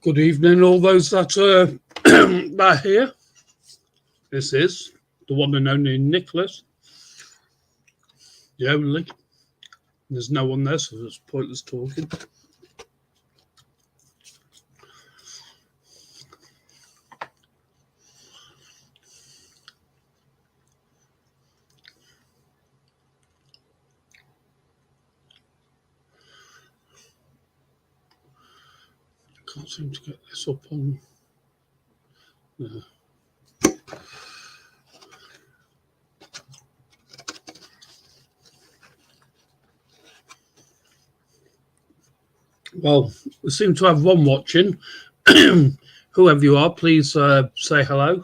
Good evening, all those that are, that are here. This is the one and only Nicholas. The only. There's no one there, so it's pointless talking. Can't seem to get this up on. No. Well, we seem to have one watching. Whoever you are, please say hello,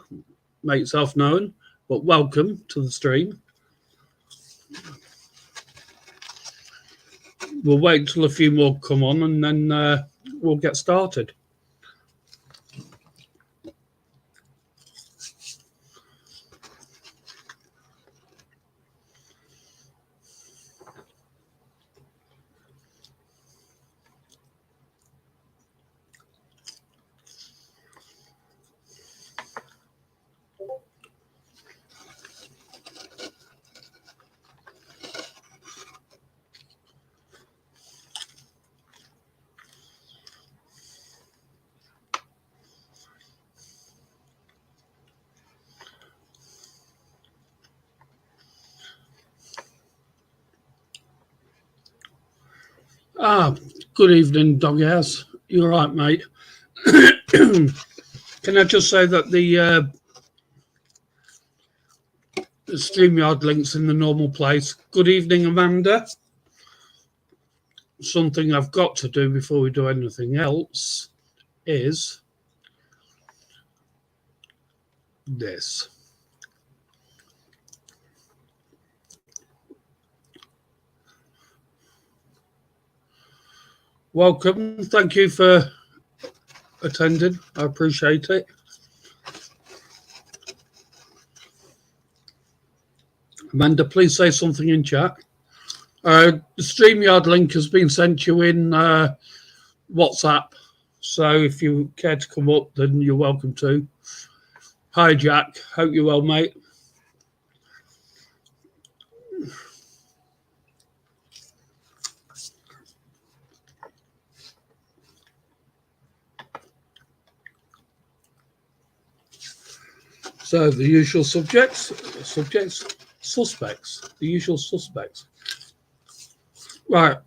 make yourself known, but welcome to the stream. We'll wait until a few more come on and then we'll get started. Good evening, Doghouse. You all right, mate? Can I just say that the StreamYard link's in the normal place. Good evening, Amanda. Something I've got to do before we do anything else is this. Welcome. Thank you for attending. I appreciate it. Amanda, please say something in chat. The StreamYard link has been sent you in WhatsApp. So if you care to come up, then you're welcome to. Hi, Jack. Hope you're well, mate. So the usual suspects, the usual suspects. Right.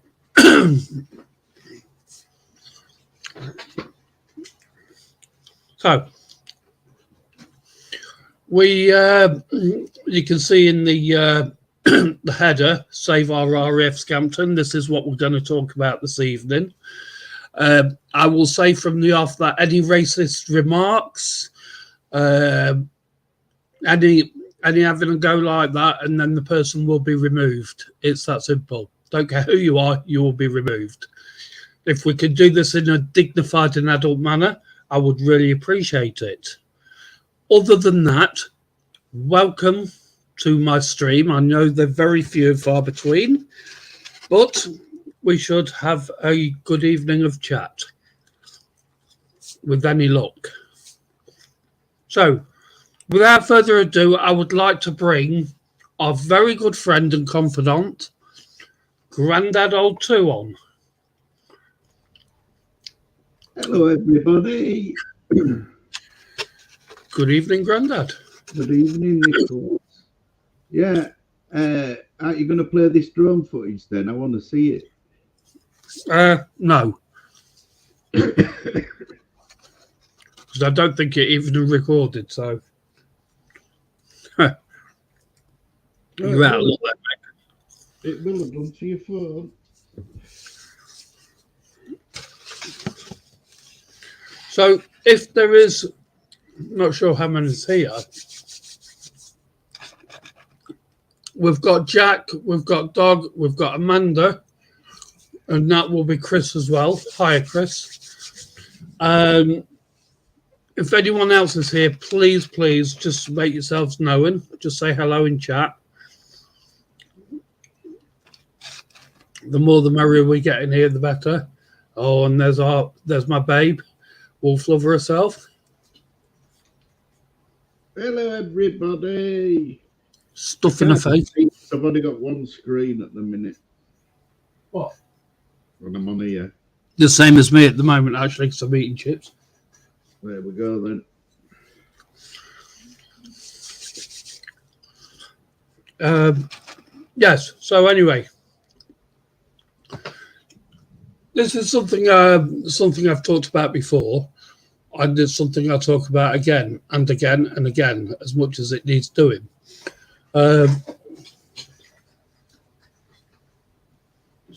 So we, you can see in the the header, Save RAF Scampton. This is what we're going to talk about this evening. I will say from the off that any racist remarks, any having a go like that, and then the person will be removed. It's that simple. Don't care who you are, you will be removed. If we could do this in a dignified and adult manner, I would really appreciate it. Other than that, welcome to my stream. I know they're very few and far between, but we should have a good evening of chat with any luck. So, without further ado, I would like to bring our very good friend and confidant, Grandad Old Two, on. Hello, everybody. Good evening, Grandad. Good evening, Nicholas. Yeah, aren't you going to play this drone footage then? I want to see it. No. Because I don't think it even recorded, so... You're out of luck, mate. It will have done to your phone. So, if there is, not sure how many is here, we've got Jack, we've got Dog, we've got Amanda, and that will be Chris as well. Hi, Chris. If anyone else is here, please just make yourselves known. Just say hello in chat. The more the merrier we get in here, the better. Oh, and there's my babe. Wolf lover herself. Hello, everybody. Stuff in her face. I've only got one screen at the minute. What? When I'm on here. The same as me at the moment, actually, because I'm eating chips. There we go then. Yes. So anyway, this is something I've talked about before, and it's something I talk about again and again and again, as much as it needs doing. Just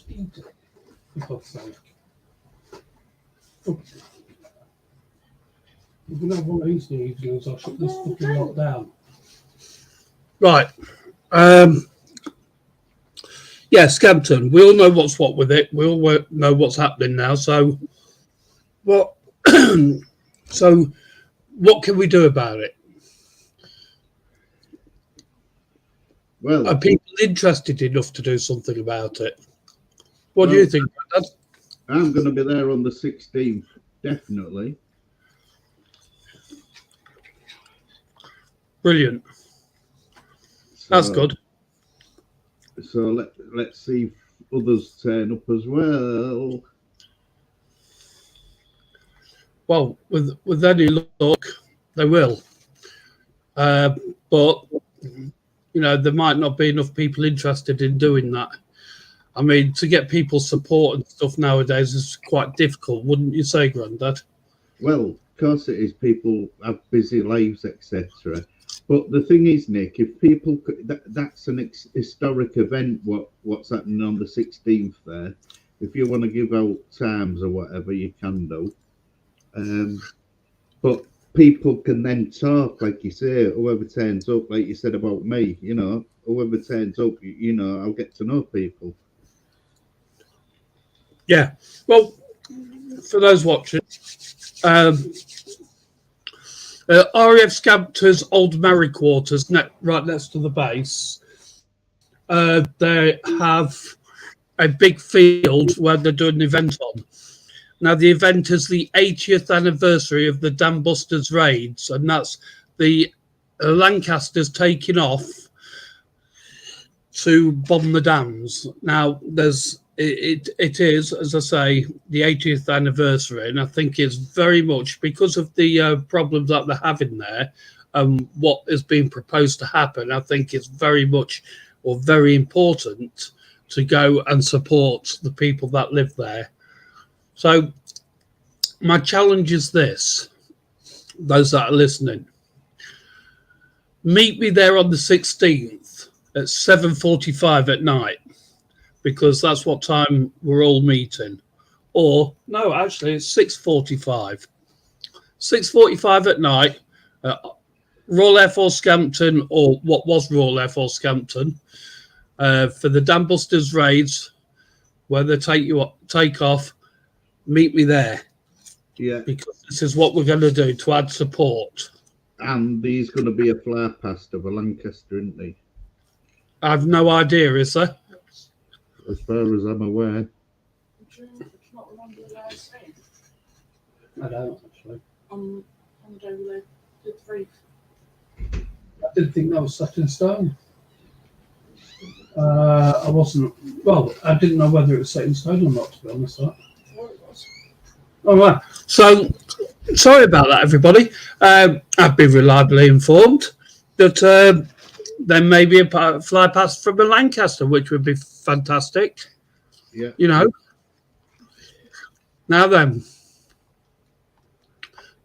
eat it, for God's sake. We're gonna have one of these evenings. I'll shut this fucking lot down. Right. Yeah, Scampton. We all know what's what with it. We all know what's happening now. So, what? So, what can we do about it? Well, Are people interested enough to do something about it? What do you think, Dad? I'm going to be there on the 16th, definitely. Brilliant. That's good. So let's see if others turn up as well. Well, with any luck, they will. But you know, there might not be enough people interested in doing that. I mean, to get people's support and stuff nowadays is quite difficult, wouldn't you say, Grandad? Well, of course it is. People have busy lives, etc. But the thing is, Nick, if people that's an historic event. What's happening on the 16th there? If you want to give out times or whatever, you can do. But people can then talk, like you say. Whoever turns up, like you said about me, you know, whoever turns up, you know, I'll get to know people. Yeah. Well, for those watching, RAF Scampton's old Mary quarters, right next to the base, they have a big field where they're doing an event on. Now, the event is the 80th anniversary of the Dam Busters raids, and that's the Lancasters taking off to bomb the dams. Now, it is, as I say, the 80th anniversary, and I think it's very much because of the problems that they're having there, what is being proposed to happen. I think it's very much or very important to go and support the people that live there. So my challenge is this, those that are listening, meet me there on the 16th at 7:45 at night, because that's what time we're all meeting. Or, no, actually, it's 6:45. 6:45 at night, Royal Air Force Scampton, or what was Royal Air Force Scampton, for the Dam Busters raids, where they take off. Meet me there. Yeah. Because this is what we're going to do to add support. And there's going to be a fly past of a Lancaster, isn't there? I've no idea, is there? As far as I'm aware. I don't, actually. On the day we did the brief. I didn't think that was set in stone. I wasn't. Well, I didn't know whether it was set in stone or not, to be honest. That. Well, it was. All right. So, sorry about that, everybody. I've been reliably informed that there may be a fly past from a Lancaster, which would be fantastic. Yeah. You know. Now then,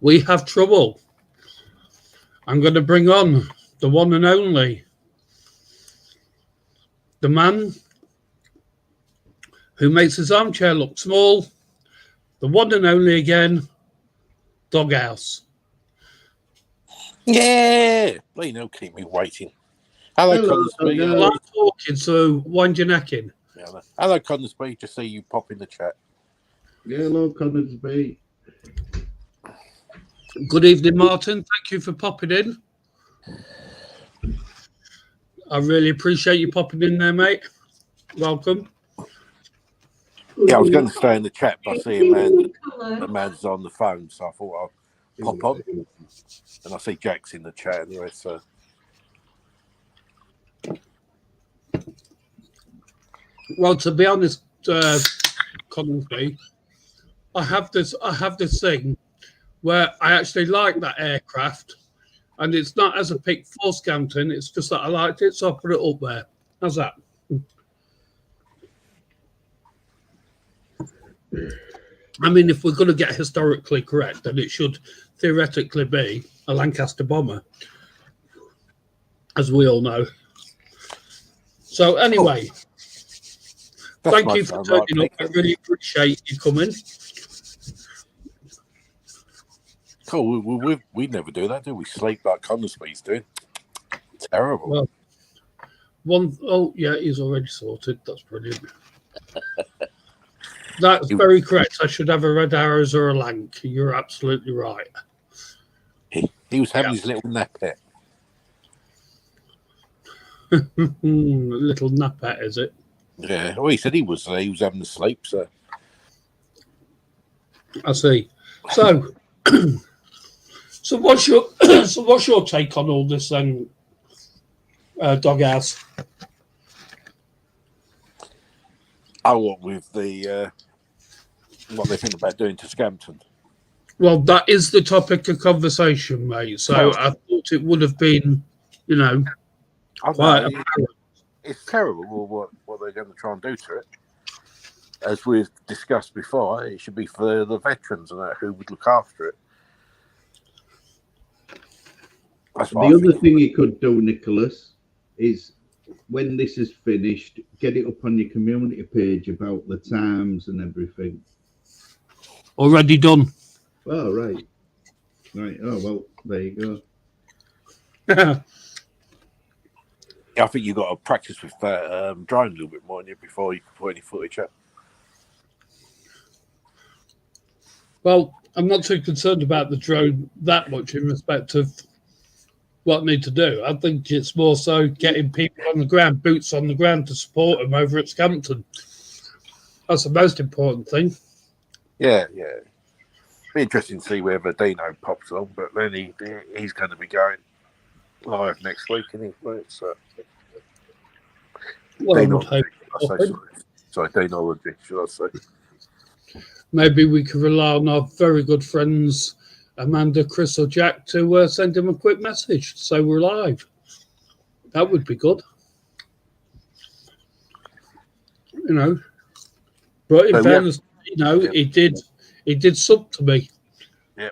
we have trouble. I'm going to bring on the one and only, the man who makes his armchair look small, the one and only again, Doghouse. Yeah, you know, keep me waiting. Hello, Conisby. I'm talking, so wind your neck in. Yeah, hello, Conisby. Just see you pop in the chat. Yeah, hello, Conisby. Good evening, Martin. Thank you for popping in. I really appreciate you popping in there, mate. Welcome. Yeah, I was going to stay in the chat, but I see a man's on the phone, so I thought I'd pop on. And I see Jack's in the chat anyway, so. Well, to be honest, Coningsby, I have this thing where I actually like that aircraft, and it's not as a pick for Scampton. It's just that I liked it, so I put it up there. How's that? I mean, if we're going to get historically correct, then it should theoretically be a Lancaster bomber, as we all know. So anyway, thank you for turning up. I really appreciate you coming. Cool. We never do that, do we? Sleep like Conisbee's doing. Terrible. Well, oh yeah, he's already sorted. That's brilliant. That's very correct. I should have a red arrows or a lank. You're absolutely right. He was having his little nap there. Little nappet, is it? Yeah. Well, he said he was having a sleep. So I see. So, so what's your take on all this then, Doghouse? What with the what they think about doing to Scampton? Well, that is the topic of conversation, mate. So I thought it would have been, quite apparent. It's terrible what they're going to try and do to it. As we've discussed before, it should be for the veterans and who would look after it. The other thing you could do, Nicholas, is when this is finished, get it up on your community page about the times and everything. Already done. Oh, right. Right. Oh, well, there you go. I think you've got to practice with that drone a little bit more before you can put any footage up. Well, I'm not too concerned about the drone that much in respect of what I need to do. I think it's more so getting people on the ground, boots on the ground to support them over at Scampton. That's the most important thing. Yeah. Be interesting to see whether Dino pops on, but then he's going to be going live next week, isn't he? So, well, I would hope. Sorry, Denology, should I say. Maybe we could rely on our very good friends Amanda, Chris, or Jack to send him a quick message to say we're live. That would be good. But in fairness, he did sub to me,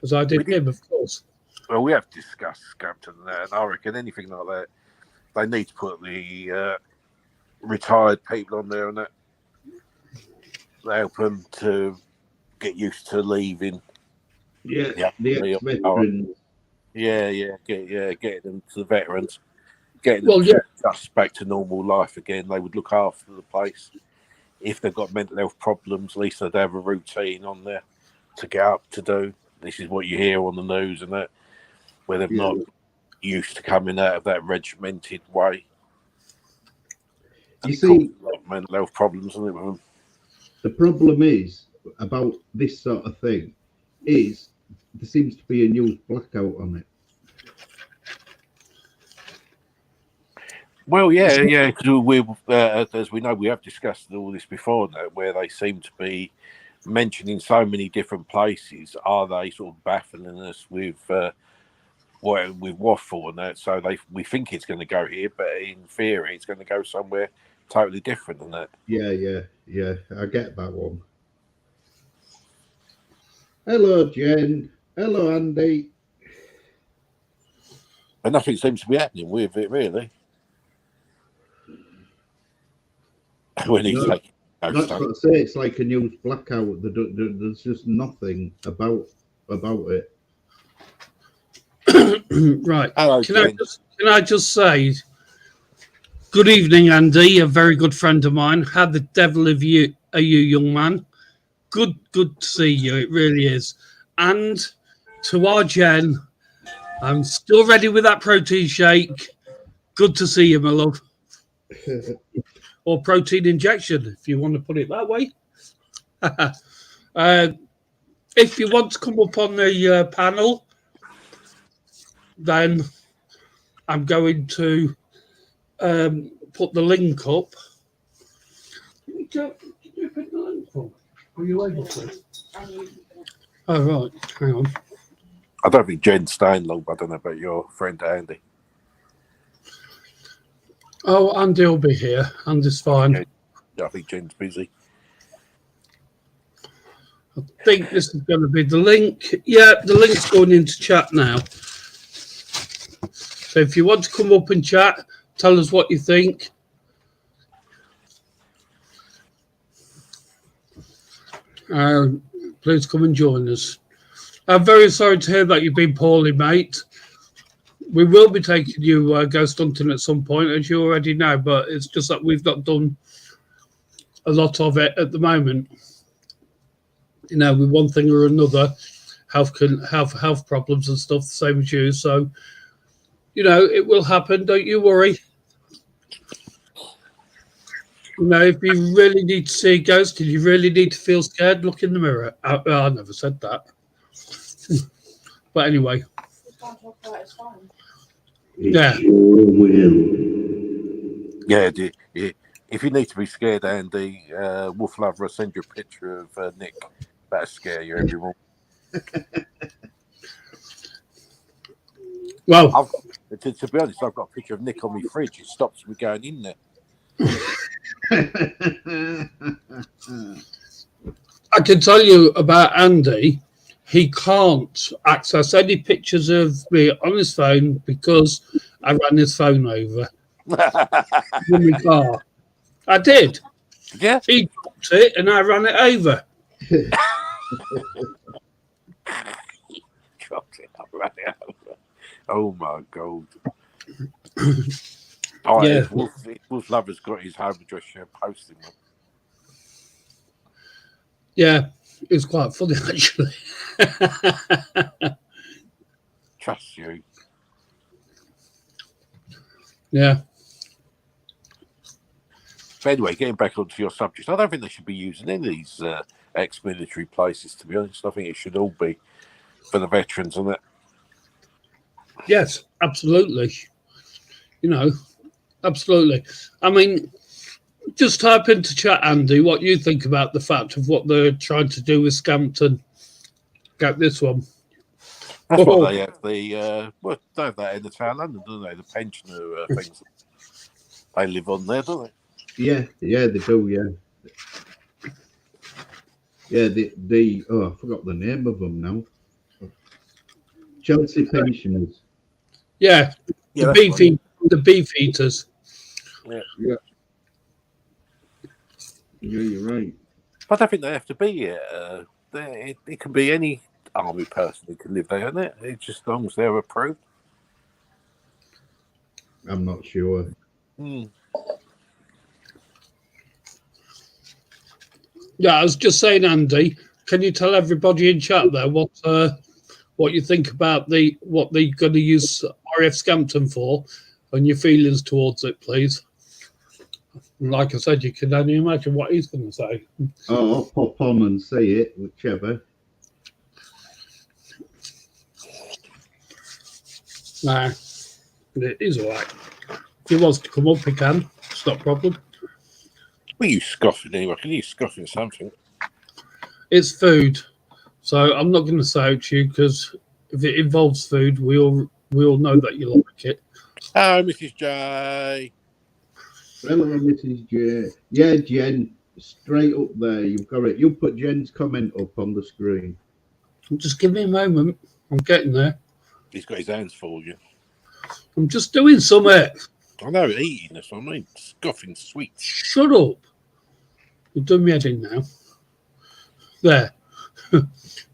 as I did him, of course. Well, we have discussed Scampton there, and I reckon anything like that, they need to put the retired people on there and that. They help them to get used to leaving. Yeah, the ex-veterans. Getting them to the veterans, getting them to adjust back to normal life again. They would look after the place. If they've got mental health problems, at least they'd have a routine on there to get up to do. This is what you hear on the news and that, where they're not used to coming out of that regimented way. You see, mental health problems, isn't it, with them? The problem is about this sort of thing is there seems to be a news blackout on it. Well, because as we know, we have discussed all this before now, where they seem to be mentioning so many different places. Are they sort of baffling us with waffle and that? So we think it's going to go here, but in theory, it's going to go somewhere totally different than that. Yeah. I get that one. Hello, Jen. Hello, Andy. And nothing seems to be happening with it, really. When he's like, that's what I say. It's like a news blackout. There's just nothing about it. Right. Hello, can I just say, good evening, Andy, a very good friend of mine. How the devil are you, young man? Good to see you. It really is. And to our Jen, I'm still ready with that protein shake. Good to see you, my love. Or protein injection, if you want to put it that way. If you want to come up on the panel, then I'm going to put the link up. Did you put the link up? Were you able to? Oh, right. Hang on. I don't think Jen's staying long, but I don't know about your friend Andy. Oh, Andy will be here. Andy's fine. I think Jen's busy. I think this is going to be the link. Yeah, the link's going into chat now. So if you want to come up and chat, tell us what you think. Please come and join us. I'm very sorry to hear that you've been poorly, mate. We will be taking you ghost hunting at some point, as you already know, but it's just that we've not done a lot of it at the moment. You know, with one thing or another, health problems and stuff, the same as you. So, you know, it will happen. Don't you worry. You know, if you really need to see a ghost and you really need to feel scared, look in the mirror. I never said that. But anyway. Yeah. Yeah, if you need to be scared, Andy, Wolf Lover will send you a picture of Nick. That'll scare you, everyone. Well, to be honest, I've got a picture of Nick on my fridge. It stops me going in there. I can tell you about Andy. He can't access any pictures of me on his phone because I ran his phone over in my car. I did. Yeah. He dropped it and I ran it over. Dropped it, I ran it over. Oh my God. Oh, yeah. Wolf Lover's got his home address here, posting them. Yeah, it's quite funny actually. Trust you. Yeah. But anyway, getting back onto your subject, I don't think they should be using any of these ex-military places, to be honest. I think it should all be for the veterans and that. Yes, absolutely. You know, absolutely. I mean, just type into chat, Andy, what you think about the fact of what they're trying to do with Scampton. Get this one. That's what they have. They have that in the town of London, don't they? The pensioner things. They live on there, don't they? Yeah, they do. Yeah, the I forgot the name of them now. Chelsea pensioners. Yeah, the beef eaters. Yeah, you're right. But I think they have to be. It can be any army person who can live there, isn't it? It's just as long as they're approved. I'm not sure. Yeah, I was just saying, Andy, can you tell everybody in chat there what you think about what they're going to use RAF Scampton for and your feelings towards it, please? And like I said, you can only imagine what he's going to say. Oh, I'll pop on and say it, whichever. Nah, it is all right. If he wants to come up, he can. It's not a problem. Well, you scoffing anyway. Can you scoffing something? It's food. So I'm not going to say it to you because if it involves food, we all know that you like it. Oh, Mrs. J. Hello, Mrs. J. Yeah, Jen, straight up there. You've got it. You put Jen's comment up on the screen. Just give me a moment. I'm getting there. He's got his hands full, yeah. I'm just doing something. I know, eating, that's what I mean. Scoffing sweets. Shut up. You've done me head in now. There.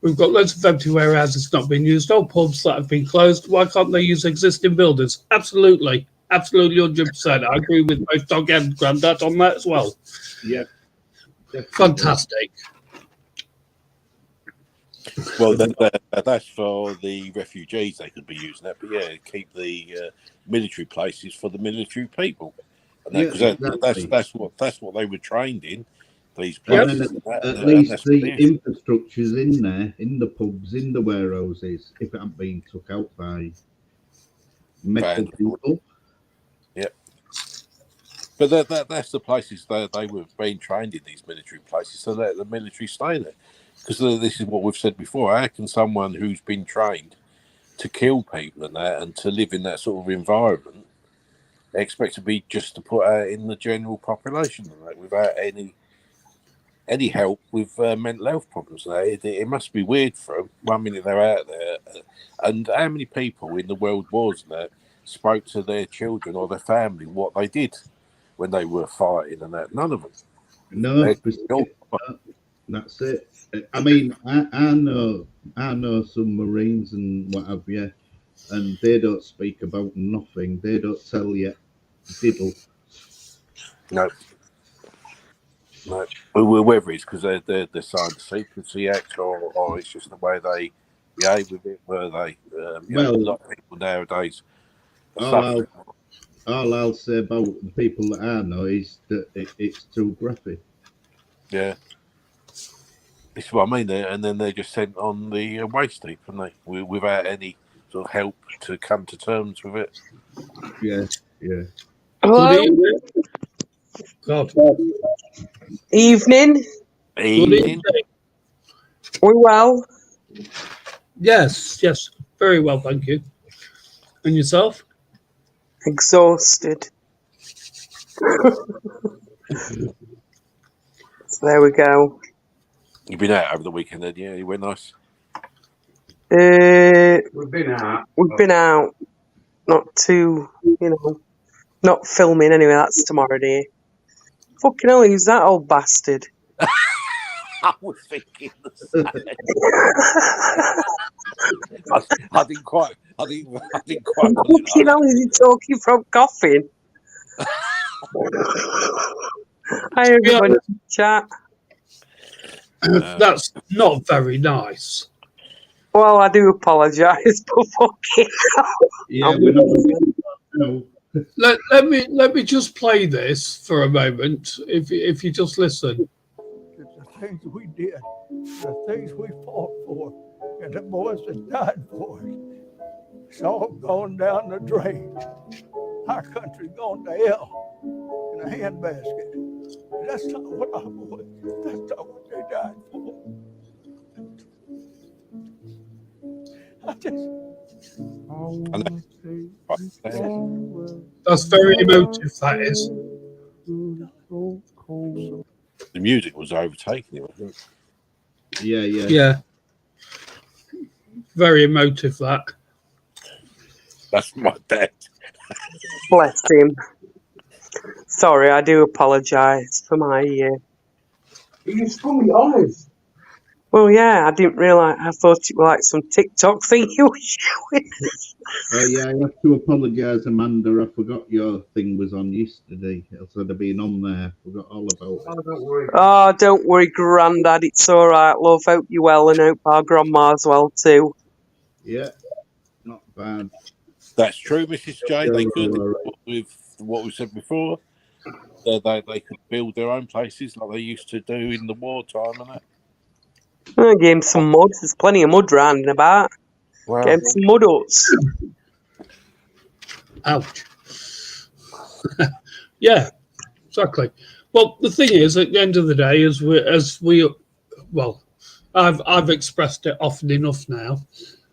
We've got loads of empty warehouses not being used, old pubs that have been closed. Why can't they use existing buildings? Absolutely. Absolutely 100%. I agree with both Dog and Grandad on that as well. Yeah. Definitely. Fantastic. Well, that's for the refugees. They could be using that, but yeah, keep the military places for the military people. And that's what they were trained in these Yep. places. And then and at and least that's what the it is. infrastructure's in there, in the pubs, in the warehouses, if it hadn't been took out by metal people. Yep. But that's the places they were being trained in, these military places, so let the military stay there. Because this is what we've said before. How can someone who's been trained to kill people and that, and to live in that sort of environment, expect to be just to put out in the general population and that, without any help with mental health problems? It must be weird for them. 1 minute they're out there, and how many people in the world wars and that spoke to their children or their family what they did when they were fighting and that? None of them. No, that's it. I mean, I know some Marines and what have you, and they don't speak about nothing. They don't tell you diddle. No. Whether it's because they're signed a secrecy act, or it's just the way they behave with it, where they a lot of people nowadays all I'll say about the people that I know is that it's too graphic. Yeah, it's what I mean. And then they're just sent on the waste heap, and they without any sort of help to come to terms with it. Yeah. Good evening. God. Evening. Good evening. We well? Yes, very well, thank you. And yourself? Exhausted. So there we go. You've been out over the weekend, then? Yeah, you went nice. We've been out. Not too, not filming anyway. That's tomorrow, dear. Fucking hell, who's that old bastard? I was thinking the same. I didn't quite. Fucking hell, is he talking from coughing? Hi, everybody. Chat. That's not very nice. Well, I do apologise, but fucking hell. Yeah, Let me just play this for a moment. If you just listen. The things we did, the things we fought for, and the boys that died for it, it's all gone down the drain. Our country's gone to hell in a handbasket. That's not what our boys, that's not what they died for. That's very emotive, that is. The music was overtaking it, wasn't it? Yeah. Very emotive, that. That's my dad. Bless him. Sorry, I do apologise for my. He's fully honest. Well, yeah, I didn't realise. I thought it was like some TikTok thing you were showing. Yeah, I have to apologise, Amanda. I forgot your thing was on yesterday. Else I'd have been on there. Forgot all about it. Oh, don't worry, Grandad. It's all right, love. Hope you're well, and hope our grandma's well too. Yeah, not bad. That's true, Mrs. J. They could, with what we said before, they could build their own places like they used to do in the wartime and that. I gave him some mud. There's plenty of mud round and about. Wow. Gave him some mud huts. Ouch. Yeah, exactly. Well, the thing is, at the end of the day, I've expressed it often enough now,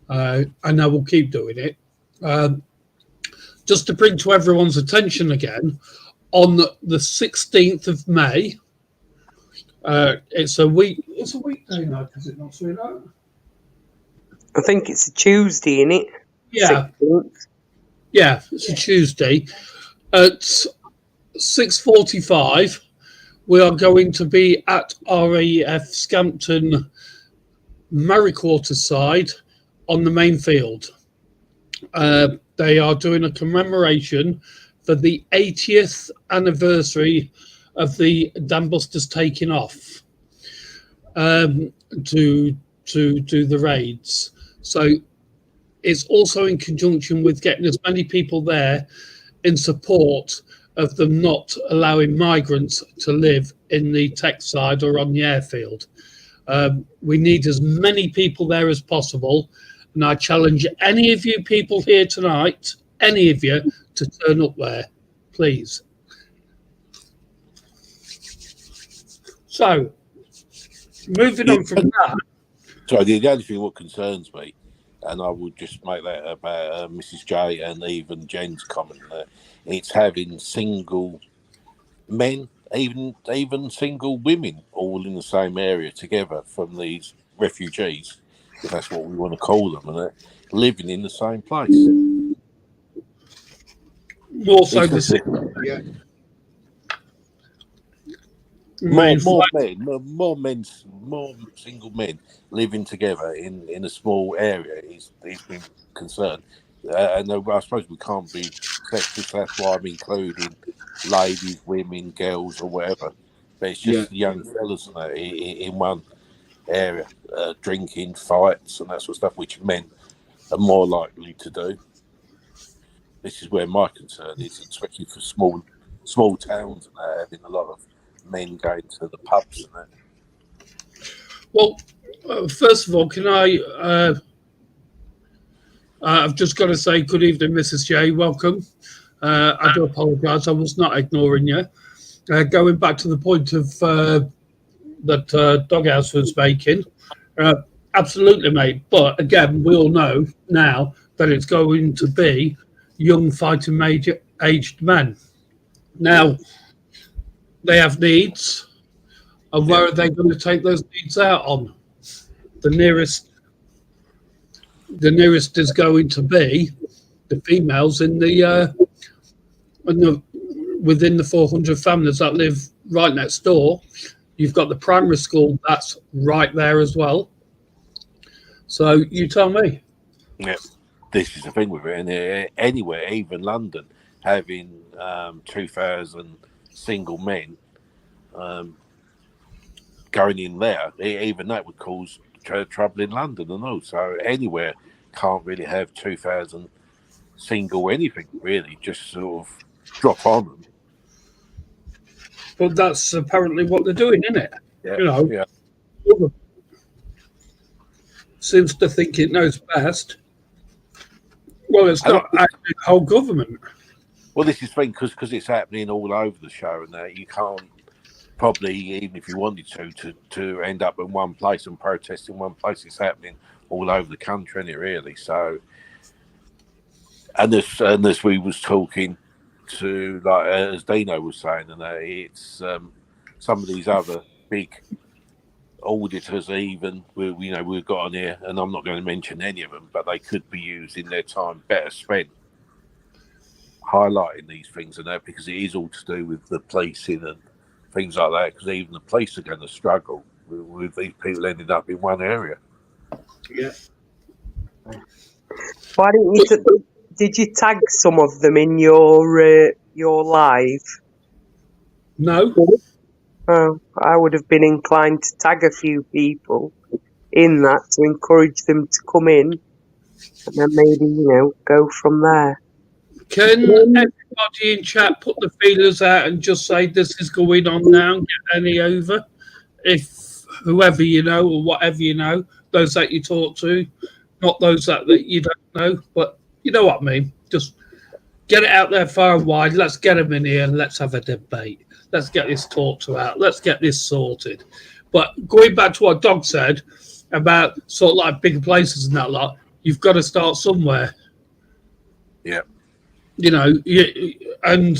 and I will keep doing it. Just to bring to everyone's attention again, on the 16th of May, it's a weekday now, is it not, sweetheart? I think it's a Tuesday, innit? Yeah. 16th. Yeah, it's a Tuesday. At 6:45, we are going to be at RAF Scampton Mariquarter side on the main field. They are doing a commemoration for the 80th anniversary of the dam busters taking off to do the raids. So it's also in conjunction with getting as many people there in support of them not allowing migrants to live in the tech side or on the airfield. We need as many people there as possible. And I challenge any of you people here tonight, any of you, to turn up there, please. So, moving on from that. So the only thing what concerns me, and I would just make that about Mrs. J and even Jen's comment there, it's having single men, even single women, all in the same area together from these refugees, if that's what we want to call them, and they're living in the same place. More so Yeah. more single men living together in a small area is been concerned, and I suppose we can't be sexist. That's why I'm including ladies, women, girls, or whatever. But it's just young fellas in one area, drinking, fights, and that sort of stuff, which men are more likely to do. This is where my concern is, especially for small towns and having a lot of men going to the pubs and that. Well, first of all, can I've just got to say good evening, Mrs. J. Welcome. I do apologise. I was not ignoring you. Going back to the point of that Doghouse was making, absolutely, mate. But again, we all know now that it's going to be young fighting aged men. Now, they have needs, and where are they going to take those needs out on? The nearest is going to be the females within the 400 families that live right next door. You've got the primary school that's right there as well. So you tell me. Yeah, this is the thing with it, and anywhere, even London, having 2,000 single men going in there, even that would cause trouble in London and all. So anywhere can't really have 2,000 single anything, really, just sort of drop on them. But that's apparently what they're doing, isn't it? Yeah, you know, yeah. Seems to think it knows best. Well, it's not actually the whole government. Well, this is the thing, because it's happening all over the show, and that you can't probably, even if you wanted to end up in one place and protest in one place. It's happening all over the country, isn't it, really? So, and as we was talking to, like as Dino was saying, and it's some of these other big auditors, even we've got on here, and I'm not going to mention any of them, but they could be using their time better spent highlighting these things and that, because it is all to do with the policing and things like that, because even the police are going to struggle with these people ending up in one area. Yeah. Why didn't you? Did you tag some of them in your live? No. Oh, I would have been inclined to tag a few people in that to encourage them to come in, and then maybe go from there. Can everybody in chat put the feelers out and just say this is going on now and get any over? If whoever you know or whatever you know, those that you talk to, not those that you don't know, but you know what I mean. Just get it out there far and wide. Let's get them in here and let's have a debate. Let's get this talked about. Let's get this sorted. But going back to what Dog said about sort of like bigger places and that lot, you've got to start somewhere. Yeah. And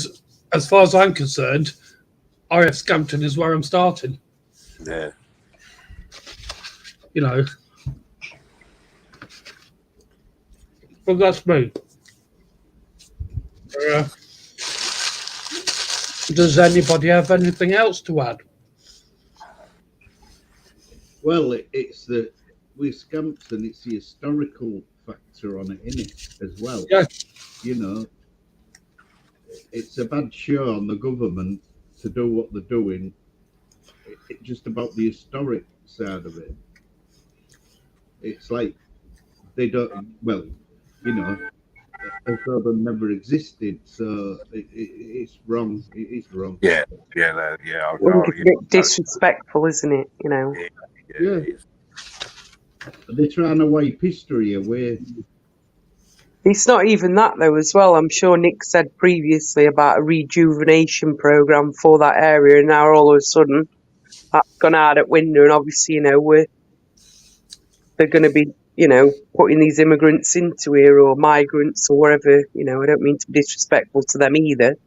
as far as I'm concerned, RAF Scampton is where I'm starting. Yeah. Well, that's me. Does anybody have anything else to add? Well, it's with Scampton, it's the historical factor on it, isn't it, as well? Yeah. It's a bad show on the government to do what they're doing. It's just about the historic side of it. It's like they don't, as though they never existed. So it's wrong. It is wrong. Yeah. Well, it's a bit disrespectful, isn't it? You know. Yeah. It is. They're trying to wipe history away. It's not even that though as well. I'm sure Nick said previously about a rejuvenation programme for that area, and now all of a sudden that's gone out at window, and obviously, you know, they're going to be, you know, putting these immigrants into here, or migrants, or whatever. You know, I don't mean to be disrespectful to them either.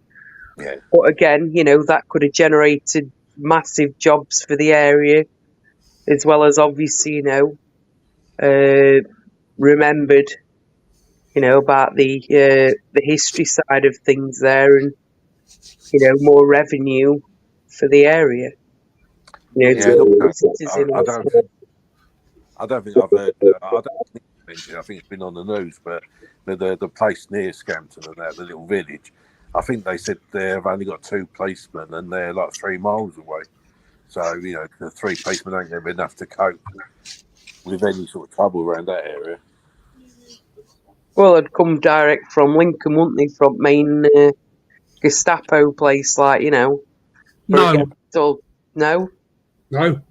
Yeah. But again, you know, that could have generated massive jobs for the area, as well as obviously, you know, remembered, you know, about the history side of things there, and you know, more revenue for the area. You know, Yeah, to the visitors I don't think I've heard. I don't think it's mentioned. I think it's been on the news, but the place near Scampton and that, the little village, I think they said they've only got 2 policemen and they're like 3 miles away. So you know, the 3 policemen ain't going to be enough to cope with any sort of trouble around that area. Well, they'd come direct from Lincoln, wouldn't they? From main Gestapo place, like, you know. No, No? no.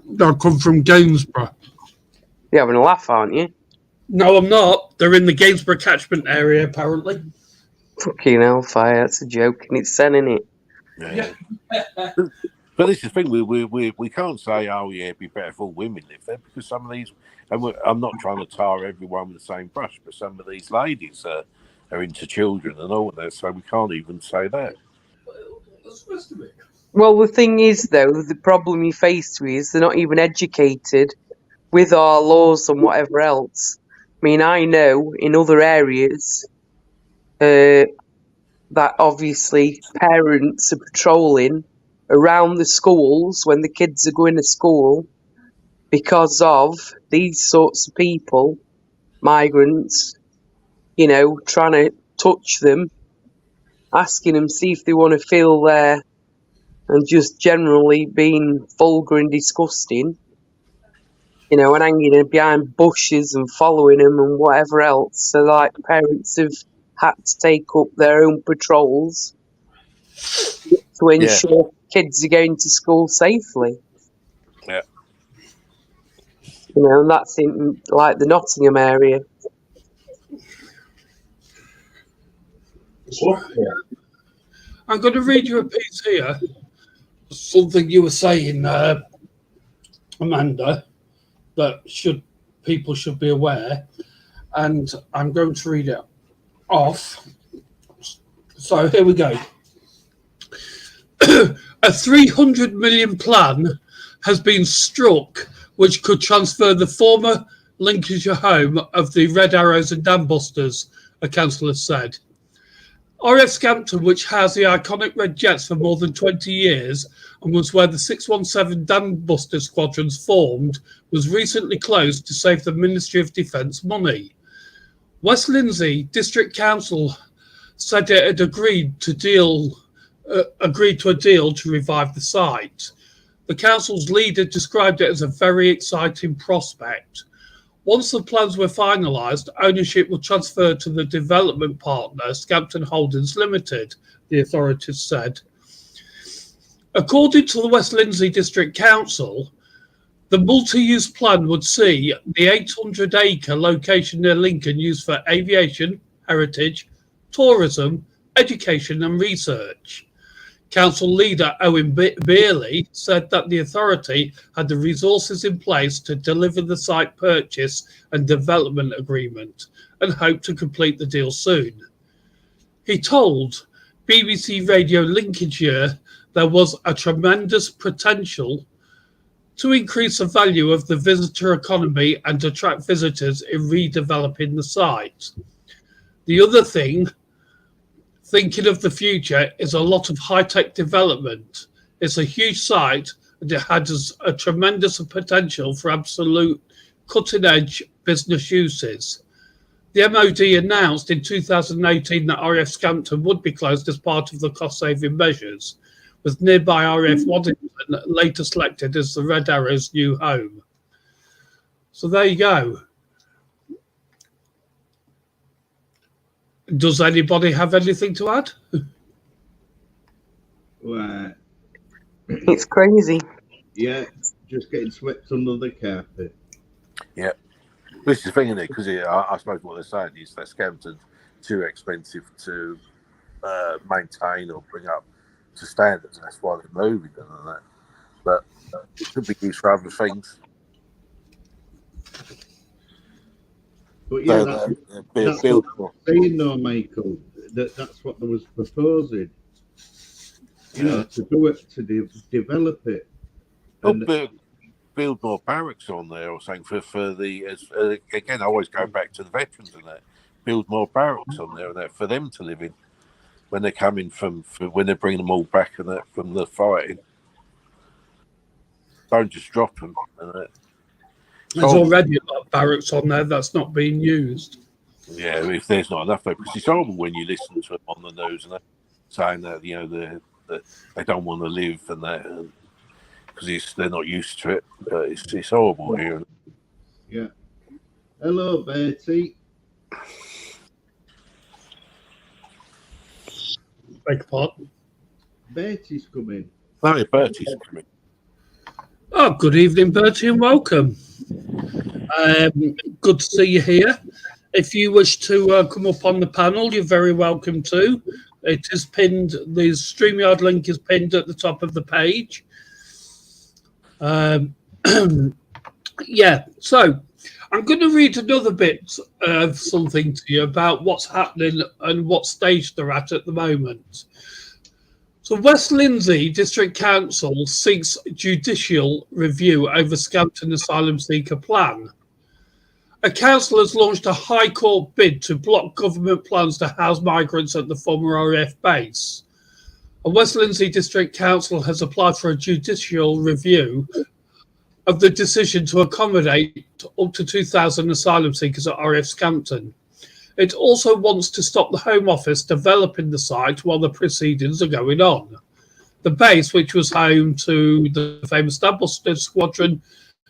They'll come from Gainsborough. You're having a laugh, aren't you? No, I'm not. They're in the Gainsborough catchment area, apparently. Fucking hellfire, that's a joke in itself, isn't it? Yeah. But this is the thing, we can't say, oh yeah, it'd be better for all women live there, because some of these, and I'm not trying to tar everyone with the same brush, but some of these ladies are into children and all that, so we can't even say that. Well, the thing is, though, the problem you face with is they're not even educated with our laws and whatever else. I mean, I know in other areas that obviously parents are patrolling around the schools when the kids are going to school because of these sorts of people, migrants, you know, trying to touch them, asking them, see if they want to feel there, and just generally being vulgar and disgusting, you know, and hanging behind bushes and following them and whatever else. So, like, parents have had to take up their own patrols to ensure kids are going to school safely. Yeah. You know, and that's in, like, the Nottingham area. I'm going to read you a piece here. Something you were saying, Amanda, that people should be aware, and I'm going to read it off. So here we go. A 300 million plan has been struck, which could transfer the former Lincolnshire home of the Red Arrows and Dam Busters, a councillor said. RAF Scampton, which has the iconic Red Jets for more than 20 years and was where the 617 Dam Buster squadrons formed, was recently closed to save the Ministry of Defence money. West Lindsey District Council said it had agreed to a deal to revive the site. The council's leader described it as a very exciting prospect. Once the plans were finalised, ownership will transfer to the development partner, Scampton Holdings Limited, the authorities said. According to the West Lindsey District Council, the multi-use plan would see the 800-acre location near Lincoln used for aviation, heritage, tourism, education and research. Council leader Owen Beerley said that the authority had the resources in place to deliver the site purchase and development agreement and hoped to complete the deal soon. He told BBC Radio Lincolnshire there was a tremendous potential to increase the value of the visitor economy and attract visitors in redeveloping the site. The other thing, thinking of the future, is a lot of high-tech development. It's a huge site and it has a tremendous potential for absolute cutting-edge business uses. The MOD announced in 2018 that RAF Scampton would be closed as part of the cost-saving measures, with nearby RAF Waddington later selected as the Red Arrow's new home. So there you go. Does anybody have anything to add? Right. It's crazy. Yeah, just getting swept under the carpet. Yeah. This is the thing, isn't it? Because I suppose what they're saying is that Scampton's too expensive to maintain or bring up to standards. That's why they're moving and that. But it could be used for other things. But yeah, So, that's build what more. I'm saying though, Michael. That's what they was proposing. You know, to do it, to develop it. And Build more barracks on there or something for the again. I always go back to the veterans and that. Build more barracks on there and that for them to live in when they're coming from when they're bringing them all back and that from the fighting. Don't just drop them. And that. There's already a lot of barracks on there that's not being used. Yeah, if there's not enough though, because it's horrible when you listen to them on the news and that, saying that that they don't want to live and that. Because they're not used to it, but it's horrible here. Yeah. Hello, Bertie. Beg your pardon. Bertie's coming. No, Bertie's coming. Oh, good evening, Bertie, and welcome. Good to see you here. If you wish to come up on the panel, you're very welcome to. It is pinned. The StreamYard link is pinned at the top of the page. Yeah, so I'm going to read another bit of something to you about what's happening and what stage they're at the moment. So West Lindsey District Council seeks judicial review over Scampton asylum seeker plan. A council has launched a High Court bid to block government plans to house migrants at the former RAF base. A West Lindsey District Council has applied for a judicial review of the decision to accommodate up to 2,000 asylum seekers at RAF Scampton. It also wants to stop the Home Office developing the site while the proceedings are going on. The base, which was home to the famous Stambusters Squadron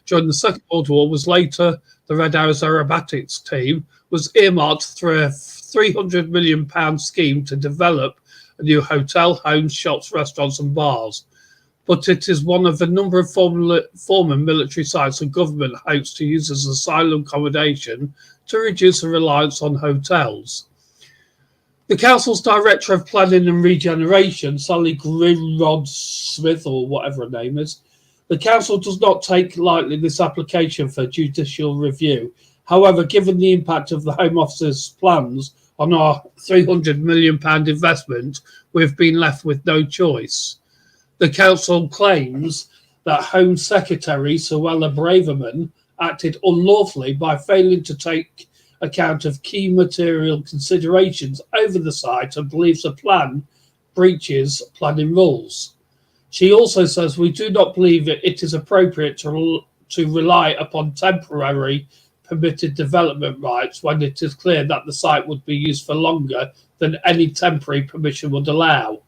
during the Second World War, was later the Red Arrows Aerobatics team, was earmarked through a £300 million scheme to develop a new hotel, homes, shops, restaurants and bars. But it is one of a number of former military sites the government hopes to use as asylum accommodation to reduce the reliance on hotels. The council's Director of Planning and Regeneration, Sally Grimrod-Smith, or whatever her name is, the council does not take lightly this application for judicial review. However, given the impact of the Home Office's plans on our £300 million investment, we've been left with no choice. The council claims that Home Secretary Suella Braverman acted unlawfully by failing to take account of key material considerations over the site and believes the plan breaches planning rules. She also says we do not believe it is appropriate to rely upon temporary permitted development rights when it is clear that the site would be used for longer than any temporary permission would allow.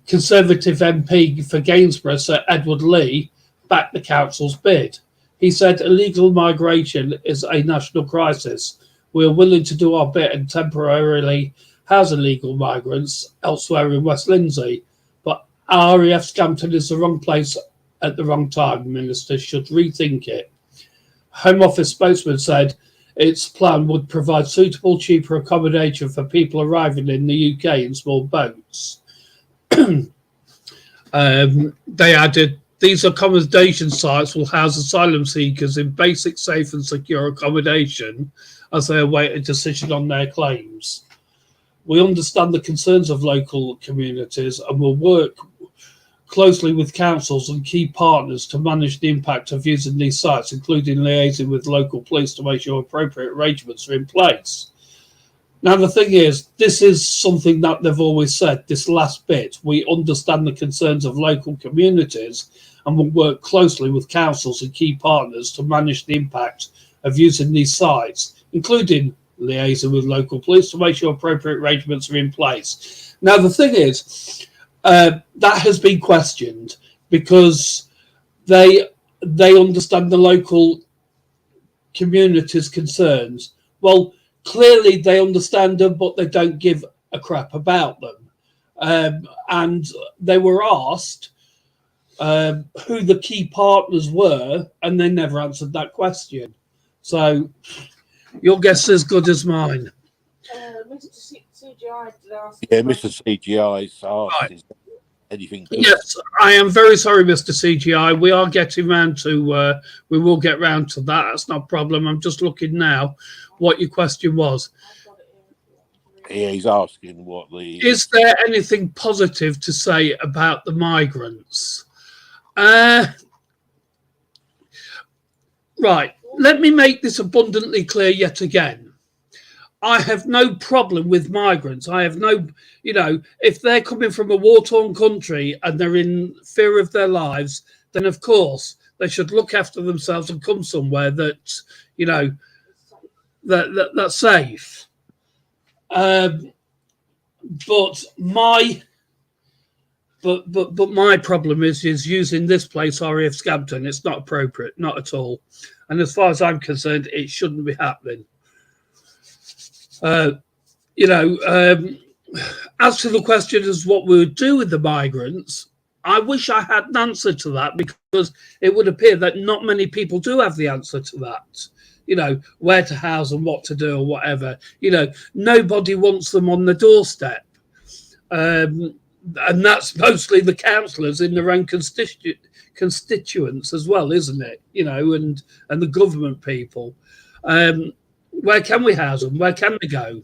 Conservative MP for Gainsborough, Sir Edward Lee, backed the council's bid. He said illegal migration is a national crisis. We are willing to do our bit and temporarily house illegal migrants elsewhere in West Lindsey, but RAF Scampton is the wrong place at the wrong time. Ministers should rethink it. Home Office spokesman said its plan would provide suitable, cheaper accommodation for people arriving in the UK in small boats. They added, these accommodation sites will house asylum seekers in basic, safe and secure accommodation as they await a decision on their claims. We understand the concerns of local communities and will work closely with councils and key partners to manage the impact of using these sites, including liaising with local police to make sure appropriate arrangements are in place. Now, the thing is, this is something that they've always said, this last bit. We understand the concerns of local communities and will work closely with councils and key partners to manage the impact of using these sites, including liaising with local police to make sure appropriate arrangements are in place. Now, the thing is, that has been questioned because they understand the local community's concerns. Well, clearly they understand them, but they don't give a crap about them. And they were asked who the key partners were, and they never answered that question. So your guess is as good as mine. Mr. CGI did ask. Yeah, Mr. CGI's asked, Right. is there anything? Yes, I am very sorry, Mr. CGI. We are getting round to, we will get round to that. That's not a problem. I'm just looking now what your question was. I've got it here if you want to read it. Yeah, he's asking what the... Is there anything positive to say about the migrants? Right, let me make this abundantly clear yet again. I have no problem with migrants. I have no, if they're coming from a war-torn country and they're in fear of their lives, then of course they should look after themselves and come somewhere that, that's safe. But my problem is using this place, RAF Scampton. It's not appropriate, not at all. And as far as I'm concerned, it shouldn't be happening. As to the question as what we would do with the migrants, I wish I had an answer to that, because it would appear that not many people do have the answer to that. Where to house them, what to do, or whatever. Nobody wants them on the doorstep. And that's mostly the councillors in their own constituents as well, isn't it? And the government people. Where can we house them? Where can they go?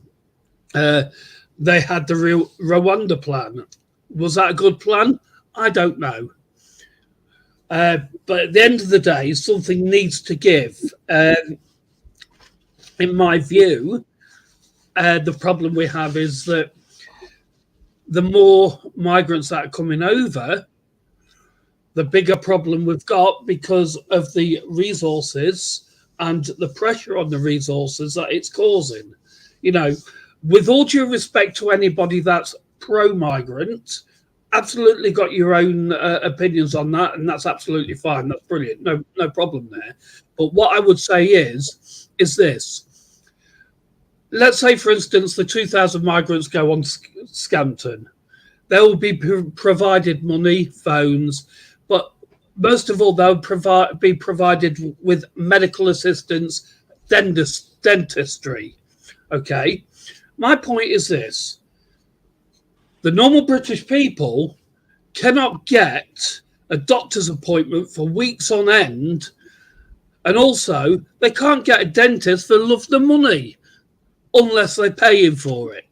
They had the Rwanda plan. Was that a good plan? I don't know. But at the end of the day, something needs to give. In my view, the problem we have is that the more migrants that are coming over, the bigger problem we've got, because of the resources and the pressure on the resources that it's causing. With all due respect to anybody that's pro-migrant, absolutely got your own opinions on that, and that's absolutely fine. That's brilliant. No problem there. But what I would say is this. Let's say, for instance, the 2,000 migrants go on Scampton. They will be provided money, phones, but most of all, they'll be provided with medical assistance, dentistry. Okay? My point is this. The normal British people cannot get a doctor's appointment for weeks on end, and also they can't get a dentist for love the money unless they're paying for it,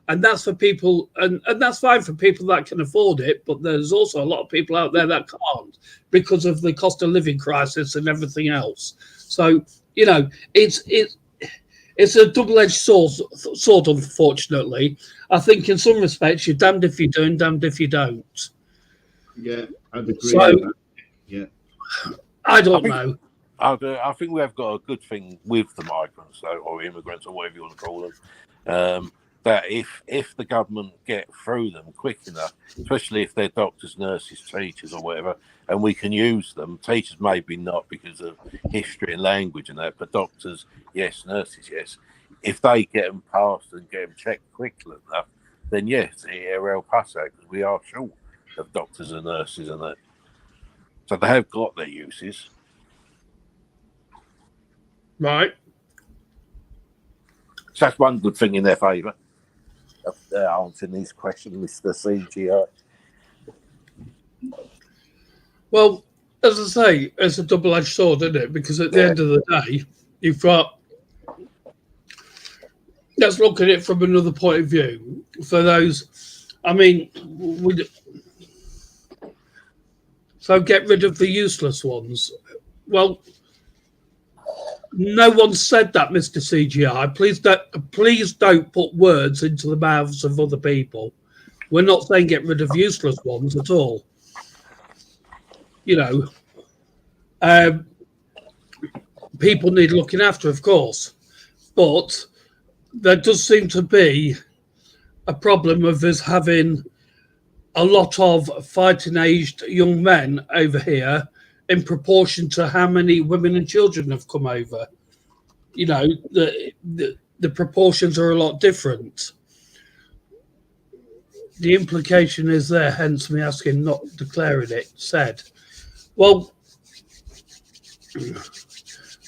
and that's for people, and that's fine for people that can afford it, but there's also a lot of people out there that can't because of the cost of living crisis and everything else. So, it's a double-edged sword, unfortunately. I think in some respects you're damned if you do and damned if you don't. Yeah, I'd agree. So, yeah, I don't know. I think we have got a good thing with the migrants, though, or immigrants, or whatever you want to call them. That if the government get through them quick enough, especially if they're doctors, nurses, teachers, or whatever, and we can use them. Teachers maybe not because of history and language and that, but doctors, yes, nurses, yes. If they get them passed and get them checked quickly enough, then yes, it'll help us out, because we are short of doctors and nurses and that. So they have got their uses. Right. So that's one good thing in their favour. They're answering these questions, Mr. CGI. Well, as I say, it's a double-edged sword, isn't it? Because at the end of the day, you've got... Let's look at it from another point of view. For those... So get rid of the useless ones. Well... No one said that, Mr. CGI. Please don't put words into the mouths of other people. We're not saying get rid of useless ones at all. People need looking after, of course. But there does seem to be a problem of us having a lot of fighting-aged young men over here in proportion to how many women and children have come over. you know, the proportions are a lot different. The implication is there, hence me asking not declaring it, said. Well,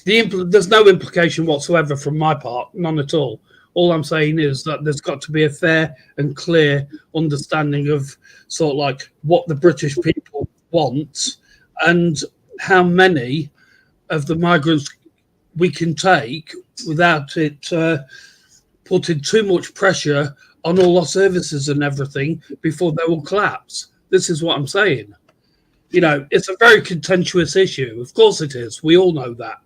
there's no implication whatsoever from my part, none at all. All I'm saying is that there's got to be a fair and clear understanding of sort of like what the British people want and how many of the migrants we can take without it putting too much pressure on all our services and everything before they will collapse. This is what I'm saying. You know, it's a very contentious issue. Of course it is. We all know that.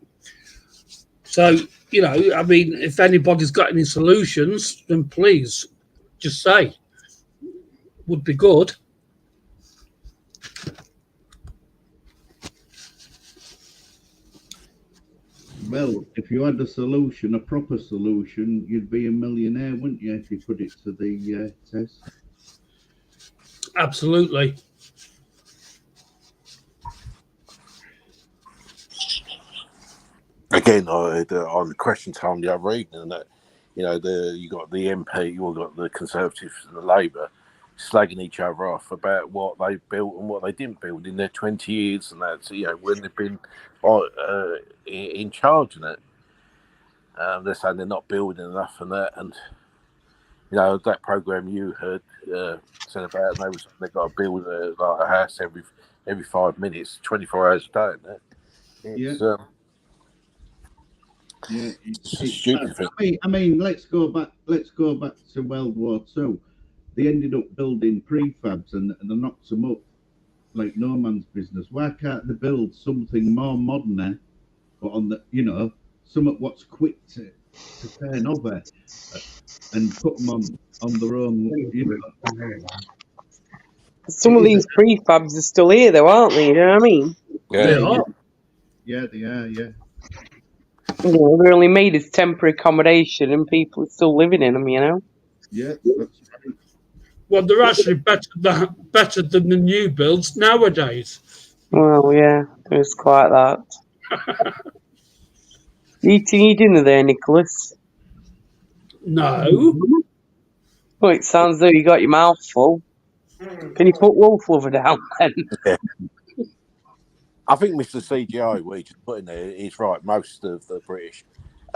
So, you know, I mean, if anybody's got any solutions, then please just say. Would be good. Well, if you had a solution, a proper solution, you'd be a millionaire, wouldn't you, if you put it to the test? Absolutely. Again, on the question time the other evening, that you know, you got the MP, you got the Conservatives and the Labour slagging each other off about what they built and what they didn't build in their 20 years, and that's, you know, when they've been in charge of it. They're saying they're not building enough and that, and you know, that program you heard said about, they've got to build like a house every 5 minutes, 24 hours a day, and that. It's, yeah, it's a stupid thing. I mean, let's go back to World War II. They ended up building prefabs and they knocked them up like no man's business. Why can't they build something more modern, but on the, you know, something what's quick to turn over and put them on their own, you know? Some of these prefabs are still here, though, aren't they? You know what I mean? Yeah, They are. Yeah, they are. Yeah. You know, they're only made as temporary accommodation, and people are still living in them. You know. Yeah, that's right. Well, they're actually better than the new builds nowadays. Well, yeah, there's quite that. Eating your dinner there, Nicholas? No. Well, it sounds though you got your mouth full. Can you put wolf lover down then? Yeah. I think Mr. CGI, we just put in there, is right. Most of the British,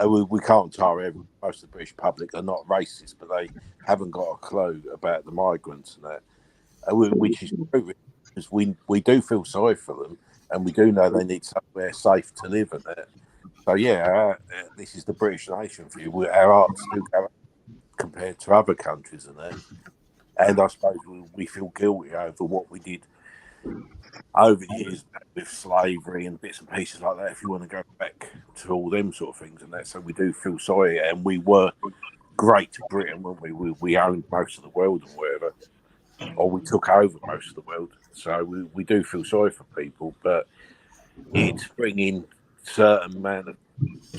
we can't tar most of the British public are not racist, but they haven't got a clue about the migrants and that, which is true, because we do feel sorry for them, and we do know they need somewhere safe to live and that. So yeah, this is the British nation for you. Our arts do go up compared to other countries and that, and I suppose we feel guilty over what we did over the years with slavery and bits and pieces like that, if you want to go back to all them sort of things and that. So we do feel sorry, and we were great to Britain, weren't we? We owned most of the world and whatever, or we took over most of the world. So we do feel sorry for people, but it's bringing certain amount of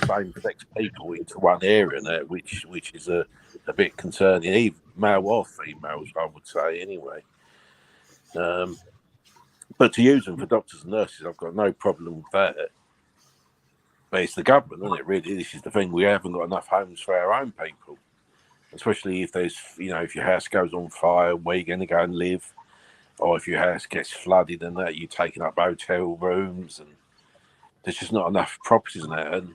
same-sex people into one area now, which is a bit concerning, even male or females, I would say, anyway. But to use them for doctors and nurses, I've got no problem with that. But it's the government, isn't it, really? This is the thing. We haven't got enough homes for our own people. Especially if there's, you know, if your house goes on fire, where you're going to go and live? Or if your house gets flooded and that, you're taking up hotel rooms, and there's just not enough properties in that. And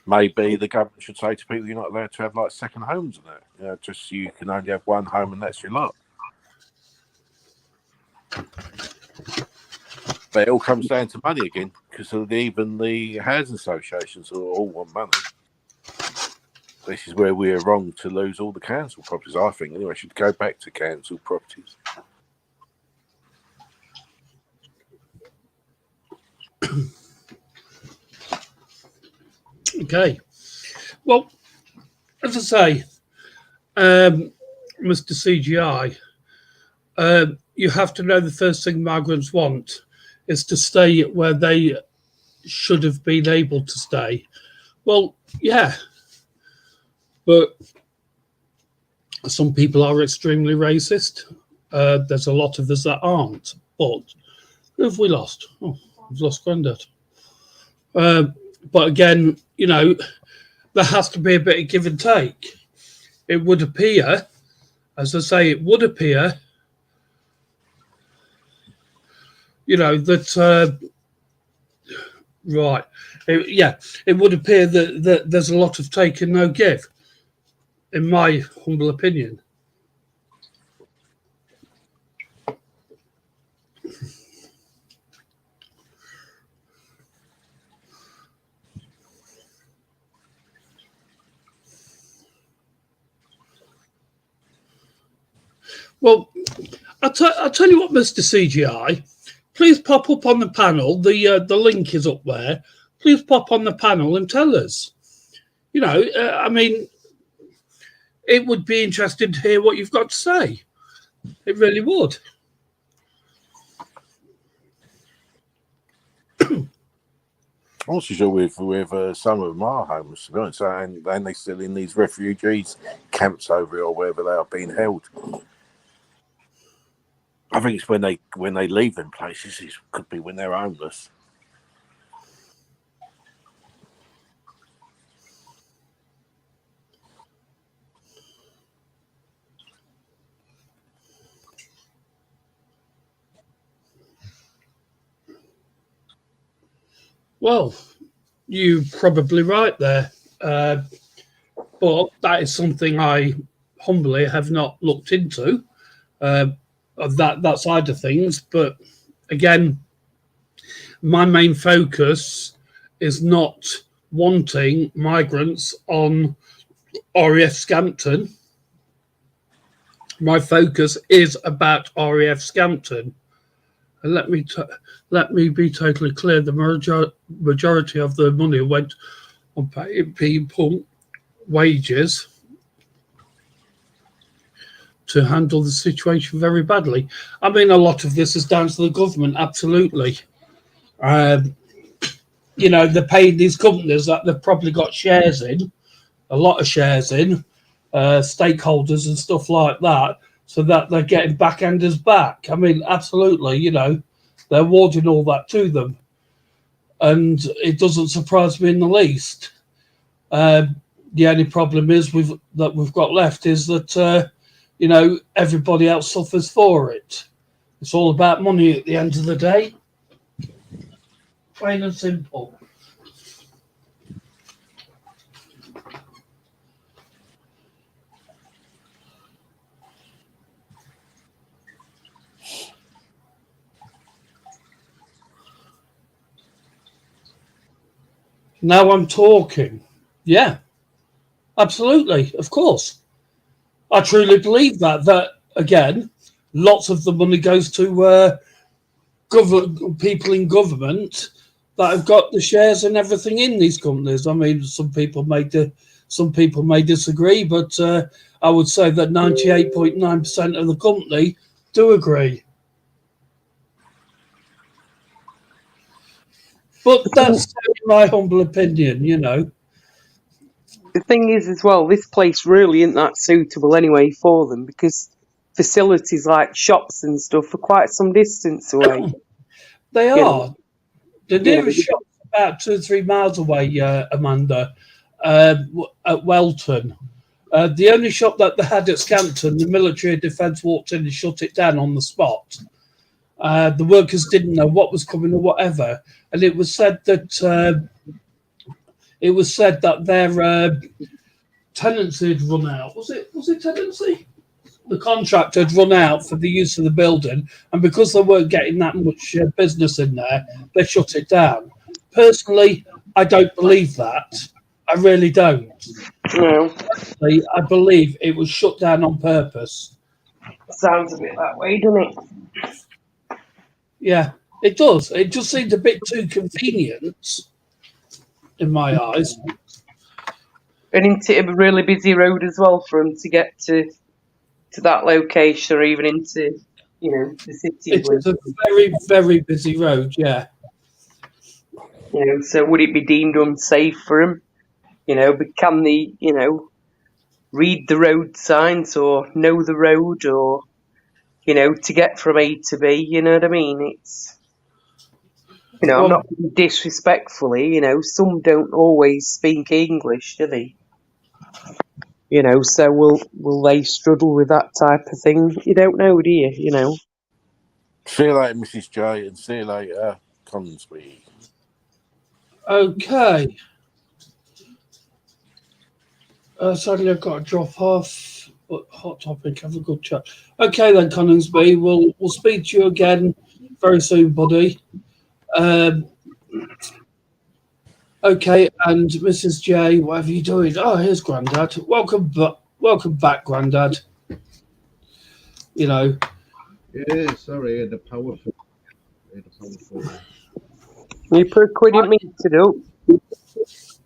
maybe the government should say to people, you're not allowed to have, like, second homes and that. You know, just so you can only have one home and that's your lot. But it all comes down to money again, because even the housing associations all want money. This is where we're wrong to lose all the council properties, I think. Anyway, should go back to council properties. Okay. Well, as I say, Mr. CGI, you have to know the first thing migrants want is to stay where they should have been able to stay. Well, yeah, but some people are extremely racist. There's a lot of us that aren't. But who have we lost? Oh, we've lost Grandad. But again, you know, there has to be a bit of give and take. It would appear, as I say, it would appear, that right, it would appear that there's a lot of take and no give, in my humble opinion. Well, I'll tell you what, Mr. CGI, please pop up on the panel. The link is up there. Please pop on the panel and tell us. I mean, it would be interesting to hear what you've got to say. It really would. I'm not sure with some of them are homeless, to be honest, and they're still in these refugees camps over here or wherever they are being held. I think it's when they leave them places. It could be when they're homeless. Well, you're probably right there. But that is something I humbly have not looked into. Of that side of things, but again, my main focus is not wanting migrants on RAF Scampton. My focus is about RAF Scampton, and let me be totally clear: the majority of the money went on paying people wages to handle the situation very badly. I mean, a lot of this is down to the government, absolutely. They're paying these companies that they've probably got shares in, a lot of shares in, stakeholders and stuff like that, so that they're getting backenders back. I mean, absolutely, they're awarding all that to them. And it doesn't surprise me in the least. The only problem is we've got left is that everybody else suffers for it. It's all about money at the end of the day. Plain and simple. Now I'm talking. Yeah, absolutely, of course. I truly believe that again, lots of the money goes to people in government that have got the shares and everything in these companies. I mean, some people may disagree, but I would say that 98.9% of the company do agree. But that's my humble opinion, The thing is, as well, this place really isn't that suitable anyway for them, because facilities like shops and stuff are quite some distance away. They are. The nearest shop's about 2 or 3 miles away, Amanda, at Welton. The only shop that they had at Scampton, the military defence walked in and shut it down on the spot. The workers didn't know what was coming or whatever, and it was said that their tenancy had run out. Was it tenancy? The contract had run out for the use of the building, and because they weren't getting that much business in there, they shut it down. Personally, I don't believe that. I really don't. No. Personally, I believe it was shut down on purpose. Sounds a bit that way, doesn't it? Yeah, it does. It just seemed a bit too convenient in my eyes. And into a really busy road as well for them to get to that location, or even into, the city. It is a very, very busy road, yeah. So would it be deemed unsafe for them? But can they, read the road signs or know the road, or, to get from A to B? You know what I mean? You know, I'm Well, not disrespectfully, you know, some don't always speak English, do they? You know, so will they struggle with that type of thing? You don't know, do you? You know. See you later, Mrs. J, and see you later, Coningsby. okay. Sadly, I've got to drop off. But hot topic. Have a good chat. Okay, then, Coningsby. We'll speak to you again very soon, buddy. Okay, and Mrs. J, whatever you doing? Oh, here's Grandad. Welcome back, Grandad. You know. Yeah, sorry, I had a powerful. You put a quid in me to do.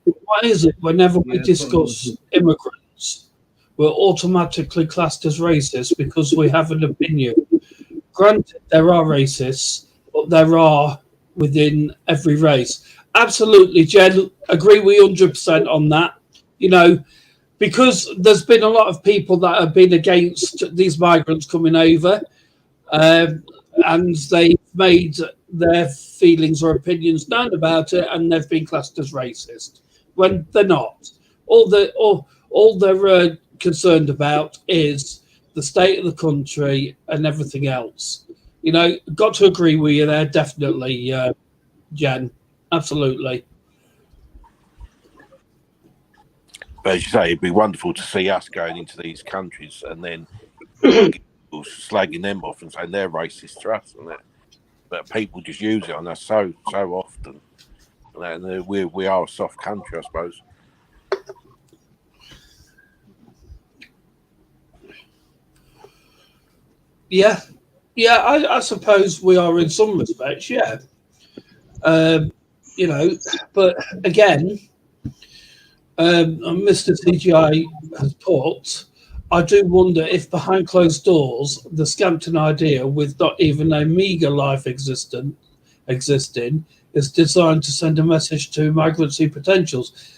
Why is it whenever we Yeah, discuss immigrants, we're automatically classed as racist because we have an opinion? Granted, there are racists, but there are within every race. Absolutely, Jen, agree we 100% on that. You know, because there's been a lot of people that have been against these migrants coming over, and they've made their feelings or opinions known about it, and they've been classed as racist when they're not. All they're concerned about is the state of the country and everything else. You know, got to agree with you there, definitely, Jen. Absolutely. But as you say, it'd be wonderful to see us going into these countries and then slagging them off and saying they're racist to us, and that. But people just use it on us so often. And we are a soft country, I suppose. Yeah, I suppose we are in some respects, yeah. You know, but again, Mr. CGI has put, I do wonder if behind closed doors, the Scampton idea, with not even a meagre life existing, is designed to send a message to migrancy potentials.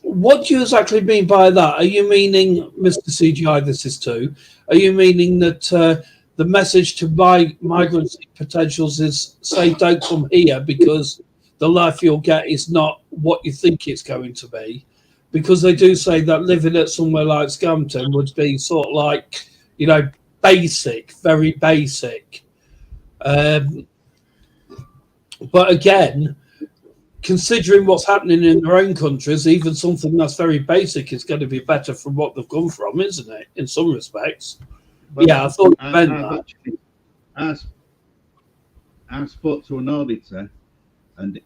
What do you exactly mean by that? Are you meaning, Mr. CGI, this is too, are you meaning that the message to migrancy potentials is, say, don't come here because the life you'll get is not what you think it's going to be? Because they do say that living at somewhere like Scampton would be sort of like, you know, basic, very basic. But again, considering what's happening in their own countries, even something that's very basic is going to be better from what they've come from, isn't it? In some respects. But yeah, I thought you meant that. I spoke to an auditor, and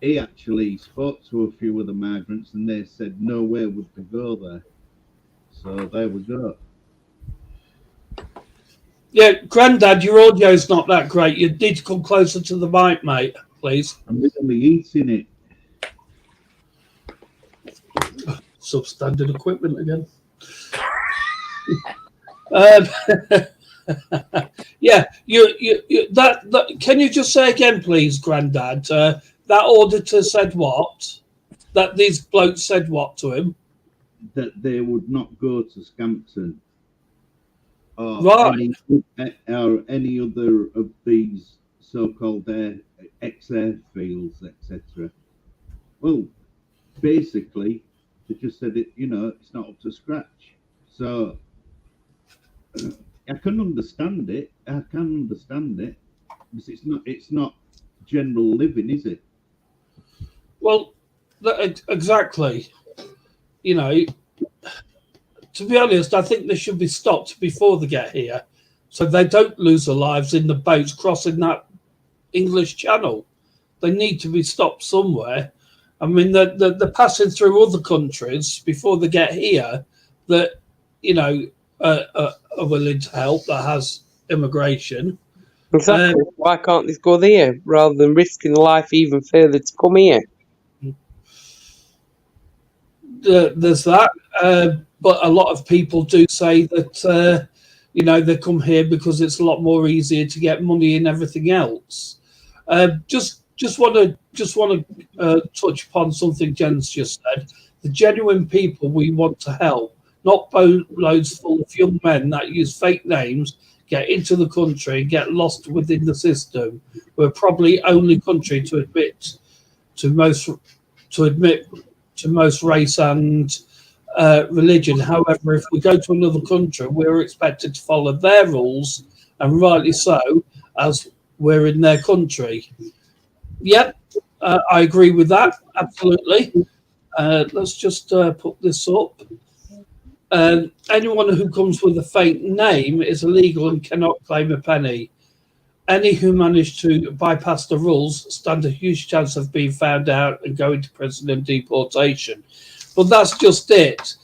he actually spoke to a few of the migrants, and they said nowhere would they go there. So there we go. Yeah, Grandad, your audio's not that great. You need to come closer to the mic, mate, please. I'm really eating it. Substandard equipment again. Yeah, that can you just say again, please, Grandad? That auditor said what? That these blokes said what to him? That they would not go to Scampton or Right. any other of these so-called ex-airfields, etc. Well, basically, they just said it. You know, it's not up to scratch. So I can understand it. Because it's not general living, is it? Well, exactly. You know, to be honest, I think they should be stopped before they get here, so they don't lose their lives in the boats crossing that English Channel. They need to be stopped somewhere. I mean, they're passing through other countries before they get here that, you know, are willing to help, that has immigration. Exactly. Why can't they go there rather than risking life even further to come here? There's that. But a lot of people do say that, you know, they come here because it's a lot more easier to get money and everything else. Just want to touch upon something Jen's just said. The genuine people we want to help, not boatloads full of young men that use fake names, get into the country and get lost within the system, we're probably only country to admit to most race and religion. However, if we go to another country, we're expected to follow their rules, and rightly so, as we're in their country. Yep, I agree with that, absolutely. Let's just put this up. Anyone who comes with a fake name is illegal and cannot claim a penny. Any who manage to bypass the rules stand a huge chance of being found out and going to prison and deportation. But that's just it.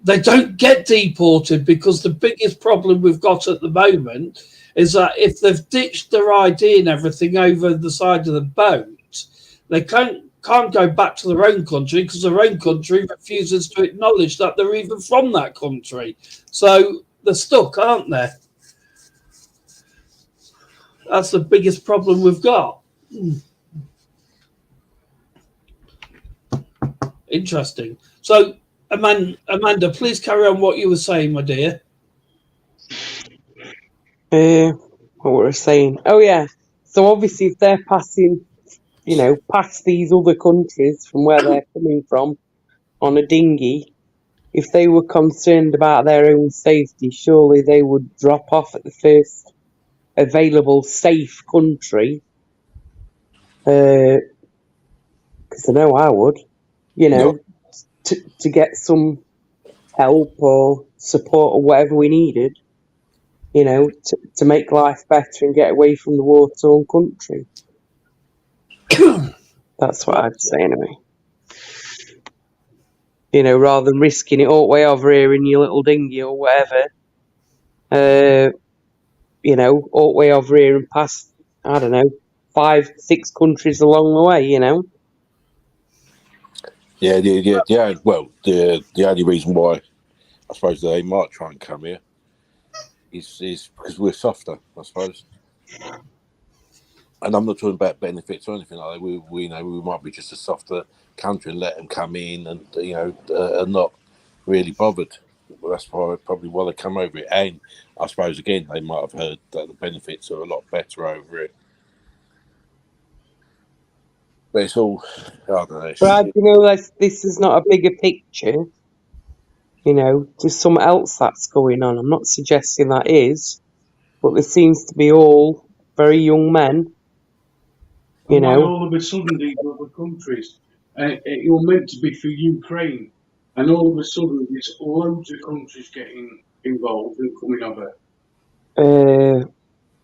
They don't get deported because the biggest problem we've got at the moment is that if they've ditched their ID and everything over the side of the boat, they can't go back to their own country because their own country refuses to acknowledge that they're even from that country. So they're stuck, aren't they? That's the biggest problem we've got. Interesting. So, Amanda, please carry on what you were saying, my dear. What were I saying? Oh, yeah. So obviously if they're passing, past these other countries from where they're coming from on a dinghy, if they were concerned about their own safety, surely they would drop off at the first available safe country. Because I know I would, to get some help or support or whatever we needed, to make life better and get away from the war-torn country. That's what I'd say anyway. Rather than risking it all the way over here in your little dinghy or whatever, all the way over here and past, I don't know, 5-6 countries along the way, Yeah. Well, the only reason why I suppose they might try and come here is because we're softer, I suppose. And I'm not talking about benefits or anything like that. We might be just a softer country and let them come in and are not really bothered. Well, that's probably why they come over it. And I suppose again they might have heard that the benefits are a lot better over it. But it's all, I don't know. Brad, this is not a bigger picture. There's something else that's going on. I'm not suggesting that is, but there seems to be all very young men. All of a sudden, these other countries, you're meant to be for Ukraine, and all of a sudden, there's loads of countries getting involved and coming over.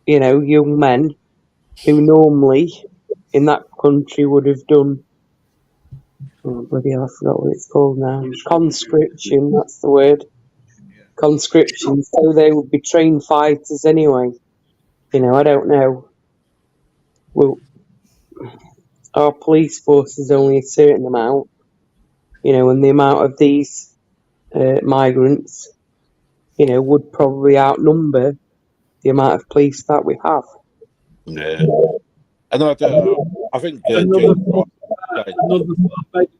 Young men who normally in that country would have done. Oh, bloody hell, I forgot what it's called now. Conscription, that's the word. Conscription. So they would be trained fighters anyway. I don't know. Well, our police force is only a certain amount, and the amount of these migrants, would probably outnumber the amount of police that we have. Yeah. And I think another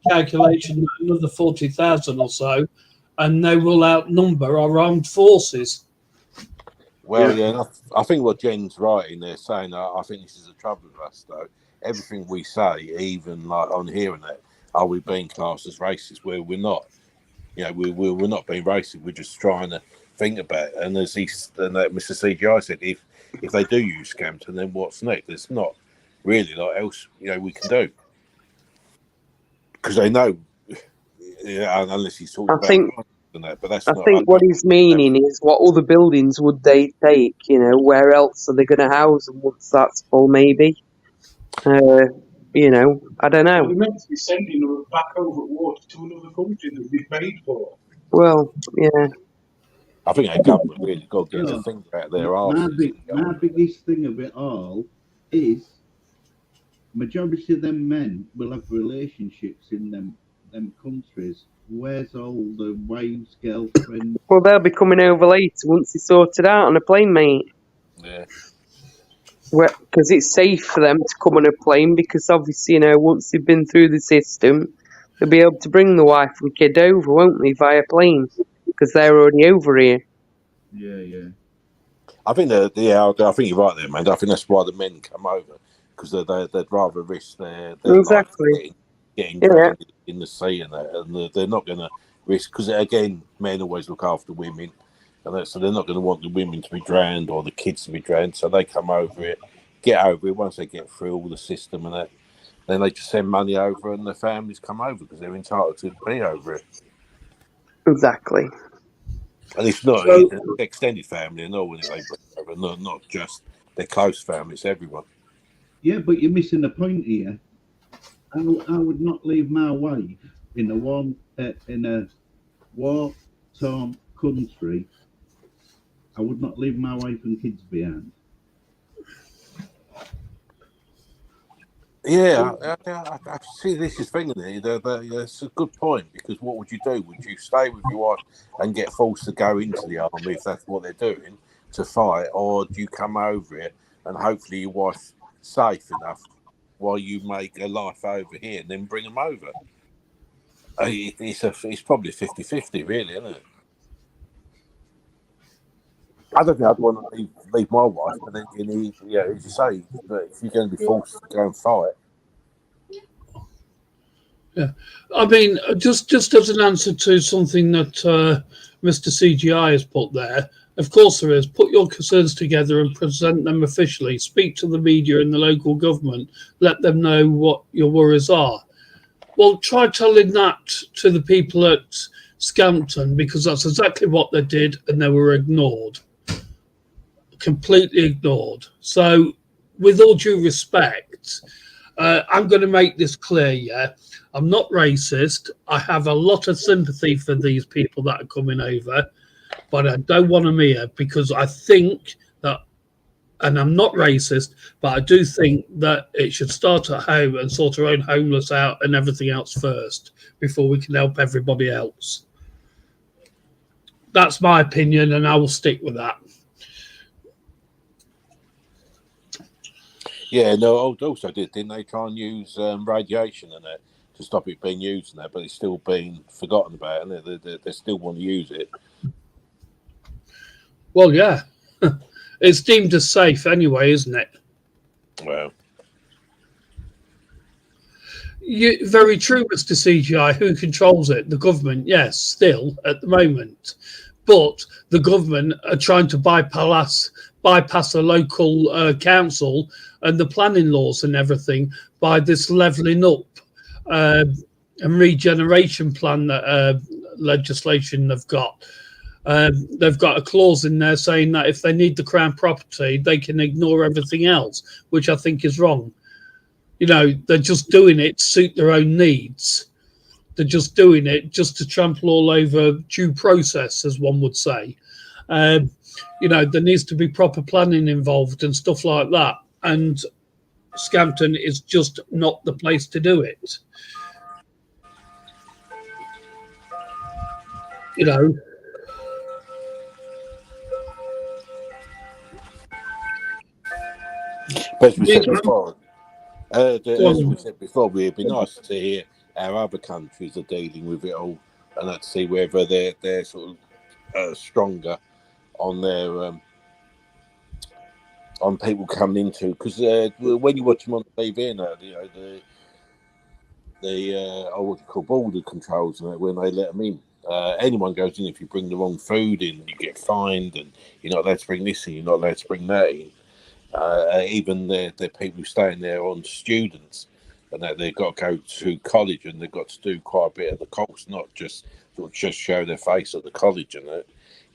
calculation, another 40,000 or so, and they will outnumber our armed forces. Well, yeah, I think what Jen's right in there saying, I think this is the trouble with us, though. Everything we say, even like on hearing that, are we being classed as racist? Where we're not. We're not being racist. We're just trying to think about it. And as Mr. CGI said, if they do use Scampton, then what's next? There's not really a lot else we can do, because they know. Unless he's talking about. That, but that's I think what he's meaning is what other buildings would they take? Where else are they going to house them once that's full? Maybe. I don't know. They're meant to be sending them back over water to another country that they paid for. Well, yeah. I think our government really got to get to think about their arses. My biggest thing of it all is majority of them men will have relationships in them countries. Where's all the wives, girlfriends? Well, they'll be coming over later once it's sorted out on a plane, mate. Yeah. Because it's safe for them to come on a plane, because obviously, once they've been through the system, they'll be able to bring the wife and kid over, won't they, via plane? Because they're already over here. Yeah. I think I think you're right there, man. I think that's why the men come over, because they'd rather risk their life Exactly. getting Yeah. drowned in the sea and that, and they're not going to risk, because again, men always look after women, and so they're not going to want the women to be drowned or the kids to be drowned. So they come over it, get over it. Once they get through all the system and that, then they just send money over, and the families come over because they're entitled to be over it. Exactly. And it's not So- it's an extended family and all when they bring over, not just their close family, it's everyone. Yeah, but you're missing a point here. I would not leave my wife in a war-torn country. I would not leave my wife and kids behind. Yeah, I see this is thing in there. It's a good point, because what would you do? Would you stay with your wife and get forced to go into the army if that's what they're doing to fight, or do you come over it and hopefully your wife's safe enough while you make a life over here and then bring them over? It's probably 50-50, really, isn't it? I don't think I'd want to leave my wife, but then you need, as you say, but if you're going to be forced to go and fight. Yeah, I mean, just as an answer to something that Mr. CGI has put there, of course there is. Put your concerns together and present them officially. Speak to the media and the local government. Let them know what your worries are. Well, try telling that to the people at Scampton, because that's exactly what they did, and they were ignored. Completely ignored. So, with all due respect, I'm going to make this clear, yeah? I'm not racist. I have a lot of sympathy for these people that are coming over, but I don't want them here because I think that, and I'm not racist, but I do think that it should start at home and sort our own homeless out and everything else first before we can help everybody else. That's my opinion, and I will stick with that. Yeah, no, also didn't they try and use radiation and that to stop it being used and that, but it's still being forgotten about, and they still want to use it. Well, yeah. It's deemed as safe anyway, isn't it? Well, very true, Mr. CGI. Who controls it? The government, yes, still at the moment. But the government are trying to bypass the local council and the planning laws and everything by this levelling up and regeneration plan that legislation they've got. They've got a clause in there saying that if they need the Crown property, they can ignore everything else, which I think is wrong. You know, they're just doing it to suit their own needs. They're just doing it just to trample all over due process, as one would say. You know, there needs to be proper planning involved and stuff like that. And Scampton is just not the place to do it. You know. but as we said before, it'd be nice to hear how other countries are dealing with it all, and to see whether they're sort of stronger on their on people coming into, because when you watch them on TV now, you know the what do you call border controls, and when they let them in, anyone goes in. If you bring the wrong food in, you get fined, and you're not allowed to bring this in, you're not allowed to bring that in. Even the people who stay in there on students, and that they've got to go to college and they've got to do quite a bit of the course, not just sort of just show their face at the college and that.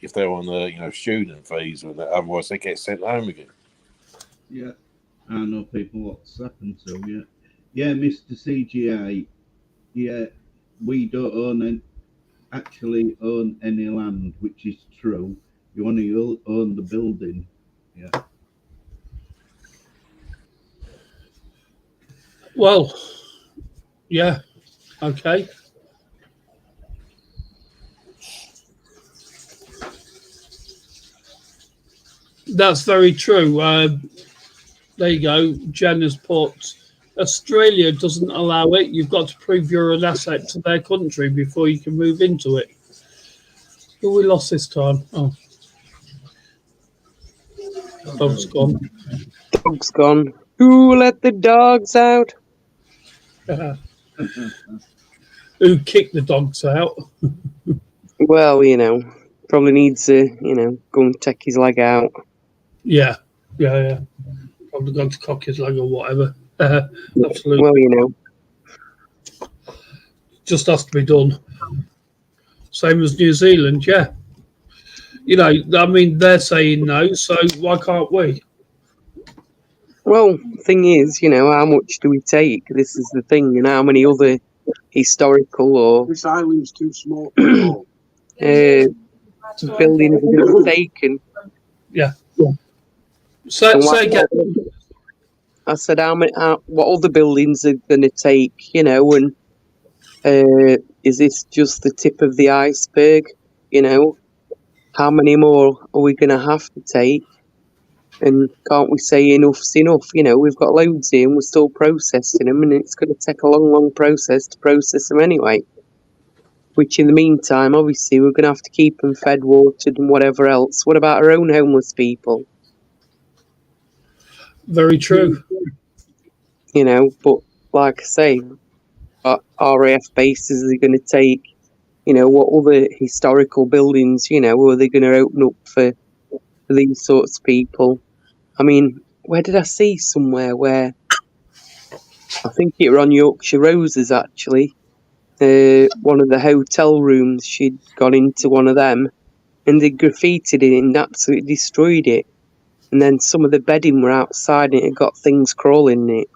If they're on a student visa, and that, otherwise they get sent home again. Yeah, I know people what's happened to. Yeah, Mr. CGI. Yeah, we don't actually own any land, which is true. You only own the building. Yeah. Well, yeah, okay. That's very true. There you go. Jen has put, Australia doesn't allow it. You've got to prove you're an asset to their country before you can move into it. Who we lost this time? Oh. Dog's gone. Dog's gone. Who let the dogs out? Who kicked the dogs out? Well, probably needs to, go and take his leg out. Yeah. Probably gone to cock his leg or whatever. Absolutely. Well, Just has to be done. Same as New Zealand, yeah. They're saying no, so why can't we? Well, thing is, how much do we take? This is the thing, how many other historical or This island's too small for all. buildings are taken. Yeah. So again. I said, what other buildings are going to take, and is this just the tip of the iceberg? How many more are we going to have to take? And can't we say enough's enough? We've got loads here and we're still processing them, and it's going to take a long, long process to process them anyway. Which in the meantime, obviously, we're going to have to keep them fed, watered, and whatever else. What about our own homeless people? Very true. But like I say, RAF bases are going to take, what other historical buildings, are they going to open up for these sorts of people? I mean, where did I see somewhere where, I think it were on Yorkshire Roses actually, one of the hotel rooms, she'd gone into one of them and they graffitied it and absolutely destroyed it. And then some of the bedding were outside and it got things crawling in it.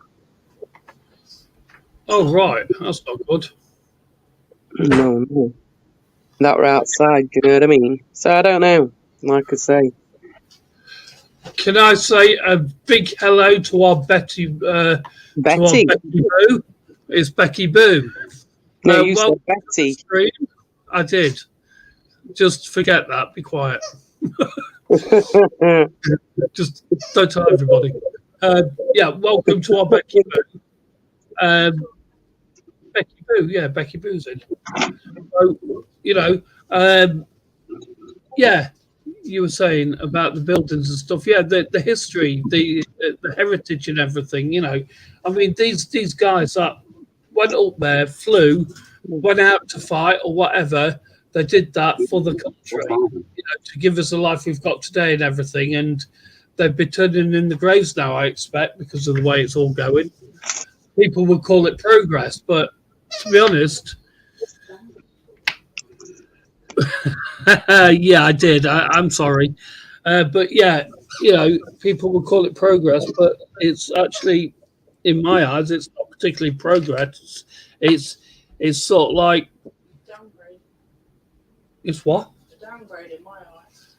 Oh, right. That's not good. No. That were outside, do you know what I mean? So I don't know, like I say. Can I say a big hello to our Betty? Betty? To our Becky Boo? It's Becky Boo. No, you said Betty. I did. Just forget that. Be quiet. Just don't tell everybody. Welcome to our Becky Boo. Becky Boo, yeah, Becky Boo's in. So, you were saying about the buildings and stuff. Yeah, the history, the heritage and everything. These guys that went up there, flew, went out to fight or whatever. They did that for the country, to give us the life we've got today and everything. And they've been turning in the graves now, I expect, because of the way it's all going. People would call it progress, but to be honest, yeah, I did. I'm sorry. But yeah, people would call it progress, but it's actually, in my eyes, it's not particularly progress. It's sort of like, Downgrade. It's what? A downgrade in my eyes.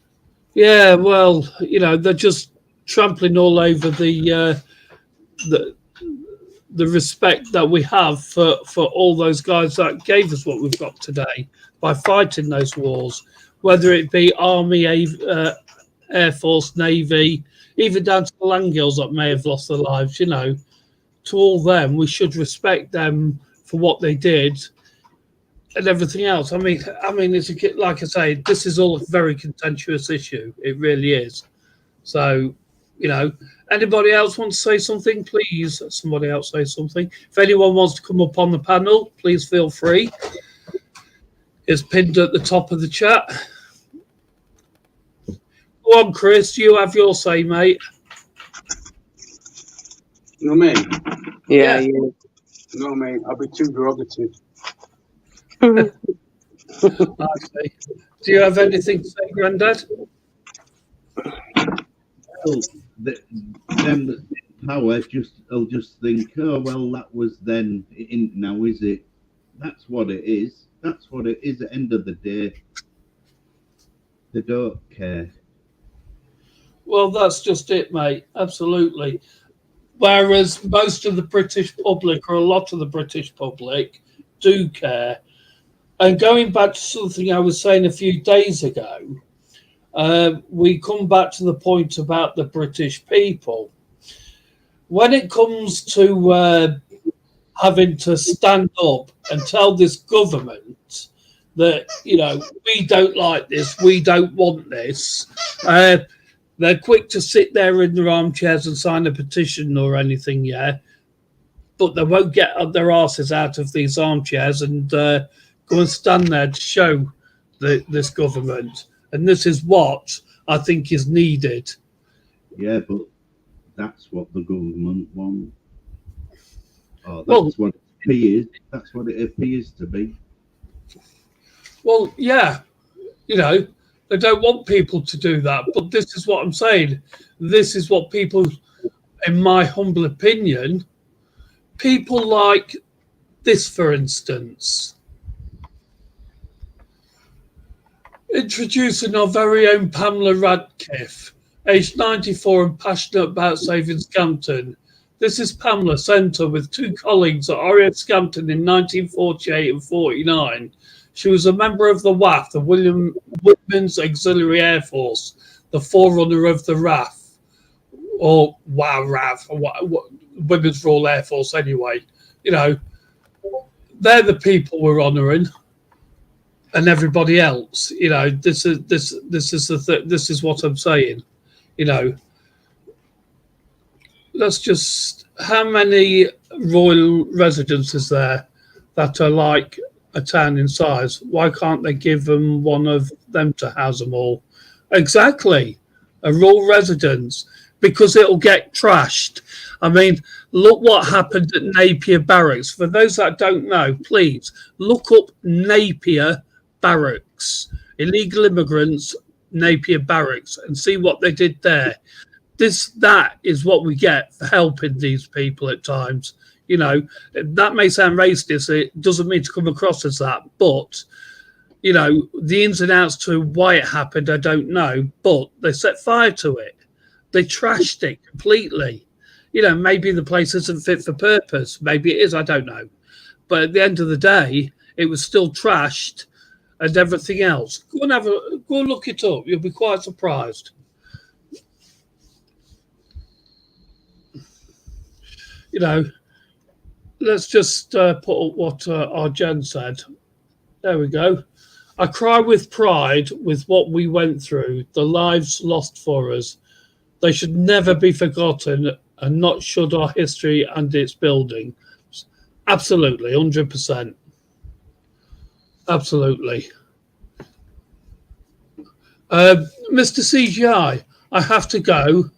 Yeah, well, they're just trampling all over the respect that we have for all those guys that gave us what we've got today by fighting those wars, whether it be Army, Air Force, Navy, even down to the land girls that may have lost their lives. To all them, we should respect them for what they did and everything else. I mean, it's like I say, this is all a very contentious issue. It really is. So, anybody else want to say something? Please, somebody else say something. If anyone wants to come up on the panel, please feel free. It's pinned at the top of the chat. Go on, Chris. You have your say, mate. You know what I mean? Yeah. You know what I mean? I'll be too derogative. I see. Do you have anything to say, Grandad? Well, them that power will just think, oh well, that was then. Now is it? That's what it is. That's what it is. At the end of the day, they don't care. Well, that's just it, mate. Absolutely. Whereas most of the British public, or a lot of the British public, do care. And going back to something I was saying a few days ago, we come back to the point about the British people. When it comes to having to stand up and tell this government that, we don't like this, we don't want this, They're quick to sit there in their armchairs and sign a petition or anything, yeah, but they won't get their asses out of these armchairs and go and stand there to show this government. And this is what I think is needed. Yeah, but that's what the government want. What it appears. That's what it appears to be. Well, yeah, you know, they don't want people to do that. But this is what I'm saying. This is what people, in my humble opinion, people like this, for instance. Introducing our very own Pamela Radcliffe, aged 94 and passionate about saving Scampton. This is Pamela, centre with two colleagues at RAF Scampton in 1948 and 49. She was a member of the WAF, the Women's Auxiliary Air Force, the forerunner of the RAF, or WARAF, or Women's Royal Air Force anyway. You know, they're the people we're honouring. And everybody else, you know, this is what I'm saying, you know. That's just, how many royal residences there that are like a town in size? Why can't they give them one of them to house them all? Exactly, a royal residence, because it'll get trashed. I mean, look what happened at Napier Barracks. For those that don't know, please look up Napier Barracks, illegal immigrants, Napier Barracks, and see what they did there. That is what we get for helping these people at times. You know, that may sound racist. It doesn't mean to come across as that. But, you know, the ins and outs to why it happened, I don't know. But they set fire to it. They trashed it completely. You know, maybe the place isn't fit for purpose. Maybe it is. I don't know. But at the end of the day, it was still trashed and everything else. Go and look it up. You'll be quite surprised. You know, let's just put up what our Jen said. There we go. I cry with pride with what we went through, the lives lost for us. They should never be forgotten, and not should our history and its building. Absolutely, 100%. Absolutely. Mr. CGI, I have to go.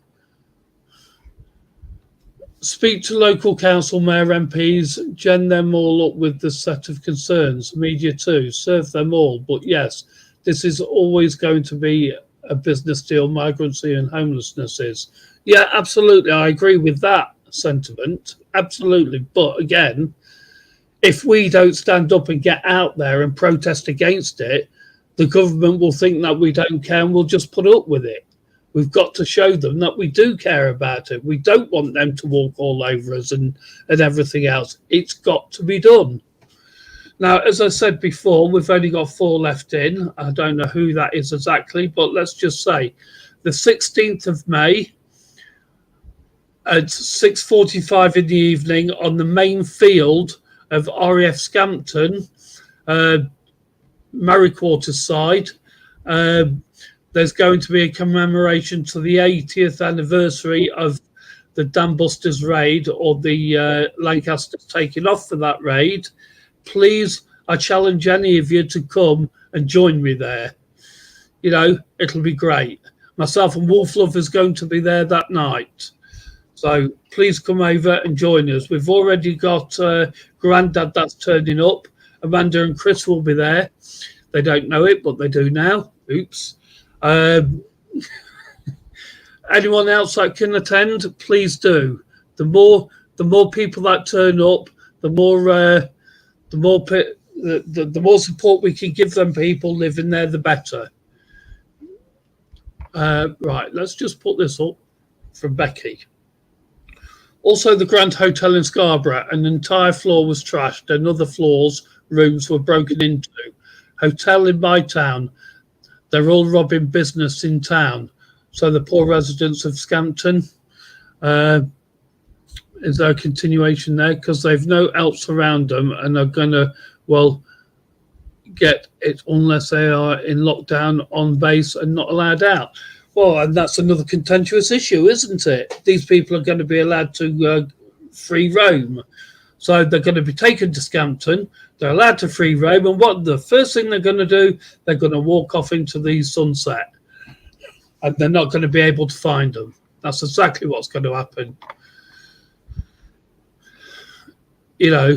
Speak to local council, mayor, MPs, gen them all up with the set of concerns, media too, serve them all. But yes, this is always going to be a business deal, migrancy and homelessness is. Yeah, absolutely. I agree with that sentiment. Absolutely. But again, if we don't stand up and get out there and protest against it, the government will think that we don't care and we'll just put up with it. We've got to show them that we do care about it. We don't want them to walk all over us and everything else. It's got to be done. Now, as I said before, we've only got 4 left in. I don't know who that is exactly, but let's just say the 16th of May at 6:45 in the evening on the main field of RAF Scampton, Murray Quarters side. There's going to be a commemoration to the 80th anniversary of the Dam Busters raid, or the Lancasters taking off for that raid. Please, I challenge any of you to come and join me there. You know, it'll be great. Myself and Wolf Lover's going to be there that night. So please come over and join us. We've already got Grandad that's turning up. Amanda and Chris will be there. They don't know it, but they do now. Oops. Anyone else that can attend, please do. The more people that turn up, the more support we can give them people living there, the better. Right, let's just put this up from Becky. Also, the Grand Hotel in Scarborough, an entire floor was trashed and other floors, rooms were broken into. Hotel in my town. They're all robbing business in town. So the poor residents of Scampton, is there a continuation there? Because they've no else around them and are going to, well, get it unless they are in lockdown on base and not allowed out. Well, and that's another contentious issue, isn't it? These people are going to be allowed to free roam. So they're going to be taken to Scampton. They're allowed to free roam. And what the first thing they're going to do, they're going to walk off into the sunset. And they're not going to be able to find them. That's exactly what's going to happen. You know.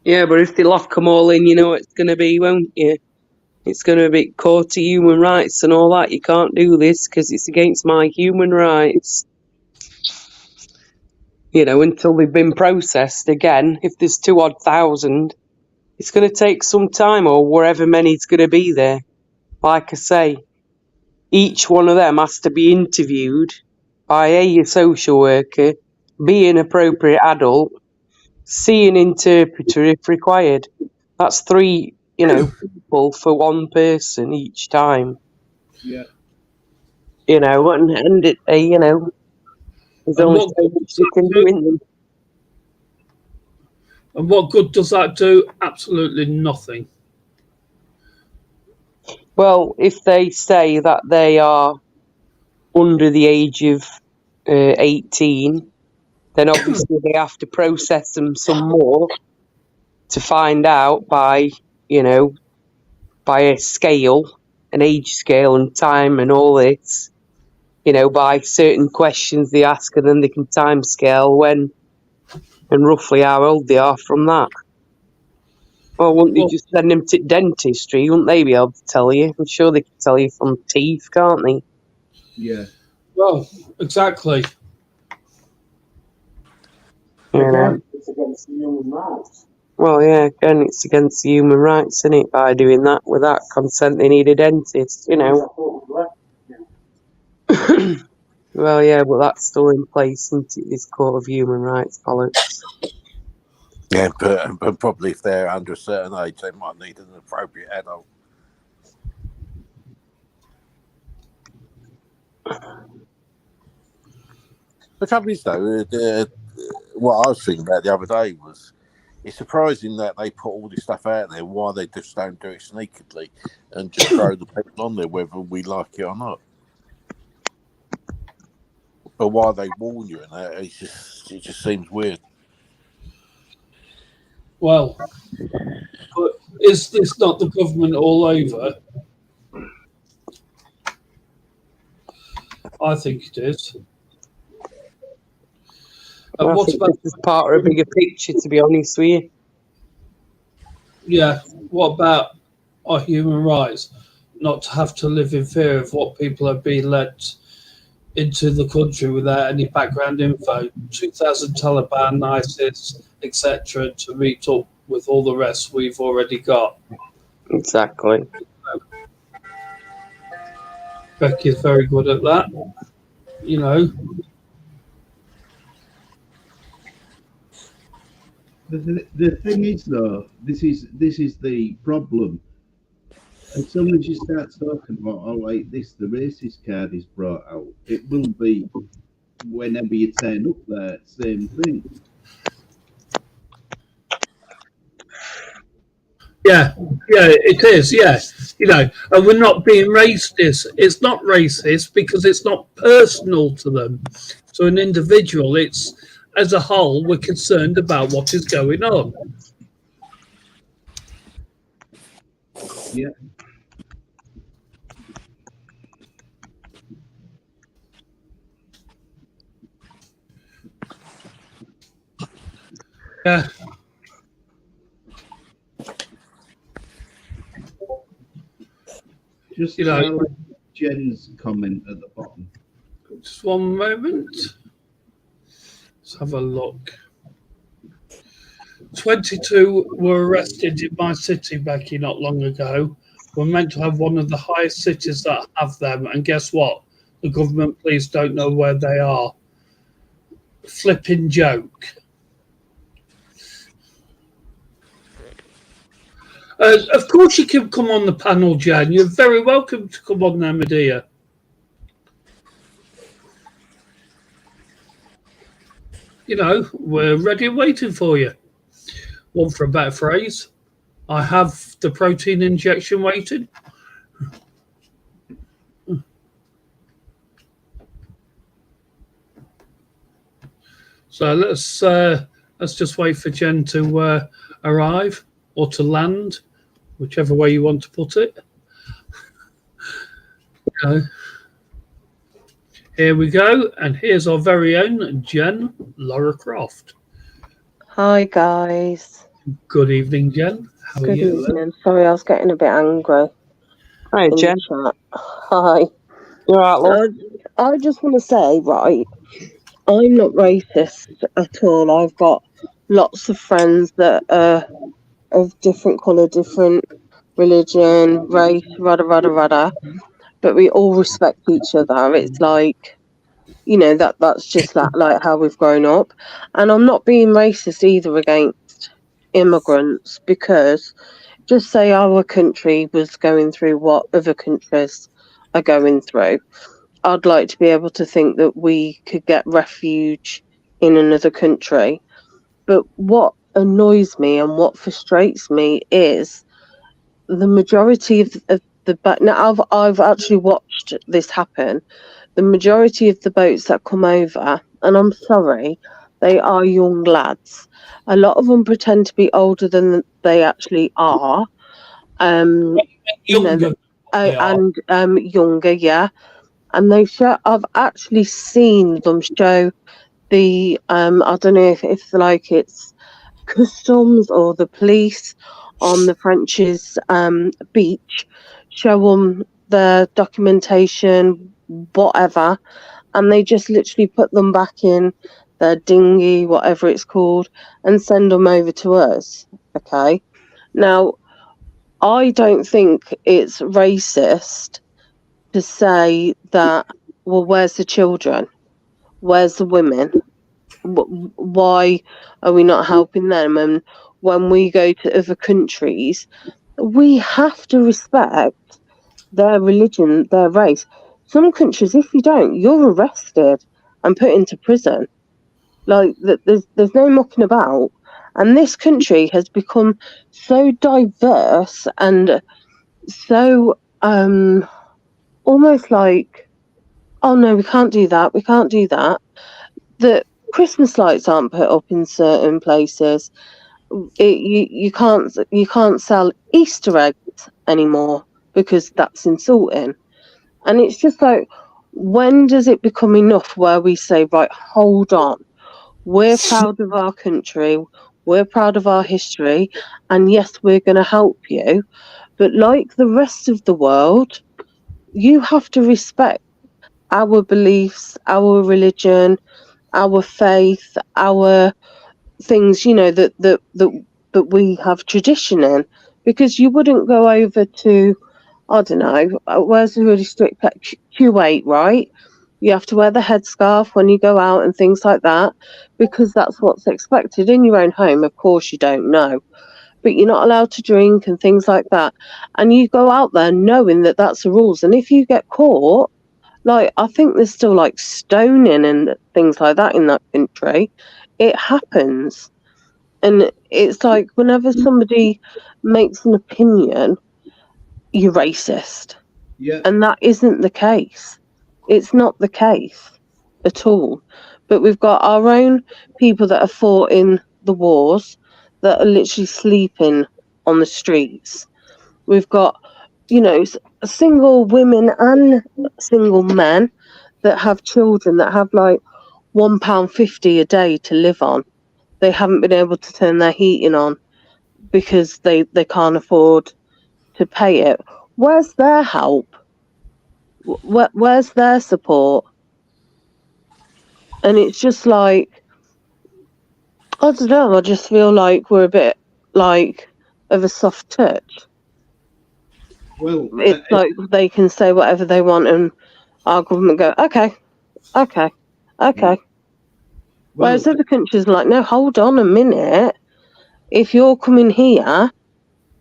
Yeah, but if they lock them all in, you know what it's going to be, won't you? It's going to be court to human rights and all that. You can't do this because it's against my human rights. You know, until they've been processed again. If there's 2,000, it's going to take some time, or wherever many it's going to be there. Like I say, each one of them has to be interviewed by a social worker, be an appropriate adult, see an interpreter if required. That's 3, people for one person each time. Yeah. And there's only so much you can do in them. And what good does that do? Absolutely nothing. Well, if they say that they are under the age of 18, then obviously they have to process them some more to find out by a scale, an age scale and time and all this, by certain questions they ask, and then they can time scale when and roughly how old they are from that. Or wouldn't they just send them to dentistry? Wouldn't they be able to tell you? I'm sure they can tell you from teeth, can't they? Yeah. Well, exactly. Again, it's against human rights. Well, yeah, again, it's against human rights, isn't it? By doing that without consent, they need a dentist, Well, yeah, but that's still in place, isn't it? This Court of Human Rights bollocks. Yeah, but probably if they're under a certain age, they might need an appropriate adult. The trouble is, though, what I was thinking about the other day was, it's surprising that they put all this stuff out there, why they just don't do it sneakily and just throw the people on there, whether we like it or not. But why they warn you and that, it just seems weird. Well, but is this not the government all over? I think it is. And I think this is part of a bigger picture, to be honest with you. Yeah, what about our human rights? Not to have to live in fear of what people are being let into the country without any background info. 2,000 Taliban, ISIS, etc., to meet up with all the rest we've already got. Exactly. Becky's very good at that. The thing is, though, this is the problem. As soon as you start talking about, like this, the racist card is brought out, it will be whenever you turn up there, same thing. Yeah, it is, yeah. And we're not being racist. It's not racist because it's not personal to them. So an individual, it's, as a whole, we're concerned about what is going on. Yeah. Yeah. Just Jen's comment at the bottom. Just one moment. Let's have a look. 22 were arrested in my city, Becky, not long ago. We're meant to have one of the highest cities that have them, and guess what? The government police don't know where they are. Flipping joke. Of course you can come on the panel, Jan. You're very welcome to come on there, my dear. We're ready and waiting for you. One for a better phrase. I have the protein injection waiting. So let's just wait for Jen to arrive or to land, whichever way you want to put it. Here we go, and here's our very own Jen Laura Croft. Hi guys. Good evening, Jen. How are you? Good evening. Sorry, I was getting a bit angry. Hi, Jen. Hi. You're right, love. I just want to say, right, I'm not racist at all. I've got lots of friends that are of different colour, different religion, race, rada. But we all respect each other. It's like, you know, that's just that, like how we've grown up. And I'm not being racist either against immigrants, because just say our country was going through what other countries are going through. I'd like to be able to think that we could get refuge in another country. But what annoys me and what frustrates me is the majority of the now I've actually watched this happen. The majority of the boats that come over, and I'm sorry, they are young lads. A lot of them pretend to be older than they actually are. Younger, and younger, yeah. And they show. I've actually seen them show the I don't know if like it's customs or the police on the French's beach, show them the documentation, whatever, and they just literally put them back in their dinghy, whatever it's called, and send them over to us. Okay, now I don't think it's racist to say that, well, where's the children? Where's the women? Why are we not helping them? And when we go to other countries, we have to respect their religion, their race. Some countries, if you don't, you're arrested and put into prison. Like, there's no mucking about. And this country has become so diverse and so almost like, oh no, we can't do that, that Christmas lights aren't put up in certain places. You can't sell Easter eggs anymore because that's insulting. And it's just like, when does it become enough where we say, right, hold on, we're proud of our country, we're proud of our history, and yes, we're going to help you, but like the rest of the world, you have to respect our beliefs, our religion, our faith, our things, you know, that we have tradition in. Because you wouldn't go over to, I don't know, where's the really strict Kuwait, right? You have to wear the headscarf when you go out and things like that, because that's what's expected. In your own home, of course, you don't know, but you're not allowed to drink and things like that. And you go out there knowing that that's the rules. And if you get caught, like, I think there's still like stoning and things like that in that country. It happens. And it's like, whenever somebody makes an opinion, you're racist. Yeah. And that isn't the case. It's not the case at all. But we've got our own people that have fought in the wars that are literally sleeping on the streets. We've got, you know, single women and single men that have children that have like £1.50 a day to live on. They haven't been able to turn their heating on because they can't afford to pay it. Where's their help? Where's their support? And it's just like, I don't know, I just feel like we're a bit like of a soft touch. Well, it's like they can say whatever they want and our government go, okay. Well, Whereas other countries are like, no, hold on a minute. If you're coming here,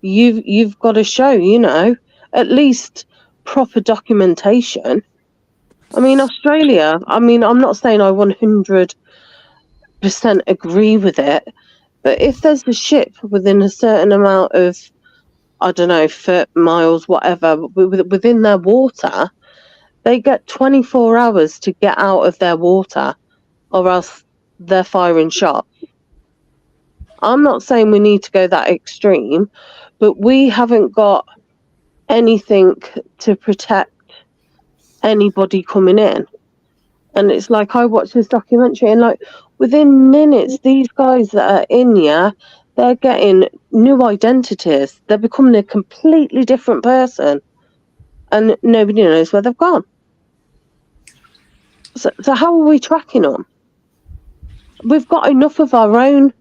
you've got to show, you know, at least proper documentation. I mean, Australia, I mean, I'm not saying I 100% agree with it, but if there's a ship within a certain amount of I don't know, foot, miles, whatever, within their water, they get 24 hours to get out of their water, or else they're firing shots. I'm not saying we need to go that extreme, but we haven't got anything to protect anybody coming in. And it's like, I watched this documentary, and like within minutes, these guys that are in here, they're getting new identities. They're becoming a completely different person, and nobody knows where they've gone. So how are we tracking them? We've got enough of our own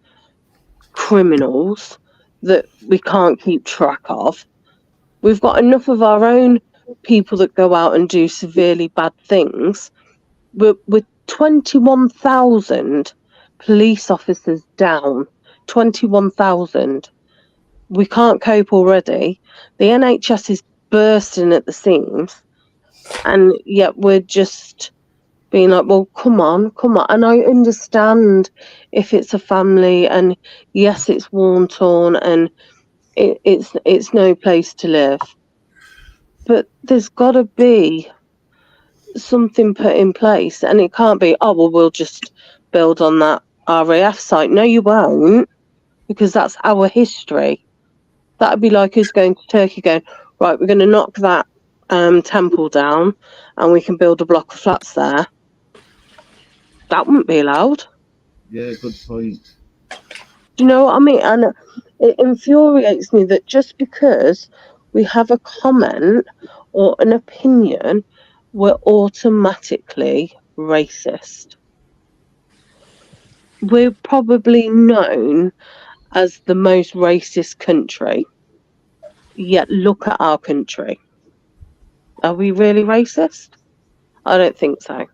criminals that we can't keep track of. We've got enough of our own people that go out and do severely bad things. With 21,000 police officers down, 21,000. We can't cope already. The NHS is bursting at the seams, and yet we're just being like, well, come on. And I understand if it's a family, and yes, it's worn torn, and it's no place to live. But there's got to be something put in place, and it can't be, oh, well, we'll just build on that RAF site. No, you won't, because that's our history. That'd be like us going to Turkey going, right, we're going to knock that temple down and we can build a block of flats there. That wouldn't be allowed. Yeah, good point. Do you know what I mean? And it infuriates me that just because we have a comment or an opinion, we're automatically racist. We're probably known as the most racist country, yet look at our country. Are we really racist? I don't think so.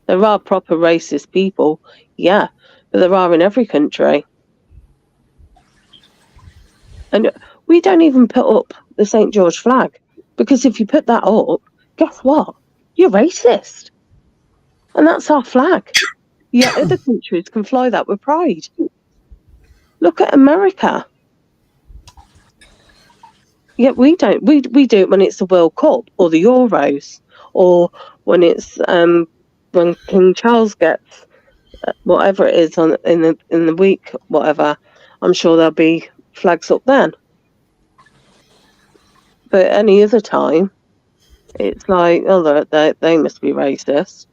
There are proper racist people, yeah, but there are in every country. And we don't even put up the St. George flag, because if you put that up, guess what? You're racist. And that's our flag. Yet other countries can fly that with pride. Look at America. Yet we don't. We do it when it's the World Cup or the Euros, or when it's when King Charles gets whatever it is in the week, whatever. I'm sure there'll be flags up then. But any other time, it's like, oh, they must be racist.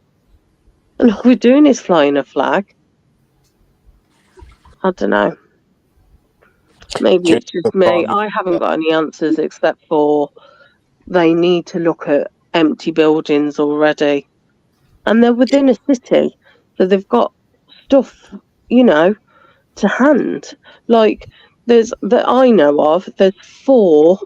And all we're doing is flying a flag. I don't know. Maybe it's just me. I haven't got any answers except for they need to look at empty buildings already. And they're within a city, so they've got stuff, to hand. Like, that I know of, there's 4,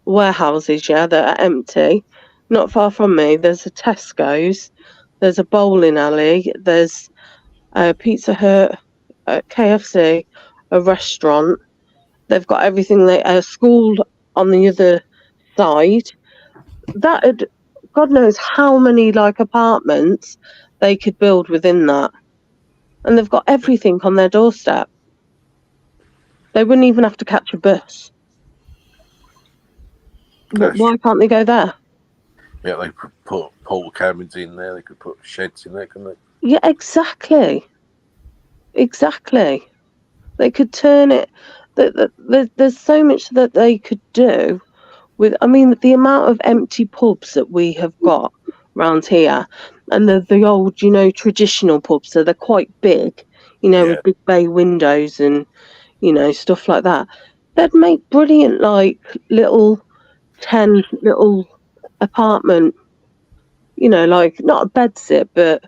warehouses, that are empty. Not far from me, there's a Tesco's, there's a bowling alley, there's a Pizza Hut, a KFC, a restaurant. They've got everything. A school on the other side. God knows how many apartments they could build within that, and they've got everything on their doorstep. They wouldn't even have to catch a bus. But why can't they go there? Yeah, they could put pole cabins in there. They could put sheds in there, couldn't they? Yeah, exactly. They could turn it. There's so much that they could do with. I mean, the amount of empty pubs that we have got around here, and the old, traditional pubs. So they're quite big, with big bay windows and stuff like that. They'd make brilliant little 10 little apartment. Not a bed sit, but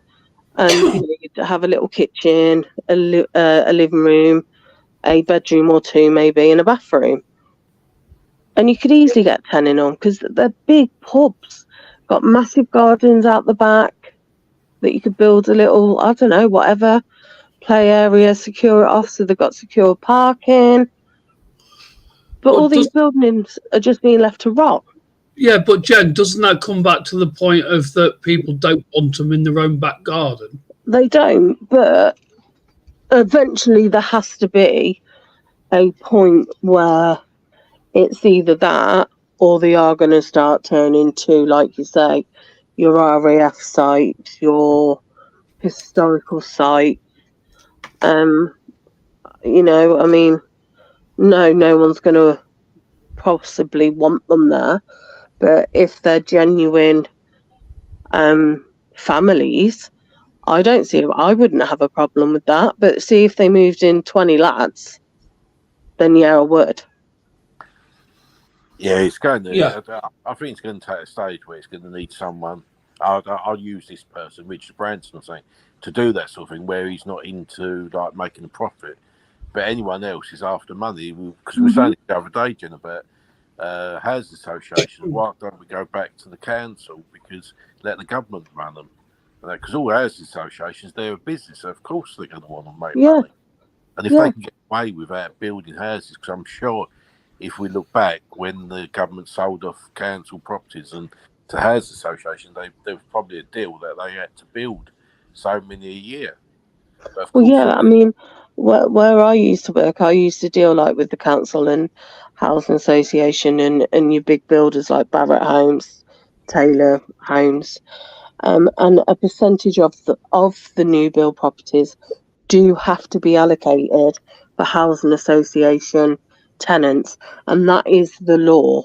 you'd have a little kitchen, a living room, a bedroom or 2 maybe, and a bathroom. And you could easily get 10 in them because they're big pubs. Got massive gardens out the back that you could build a little, I don't know, whatever, play area, secure it off so they've got secure parking. But all these buildings are just being left to rot. Yeah, but Jen, doesn't that come back to the point of that people don't want them in their own back garden? They don't, but eventually there has to be a point where it's either that or they are going to start turning to, like you say, your RAF site, your historical site. I mean, no one's going to possibly want them there. But if they're genuine families, I wouldn't have a problem with that. But see, if they moved in 20 lads, then yeah, I would. Yeah, it's going to. Yeah. I think it's going to take a stage where it's going to need someone. I'll use this person, Richard Branson, or something, to do that sort of thing, where he's not into like making a profit, but anyone else is after money. Because we were saying the other day, Jen, about housing associations. Why don't we go back to the council? Because let the government run them. Because all housing associations, they're a business, so of course they're going to want to make money. And if they can get away without building houses, because I'm sure if we look back when the government sold off council properties and to housing associations, there was probably a deal that they had to build so many a year. I mean, where I used to work, I used to deal like with the council and housing association and your big builders like Barratt Homes, Taylor Homes, and a percentage of the new build properties do have to be allocated for housing association tenants, and that is the law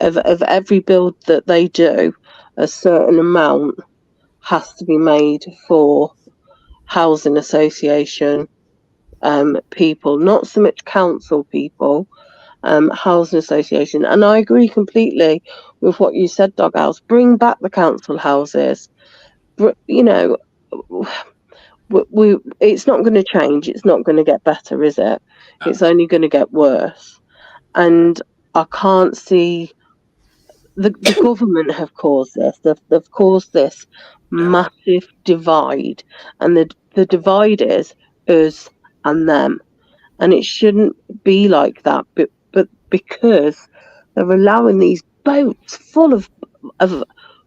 of every build that they do. A certain amount has to be made for housing association people, not so much council people, housing association. And I agree completely with what you said, Doghouse. Bring back the council houses. It's not going to change. It's not going to get better, is it? No. It's only going to get worse. And I can't see the government have caused this. They've caused this massive divide, and the divide is us and them, and it shouldn't be like that. But because they're allowing these boats full of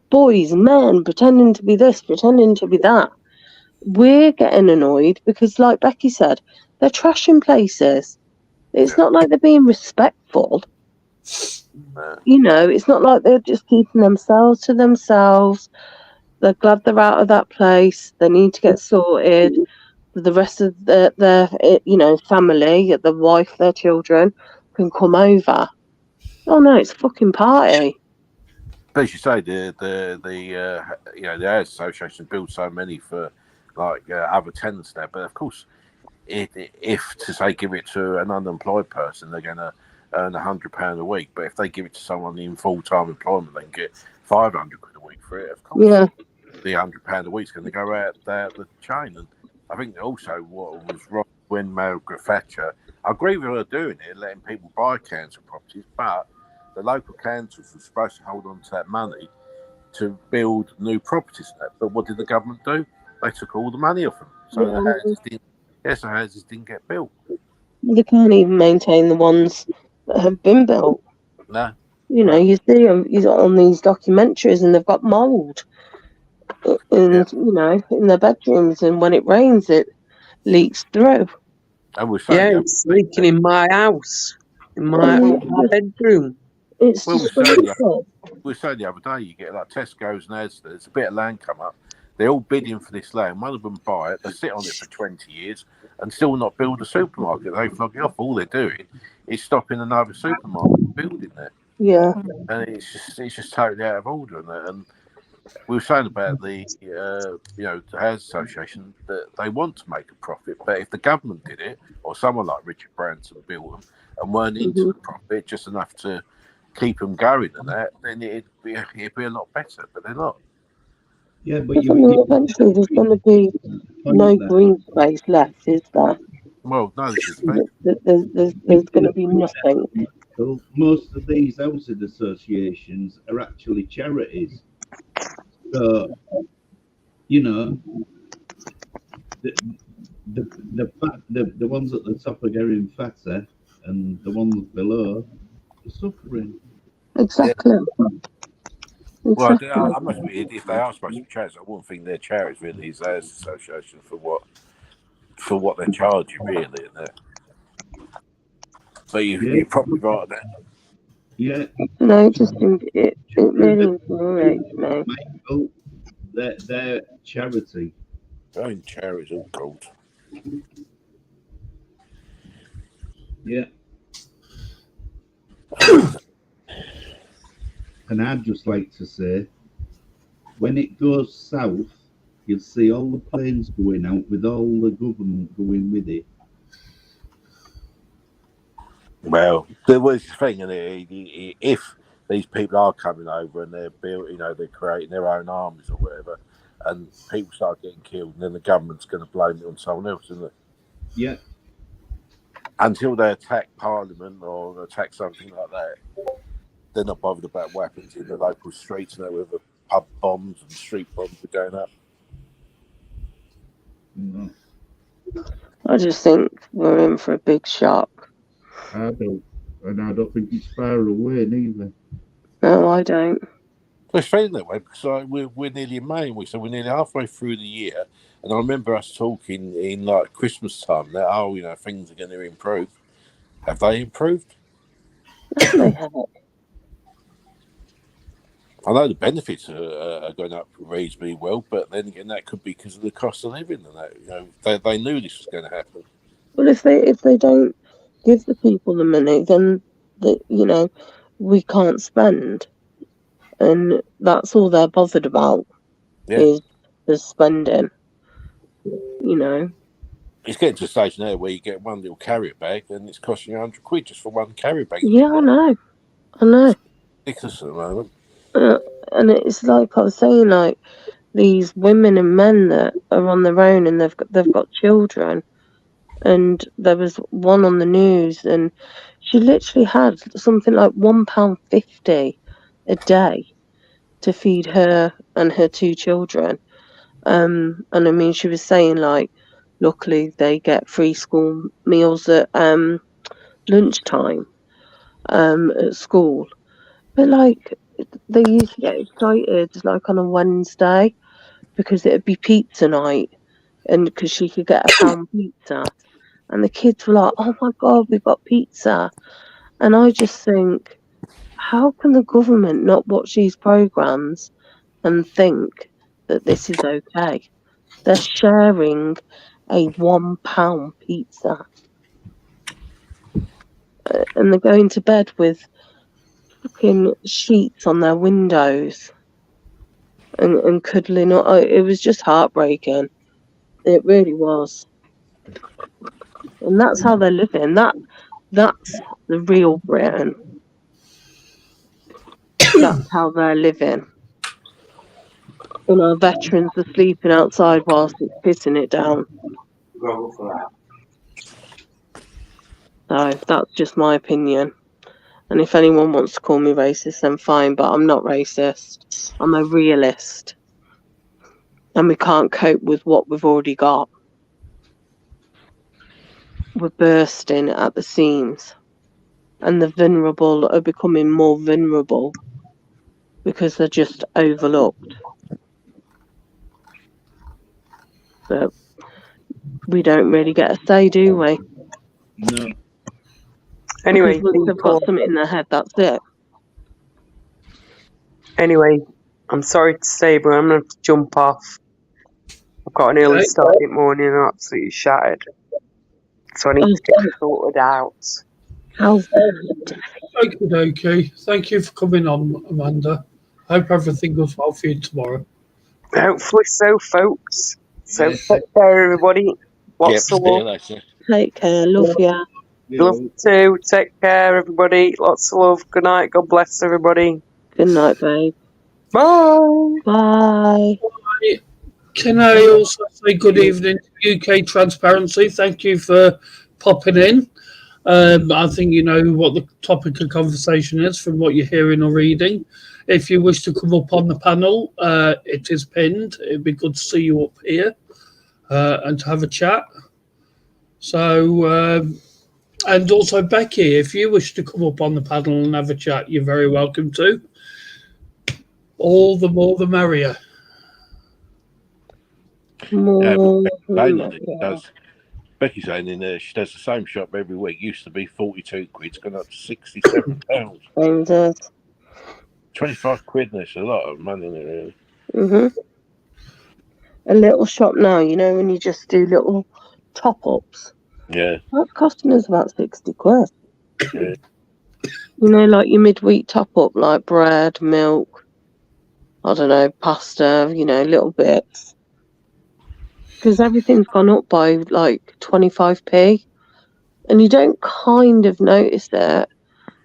boys, men, pretending to be this, pretending to be that, we're getting annoyed because, like Becky said, they're trashing places. It's not like they're being respectful. It's not like they're just keeping themselves to themselves. They're glad they're out of that place. They need to get sorted. The rest of their family, their wife, their children can come over. Oh no, it's a fucking party. But as you say, the house association build so many for like other tenants there. But of course, if to say give it to an unemployed person, they're going to earn £100 a week. But if they give it to someone in full-time employment, they can get £500 a week for it. Of course, the £100 a week is going to go out the chain. And I think also what was wrong when Margaret Thatcher, I agree with her doing it, letting people buy council properties, but the local councils were supposed to hold on to that money to build new properties. But what did the government do? They took all the money off them. So the houses didn't get built. They can't even maintain the ones that have been built. No. You see them on these documentaries, and they've got mould in their bedrooms, and when it rains, it leaks through. It's leaking in my house, in my bedroom. It's we were saying the other day, you get like Tesco's and Asda, there's a bit of land come up. They're all bidding for this land. One of them buy it, they sit on it for 20 years and still not build a supermarket. They flog it off. All they're doing is stopping another supermarket building there. Yeah. And it's just totally out of order. And we were saying about the housing association that they want to make a profit, but if the government did it, or someone like Richard Branson built them and weren't into the profit just enough to keep them going and that, then it'd be a lot better. But they're not. Yeah, but eventually there's going to be no green space left, is there? Well, no, this is the thing. There's going to be nothing. So most of these housing associations are actually charities. So, the ones at the top are getting fatter, and the ones below are suffering. Exactly. Well, I must admit, if they are supposed to be charities, I wouldn't think they're charities really. It's an association for what they're charging really. So you're probably right there. Yeah. No, it really infuriates me. Oh, they're charity. Going charities all called. Yeah. And I'd just like to say, when it goes south, you'll see all the planes going out with all the government going with it. Well, there was the thing, and if these people are coming over and they're they're creating their own armies or whatever, and people start getting killed, and then the government's going to blame it on someone else, isn't it? Yeah. Until they attack Parliament or attack something like that, they're not bothered about what happens in the local streets, where the pub bombs and street bombs are going up. No. I just think we're in for a big shock. I don't think it's far away neither. No, I don't. It's feeling that way because we're nearly in May, so we're nearly halfway through the year, and I remember us talking in like Christmas time that things are going to improve. Have they improved? They haven't. I know the benefits are going up reasonably well, but then again, that could be because of the cost of living, and that they knew this was going to happen. Well, if they don't give the people the money, then we can't spend, and that's all they're bothered about is the spending. It's getting to a stage now where you get one little carrier bag and it's costing you £100 just for one carrier bag. Yeah, I know. It's ridiculous at the moment. And it's like I was saying, like these women and men that are on their own and they've got children. And there was one on the news, and she literally had something like £1.50 a day to feed her and her two children. And I mean, she was saying like, luckily they get free school meals at lunchtime at school. But like, they used to get excited like on a Wednesday because it'd be pizza night, and because she could get a pound pizza. And the kids were like, oh my God, we've got pizza. And I just think, how can the government not watch these programmes and think that this is okay? They're sharing a £1 pizza. And they're going to bed with fucking sheets on their windows and cuddling. It was just heartbreaking. It really was. And that's how they're living. That's the real Britain. That's how they're living. And our veterans are sleeping outside whilst it's pissing it down. So that's just my opinion. And if anyone wants to call me racist, then fine, but I'm not racist. I'm a realist. And we can't cope with what we've already got. We're bursting at the seams. And the vulnerable are becoming more vulnerable because they're just overlooked. But we don't really get a say, do we? No. Anyway, because once they've got something in their head, that's it. Anyway, I'm sorry to say, but I'm going to have to jump off. I've got an early start in the morning and I'm absolutely shattered. So I need to get it sorted out. Okay. Thank you for coming on, Amanda. Hope everything goes well for you tomorrow. Hopefully so, folks. So take care, everybody. Lots of love. Take care. Love ya. Love you too. Take care, everybody. Lots of love. Good night. God bless everybody. Good night, babe. Bye. Bye. Can I also say good evening to UK Transparency? Thank you for popping in. I think you know what the topic of conversation is from what you're hearing or reading. If you wish to come up on the panel, it is pinned. It'd be good to see you up here and to have a chat. So, and also Becky, if you wish to come up on the panel and have a chat, you're very welcome to. All the more the merrier. More. Does. Becky's saying in there, she does the same shop every week. Used to be 42 quid, it's gone up to £67. And 25 quid, and it's a lot of money, isn't it, mhm. A little shop now, you know, when you just do little top ups. Yeah. That's costing us about 60 quid. Yeah. You know, like your midweek top up, like bread, milk, I don't know, pasta, you know, little bits. Because everything's gone up by like 25p. And you don't kind of notice it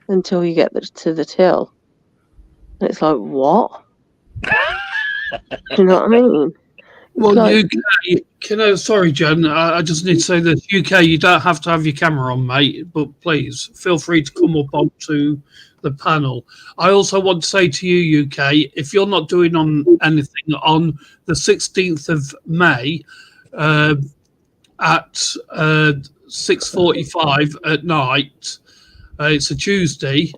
until you get to the till. And it's like, what? Do you know what I mean? It's Well, like, UK, sorry, Jen, I just need to say this. UK, you don't have to have your camera on, mate, but please feel free to come up onto the panel. I also want to say to you, UK, if you're not doing anything on the 16th of May at 6:45 at night, it's a Tuesday.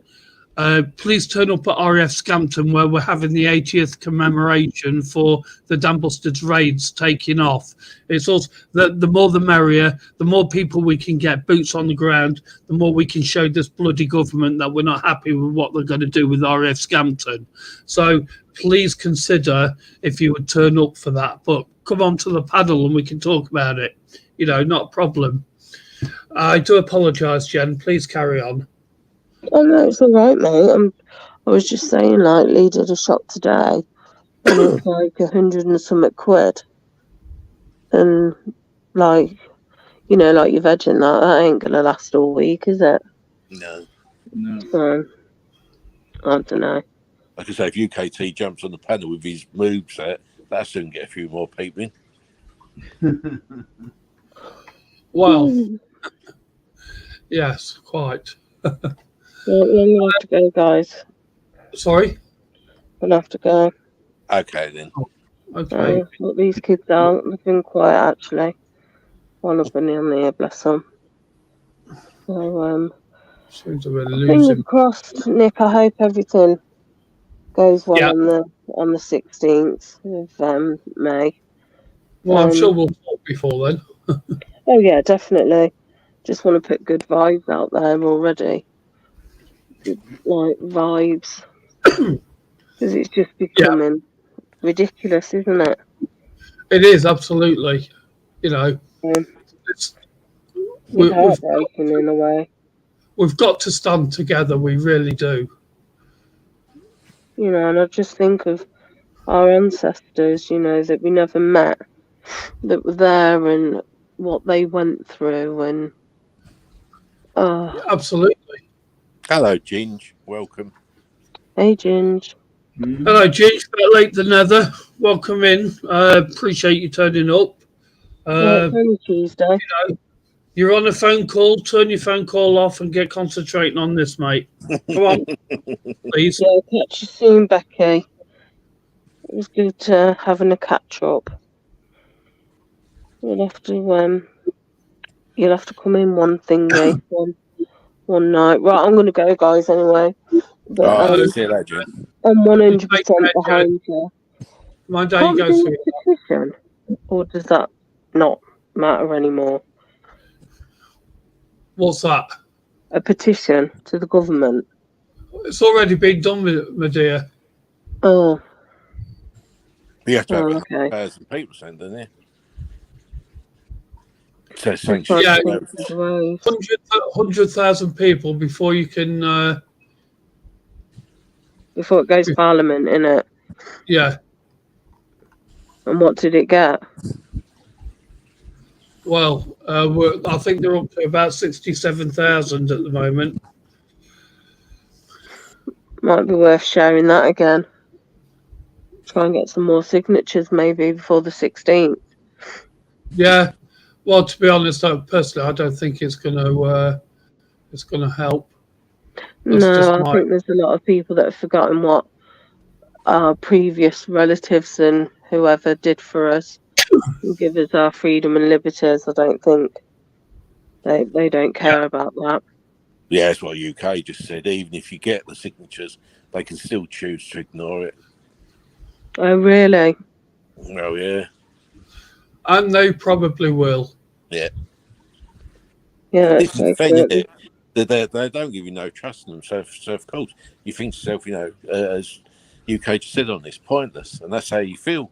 Please turn up at RAF Scampton, where we're having the 80th commemoration for the Dambusters raids taking off. It's also the more the merrier. The more people we can get boots on the ground, the more we can show this bloody government that we're not happy with what they're going to do with RAF Scampton. So please consider if you would turn up for that. But come on to the panel and we can talk about it. You know, not a problem. I do apologise, Jen. Please carry on. oh no, it's all right, mate. I was just saying, like, Lee did a shop today, and it was like 100 and something quid. And, like, you know, like your veg and that ain't going to last all week, is it? No. So, I don't know. Like I say, if UKT jumps on the panel with his moveset, that'll soon get a few more people in. Well, yes, quite. Well, we're going to have to go, guys. Sorry? We'll have to go. Okay, then. Okay. Sort these kids out. They've been quiet, actually. One of them in there, bless them. So, Seems to be fingers losing. crossed, Nick. I hope everything goes well Yeah. on the 16th of May. Well, I'm sure we'll talk before then. Oh yeah, definitely. Just want to put good vibes out there already. Good, like, vibes. Because it's just becoming ridiculous, isn't it? It is, absolutely. You know, It's heartbreaking in a way. We've got to stand together. We really do. You know, and I just think of our ancestors, you know, that we never met, that were there and what they went through, and absolutely. Hello, Ginge. Welcome. Hey, Ginge. Hello, Ginge. Better late than never. Welcome in. Appreciate you turning up. It's only Tuesday. You know, you're on a phone call. Turn your phone call off and get concentrating on this, mate. Come on, please. Yeah, catch you soon, Becky. It was good having a catch up. You'll have to come in one thingy, one night. Right, I'm gonna go, guys. Anyway, but see you later, Jen. I'm 100% behind you. My day Can't goes do a petition, or does that not matter anymore? What's that? A petition to the government. It's already been done, my dear. Oh. You have to have 1,000 people sent, don't you? Yeah, 100,000 people before you can. Before it goes to Parliament, innit? Yeah. And what did it get? Well, I think they're up to about 67,000 at the moment. Might be worth sharing that again. Try and get some more signatures maybe before the 16th. Yeah. Well, to be honest, personally, I don't think it's going to help. No, I think there's a lot of people that have forgotten what our previous relatives and whoever did for us and give us our freedom and liberties. I don't think they don't care about that. Yeah, that's what UK just said. Even if you get the signatures, they can still choose to ignore it. Oh, really? Oh, yeah. And they probably will. Yeah. Yeah, This is the thing, isn't exactly. it? They don't give you no trust in them. So of course, you think to yourself, as UK just said on this, pointless. And that's how you feel.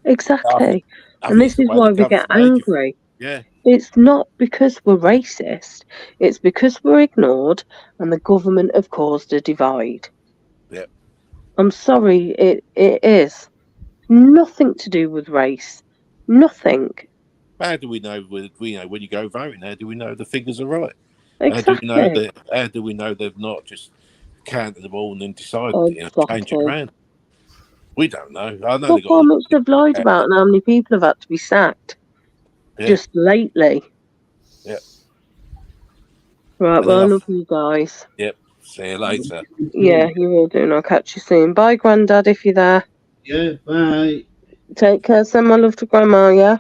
Exactly. I And think it's this the is way the why we get government's made you. angry. Yeah. It's not because we're racist. It's because we're ignored and the government have caused a divide. Yeah. I'm sorry, it is. Nothing to do with race. Nothing. How do we know? When you go voting, how do we know the figures are right? Exactly. How do we know they've not just counted them all and then decide change it Exactly. around? We don't know. I know Look they got how much they've lied about and how many people have had to be sacked just lately. Yeah. Right, well, I love you guys. Yep. See you later. Yeah, you will do, and I'll catch you soon. Bye, Grandad, if you're there. Yeah, bye. Take care. Send my love to Grandma, yeah?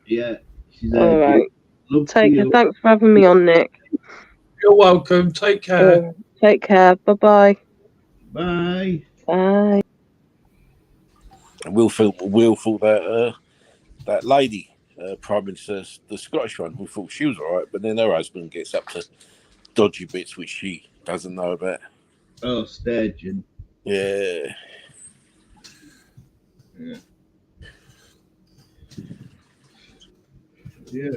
Yeah, she's All right. Love Take to care. you. Thanks for having me on, Nick. You're welcome. Take care. Take care. Bye-bye. Bye. Bye. And we'll thought that lady, Prime Minister, the Scottish one, we thought she was all right, but then her husband gets up to dodgy bits which she doesn't know about. Oh, Sturgeon. Yeah. Yeah. Yeah.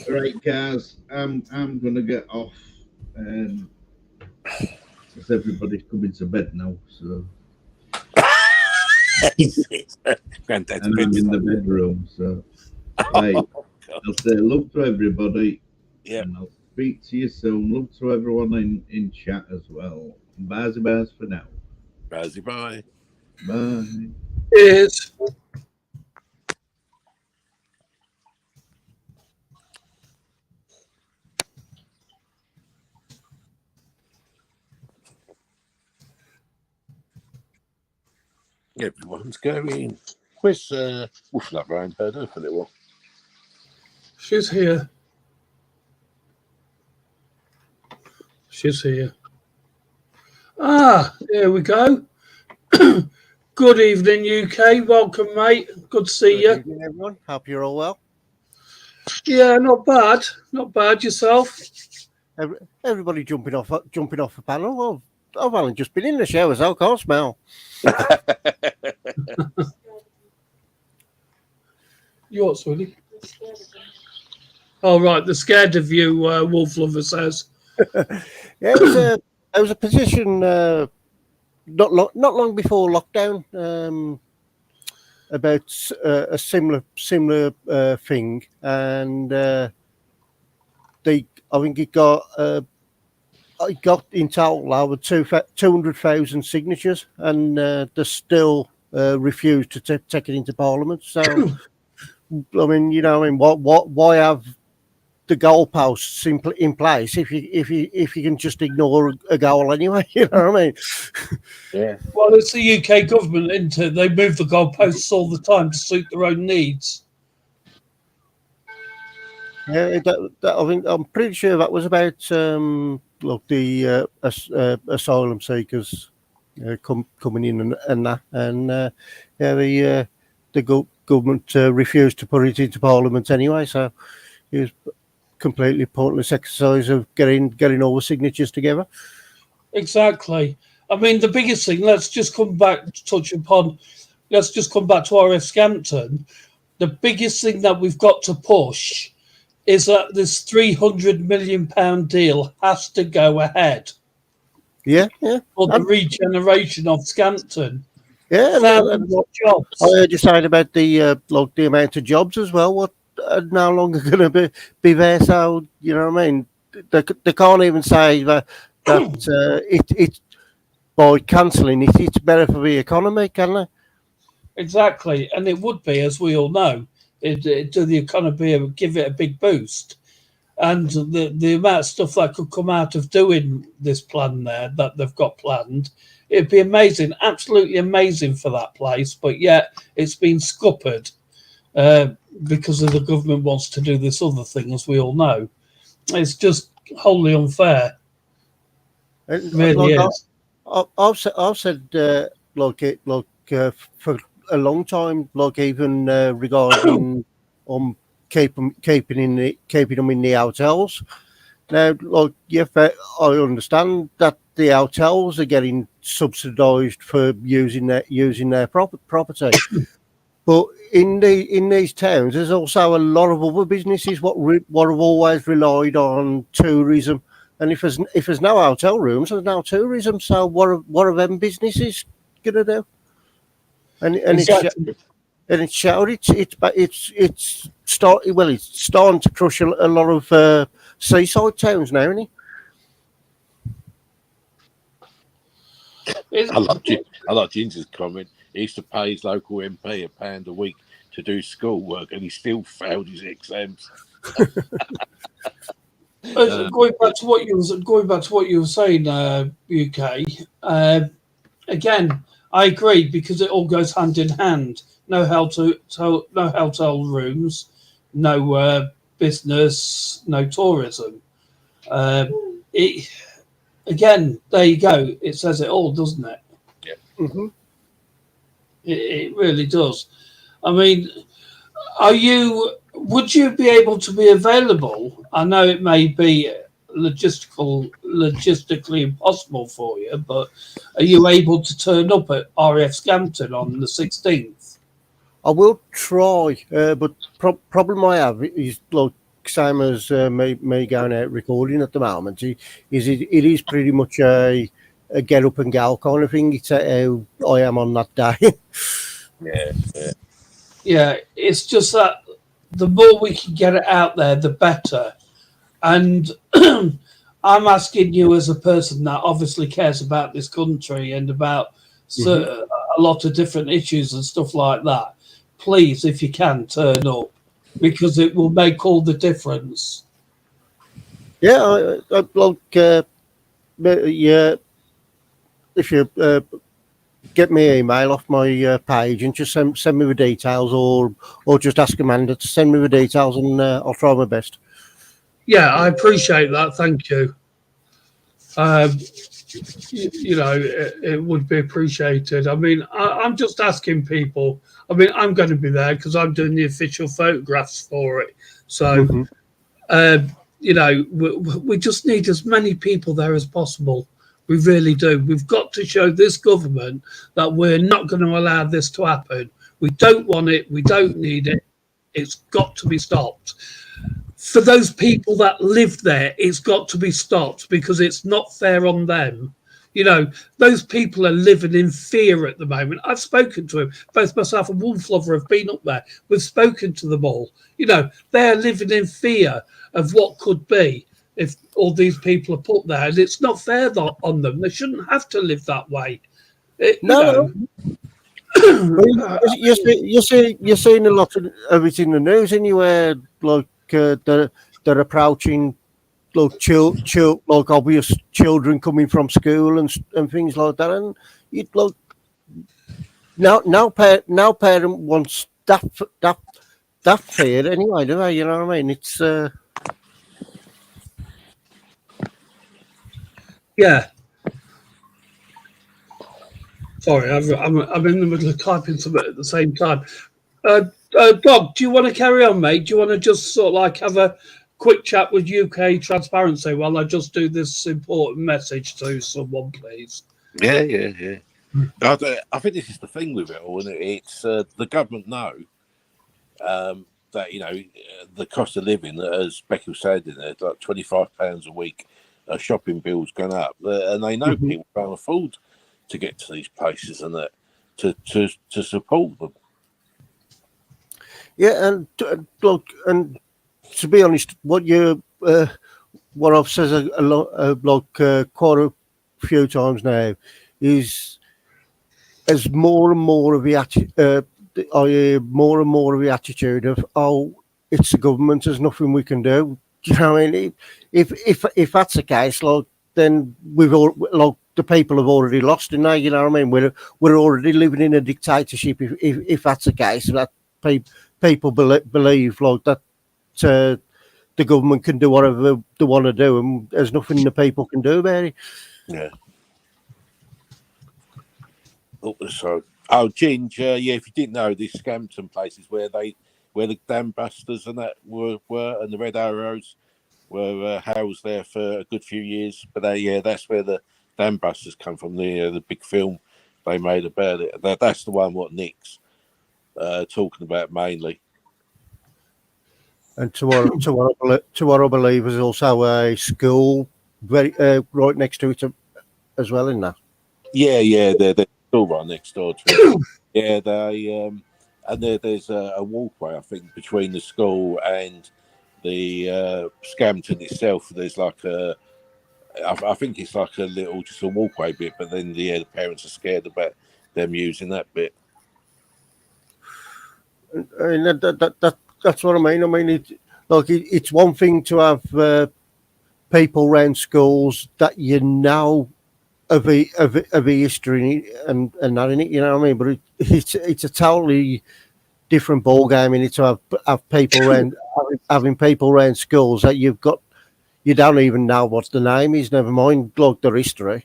All right, guys. I'm gonna get off, because everybody's coming to bed now. So. Granddad's and I'm in the bedroom, so right. I'll say love to everybody. Yeah. And I'll speak to you soon. Love to everyone in chat as well. Bye for now. Bye. Bye. Cheers. Everyone's going. Where's Wolfnut Round? Heard her for a little while. She's here. She's here. There we go. Good evening, UK. Welcome, mate. Good to see you. Good evening, everyone. Hope you're all well. Yeah, not bad. Not bad. Yourself? Everybody jumping off the panel. Well, I've only just been in the shower, so I can't smell. You what, Swilly? Oh, right. The scared of you, Wolf Lover says. Yeah, it was a position not long before lockdown about a similar thing, and I think it got in total over 200,000 signatures, and they still refused to take it into Parliament. So, I mean, why have the goalposts in place if you can just ignore a goal anyway? You know what I mean? Yeah. Well, it's the UK government, isn't it? They move the goalposts all the time to suit their own needs. Yeah, I think I'm pretty sure that was about the asylum seekers coming in and that, and the government refused to put it into Parliament anyway. So it was completely pointless exercise of getting all the signatures together. Exactly. I mean, the biggest thing. Let's just come back to RAF Scampton. The biggest thing that we've got to push is that this £300 million deal has to go ahead. Yeah. For the regeneration of Scampton. Yeah, jobs. I heard you saying about the amount of jobs as well. What are no longer going to be there? So you know what I mean. They can't even say that it's by cancelling it. It's better for the economy, can they? Exactly, and it would be, as we all know, it do the economy, give it a big boost, and the amount of stuff that could come out of doing this plan there that they've got planned, it'd be amazing, absolutely amazing for that place. But yet it's been scuppered because of the government wants to do this other thing, as we all know. It's just wholly unfair. It really is. I've said for a long time, even regarding keeping them in the hotels. Now, like, I understand that the hotels are getting subsidised for using their property, but in these towns, there's also a lot of other businesses what have always relied on tourism. And if there's no hotel rooms, there's no tourism. So what are them businesses gonna do? And Exactly. it's showed it's starting to crush a lot of seaside towns now, isn't it? I like Ginger's comment. He used to pay his local MP £1 a week to do schoolwork, and he still failed his exams. Going back to what you were saying, UK. Again, I agree because it all goes hand in hand. No hotel rooms, no business, no tourism. Again, there you go. It says it all, doesn't it? Yeah. Mm-hmm. It really does. I mean, would you be able to be available? I know it may be logistically impossible for you, but are you able to turn up at RAF Scampton on the 16th? I will try, but problem I have is like same as me going out recording at the moment. It is pretty much a get up and go kind of thing. It's how I am on that day. Yeah, it's just that the more we can get it out there, the better. And I'm asking you as a person that obviously cares about this country and about a lot of different issues and stuff like that. Please, if you can, turn up because it will make all the difference. Yeah, if you get me an email off my page and just send me the details, or just ask Amanda to send me the details, and I'll try my best. Yeah, I appreciate that. Thank you. It would be appreciated. I mean, I'm just asking people. I mean, I'm going to be there because I'm doing the official photographs for it. So, we just need as many people there as possible. We really do. We've got to show this government that we're not going to allow this to happen. We don't want it. We don't need it. It's got to be stopped. For those people that live there, it's got to be stopped because it's not fair on them. You know, those people are living in fear at the moment. I've spoken to them. Both myself and Wolflover have been up there. We've spoken to them all. You know, they're living in fear of what could be if all these people are put there. And it's not fair on them. They shouldn't have to live that way. You're seeing a lot of it in the news anywhere, like they're approaching like obvious children coming from school and things like that, and it like now parent wants that fear anyway, do they? You know what I mean? It's yeah. Sorry, I'm in the middle of typing something at the same time. Bob, do you want to carry on, mate? Do you want to just sort of like have a quick chat with UK Transparency while I just do this important message to someone, please? Yeah. I think this is the thing with it all, and it's the government know that the cost of living, as Becky was saying, like £25 a week, shopping bills gone up, and they know people can't afford to get to these places and that to support them. Yeah, and to be honest, what I've said a lot, quite a few times now, is as more and more of the I hear more and more of the attitude of, oh, it's the government, there's nothing we can do. Do you know what I mean? If that's the case, like, then we've all, like, the people have already lost, and now, you know what I mean? We're already living in a dictatorship. If that's the case, that people believe like that the government can do whatever they want to do, and there's nothing the people can do about it. Yeah. Ginger, if you didn't know, this Scampton place is where they where the dam busters and that were and the Red Arrows were housed there for a good few years. But that's where the dam busters come from. The big film they made about it. That's the one what Nick's talking about mainly. And to what I believe is also a school very right next to it as well, in that. Yeah, they're still right next door to it. Yeah, and there's a walkway, I think, between the school and the Scampton itself. There's like I think it's like just a walkway bit, but then the parents are scared about them using that bit. I mean, that's what I mean. I mean, it's one thing to have people around schools that you know of a history and that in it, you know what I mean? But it's a totally different ball game in it to have people around having people around schools that you don't even know what the name is. Never mind like their history.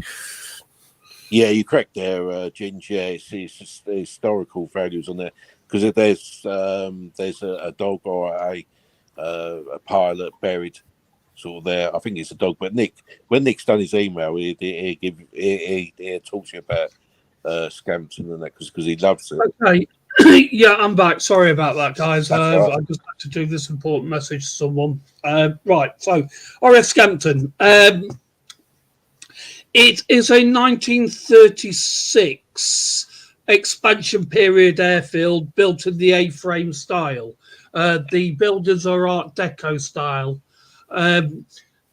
Yeah, you're correct there, Ginge. Yeah, it's just the historical values on there because there's a dog or a pilot buried sort of there. I think it's a dog, but when Nick's done his email, he talks to you about Scampton and that because he loves it. Okay. Yeah, I'm back. Sorry about that, guys. Right. I just had to do this important message to someone. Right, so RAF Scampton. It is a 1936 expansion period airfield built in the A-frame style. The buildings are Art Deco style.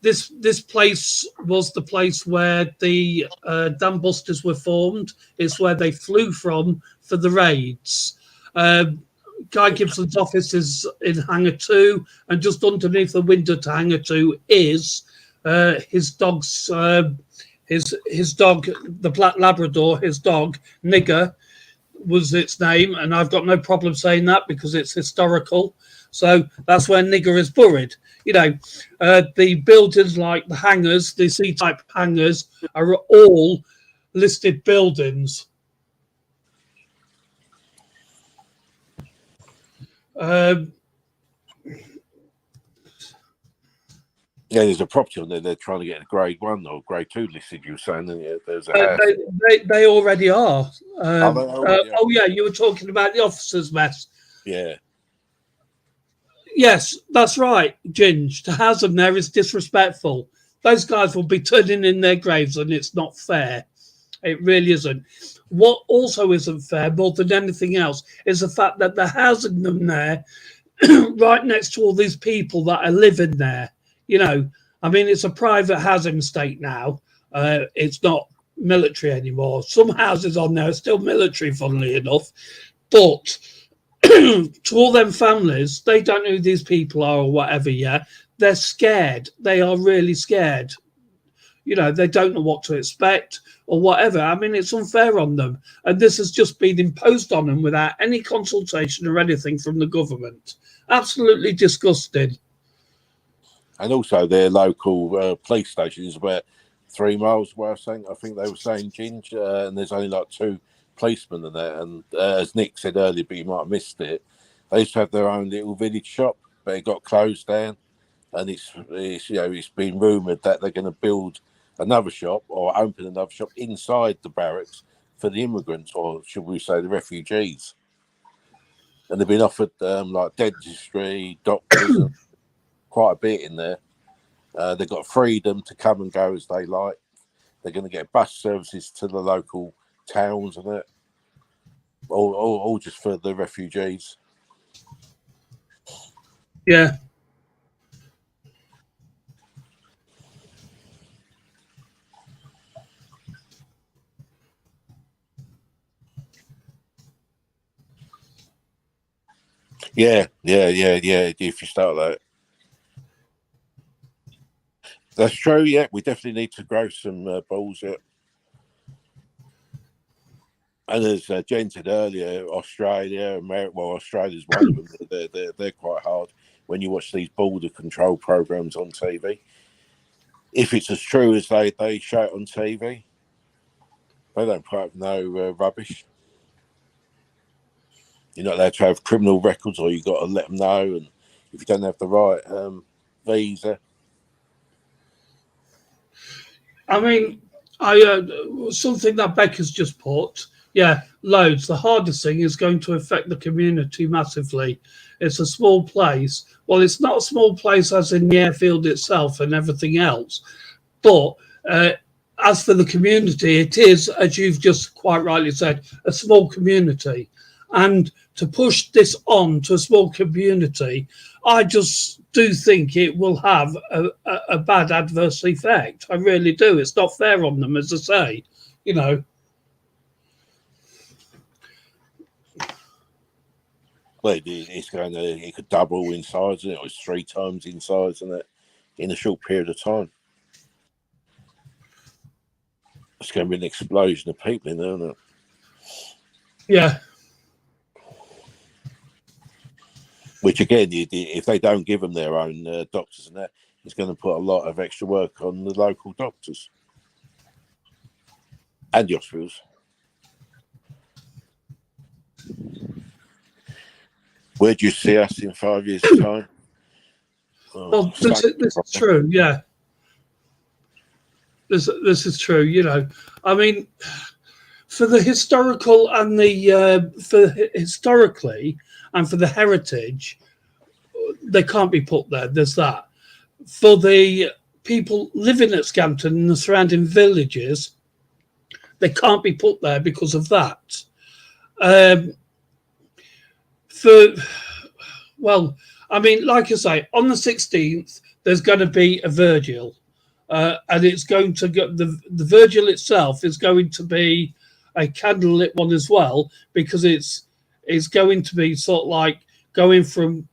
This place was the place where the dam busters were formed. It's where they flew from for the raids. Guy Gibson's office is in Hangar 2, and just underneath the window to Hangar 2 is his dog's his dog, the Black Labrador. His dog Nigger was its name, and I've got no problem saying that because it's historical. So that's where Nigger is buried. You know, the buildings like the hangars, the C-type hangars, are all listed buildings. Yeah, there's a property on there. They're trying to get a grade 1 or grade 2 listed. You were saying, and there's a house. They already are. Already are? Oh yeah, you were talking about the officers' mess. Yeah. Yes, that's right, Ginge. To house them there is disrespectful. Those guys will be turning in their graves, and it's not fair. It really isn't. What also isn't fair, more than anything else, is the fact that they're housing them there right next to all these people that are living there. You know, I mean, it's a private housing estate now. It's not military anymore. Some houses on there are still military, funnily enough. But to all them families, they don't know who these people are or whatever, yeah. They're scared. They are really scared. You know, they don't know what to expect or whatever. I mean, it's unfair on them. And this has just been imposed on them without any consultation or anything from the government. Absolutely disgusting. And also their local police station is about 3 miles away, I think they were saying, Ginge, and there's only like 2 policemen in there. And as Nick said earlier, but you might have missed it, they used to have their own little village shop, but it got closed down. And it's been rumoured that they're going to build another shop or open another shop inside the barracks for the immigrants, or should we say the refugees. And they've been offered like dentistry, doctors, and quite a bit in there. They've got freedom to come and go as they like. They're going to get bus services to the local towns and it, all just for the refugees. Yeah. Yeah. If you start that. That's true, yeah. We definitely need to grow some balls, yeah. And as Jen said earlier, Australia, America, well, Australia's one of them. They're quite hard when you watch these border control programs on TV. If it's as true as they show it on TV, they don't put up no rubbish. You're not allowed to have criminal records, or you've got to let them know. And if you don't have the right visa. I mean, something that Becca's just put, yeah, loads. The hardest thing is going to affect the community massively. It's a small place. Well, it's not a small place as in the airfield itself and everything else, but as for the community, it is, as you've just quite rightly said, a small community. And to push this on to a small community, I just do think it will have a bad adverse effect. I really do. It's not fair on them, as I say, you know. Well, it's going to, it could double in size, and it was 3 times in size, and in a short period of time. It's going to be an explosion of people in there, isn't it? Yeah. Which again, if they don't give them their own doctors and that, it's going to put a lot of extra work on the local doctors and the hospitals. Where do you see us in 5 years' time? Well, this is true, yeah. This is true, you know. I mean, for the historical and historically and for the heritage, they can't be put there. There's that. For the people living at Scampton and the surrounding villages, they can't be put there because of that. Well, I mean, like I say, on the 16th, there's going to be a Virgil. And it's going to get the Virgil itself is going to be a candlelit one as well, because it's going to be sort of like going from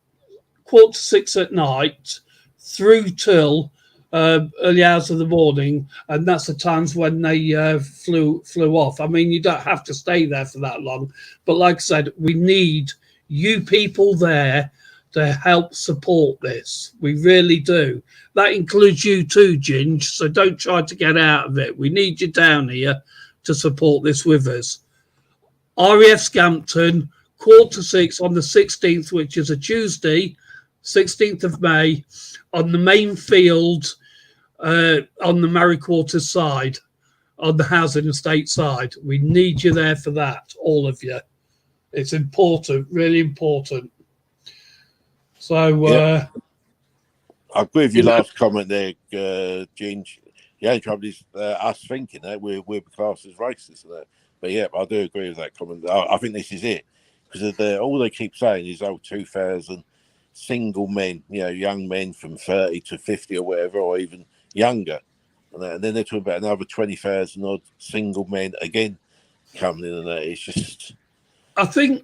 5:45 at night through till early hours of the morning, and that's the times when they flew off. I mean, you don't have to stay there for that long, but like I said, we need you people there to help support this. We really do. That includes you too, Ginge, so don't try to get out of it. We need you down here to support this with us. RAF Scampton, 5:45 on the 16th, which is a Tuesday, 16th of May, on the main field, on the Married Quarters side, on the housing estate side. We need you there for that, all of you. It's important, really important. So, yeah. I agree with your last comment there, Ginge. The only trouble is us thinking that we're classed as racist and that. But yeah, I do agree with that comment. I think this is it, because all they keep saying is 2,000 single men, you know, young men from 30 to 50 or whatever, or even younger, and then they're talking about another 20,000 odd single men again coming in, and that. It's just. I think,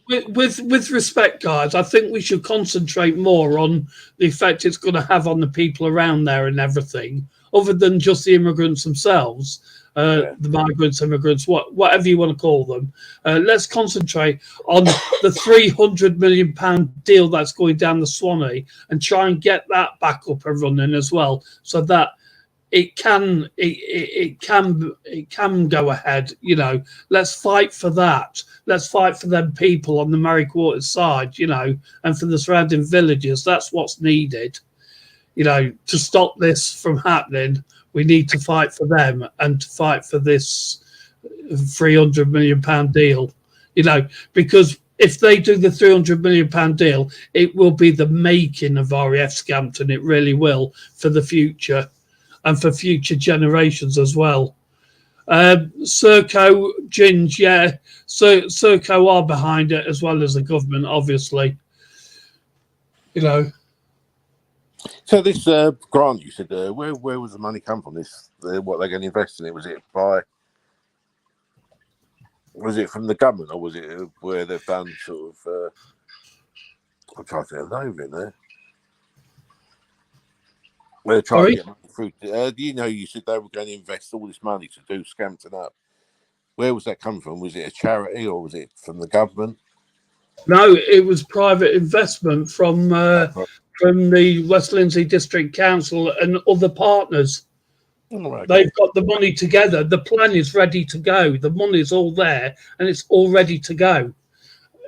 with respect, guys, I think we should concentrate more on the effect it's going to have on the people around there and everything, other than just the immigrants themselves, the migrants, immigrants, whatever you want to call them. Let's concentrate on the £300 million deal that's going down the Swanee and try and get that back up and running as well, so that it can go ahead. You know, let's fight for that. Let's fight for them people on the Married Quarters side, you know, and for the surrounding villages. That's what's needed. You know, to stop this from happening, we need to fight for them and to fight for this £300 million deal. You know, because if they do the £300 million deal, it will be the making of RAF Scampton. It really will, for the future and for future generations as well. Serco, Ginge, yeah. So Serco are behind it, as well as the government, obviously. You know. So this grant, you said, where was the money come from? This, what they're going to invest in it? Was it from the government, or was it where they've done sort of? I'm trying to think of the name of it there. Where they're trying to get money through. You know, you said they were going to invest all this money to do Scampton up. Where was that come from? Was it a charity, or was it from the government? No, it was private investment from the West Lindsey District Council and other partners. Right. They've got the money together. The plan is ready to go. The money's all there, and it's all ready to go.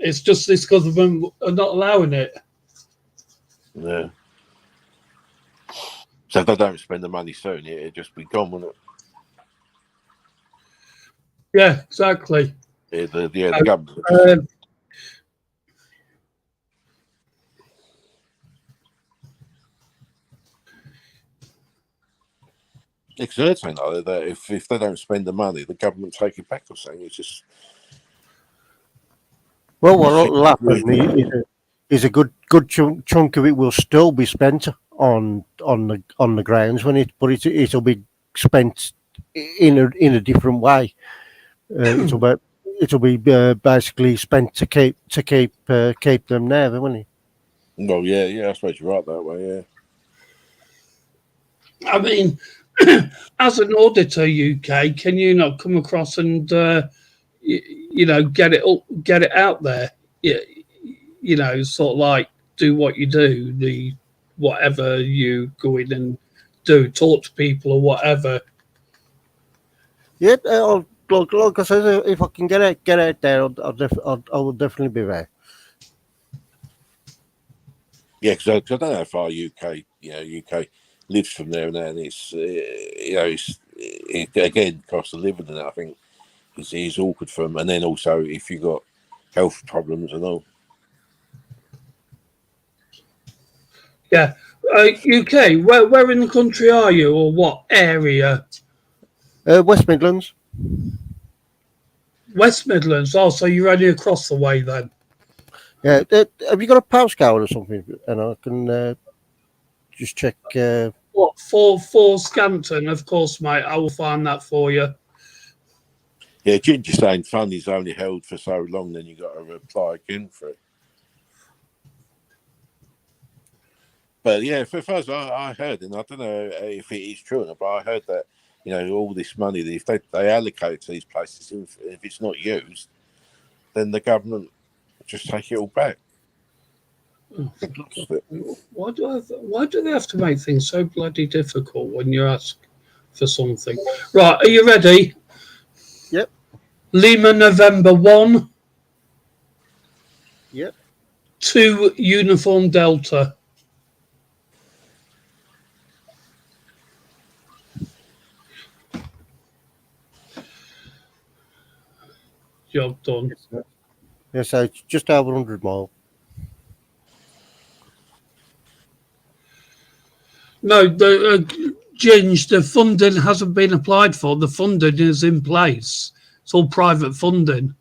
It's just this government are not allowing it. Yeah. So if they don't spend the money soon, it'll just be gone, won't it? Yeah, exactly. The government. It's certain though that if they don't spend the money, the government take it back or something. It's just Well, what'll happen is a good chunk of it will still be spent on the grounds it'll be spent in a different way. It'll be basically spent to keep them there, won't it? well, yeah. I suppose you're right that way. Yeah. I mean, as an auditor, UK, can you not come across and get it out there? Sort of like do what you do, whatever you go in and do, talk to people or whatever. Yeah, like I said, if I can get out there, I will definitely be there. Yeah, because I don't know how far UK lives from there and there, and it's again cost of living, and I think it's awkward for them. And then also if you got health problems and all. Yeah, UK. Where in the country are you, or what area? West Midlands. West Midlands. Oh, so you're only across the way then. Yeah. Have you got a postcode or something? And I can just check. What for Scampton? Of course, mate. I will find that for you. Yeah, Ginger saying fund is only held for so long, then you got to apply again for it. But yeah, for first, I heard, and I don't know if it is true or not, but I heard that all this money, if they allocate to these places, if it's not used, then the government just take it all back. Why do they have to make things so bloody difficult when you ask for something? Right, are you ready? Yep. Lima November 1. Yep. 2 Uniform Delta. Job done. Yeah, so it's just over 100 miles. No, Ginge, the funding hasn't been applied for. The funding is in place. It's all private funding,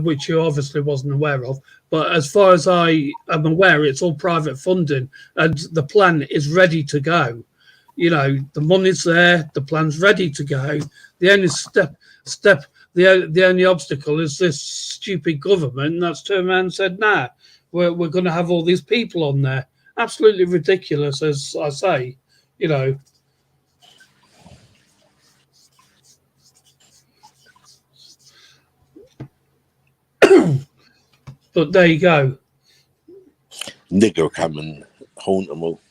which you obviously wasn't aware of. But as far as I am aware, it's all private funding, and the plan is ready to go. The money's there. The plan's ready to go. The only the only obstacle is this stupid government that's turned around and said, "Nah, we're going to have all these people on there." Absolutely ridiculous, as I say. But there you go. Nigger will come and haunt them all.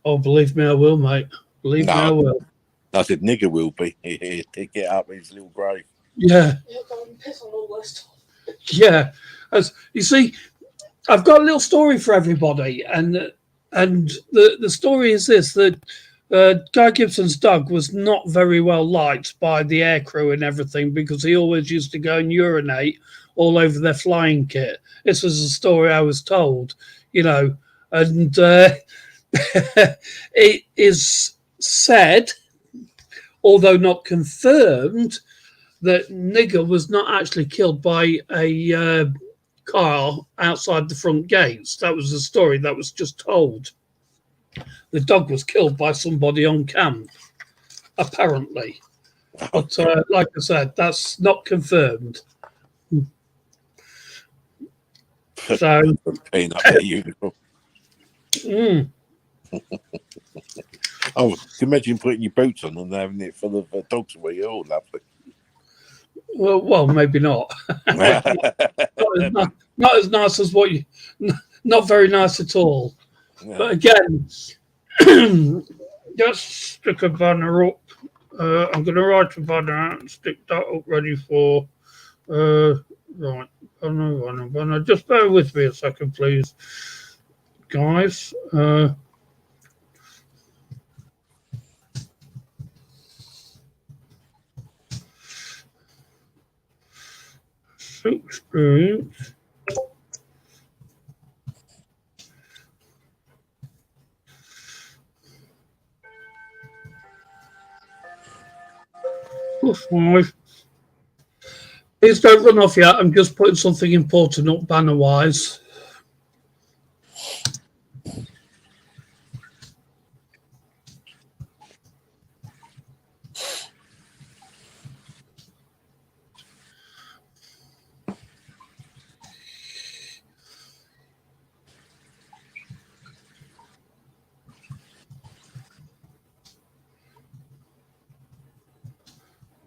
Oh, believe me, I will, mate. Believe me, I will. I said nigger will be. He'll get up in his little grave. Yeah. Yeah. As you see, I've got a little story for everybody, and the story is this: that Guy Gibson's dog was not very well liked by the aircrew and everything because he always used to go and urinate all over their flying kit. This was a story I was told, and it is said, although not confirmed, that Nigger was not actually killed by a car outside the front gates. That was the story that was just told. The dog was killed by somebody on camp, apparently. But like I said, that's not confirmed. So, uniform. Oh, can you imagine putting your boots on and having it full of dogs where you're all lovely? Well, maybe not. not as nice as what you. Not very nice at all. Yeah. But again, let's stick a banner up. I'm going to write a banner out and stick that up ready for Right. Just bear with me a second, please, guys. Experience. +5. Please don't run off yet. I'm just putting something important up banner-wise.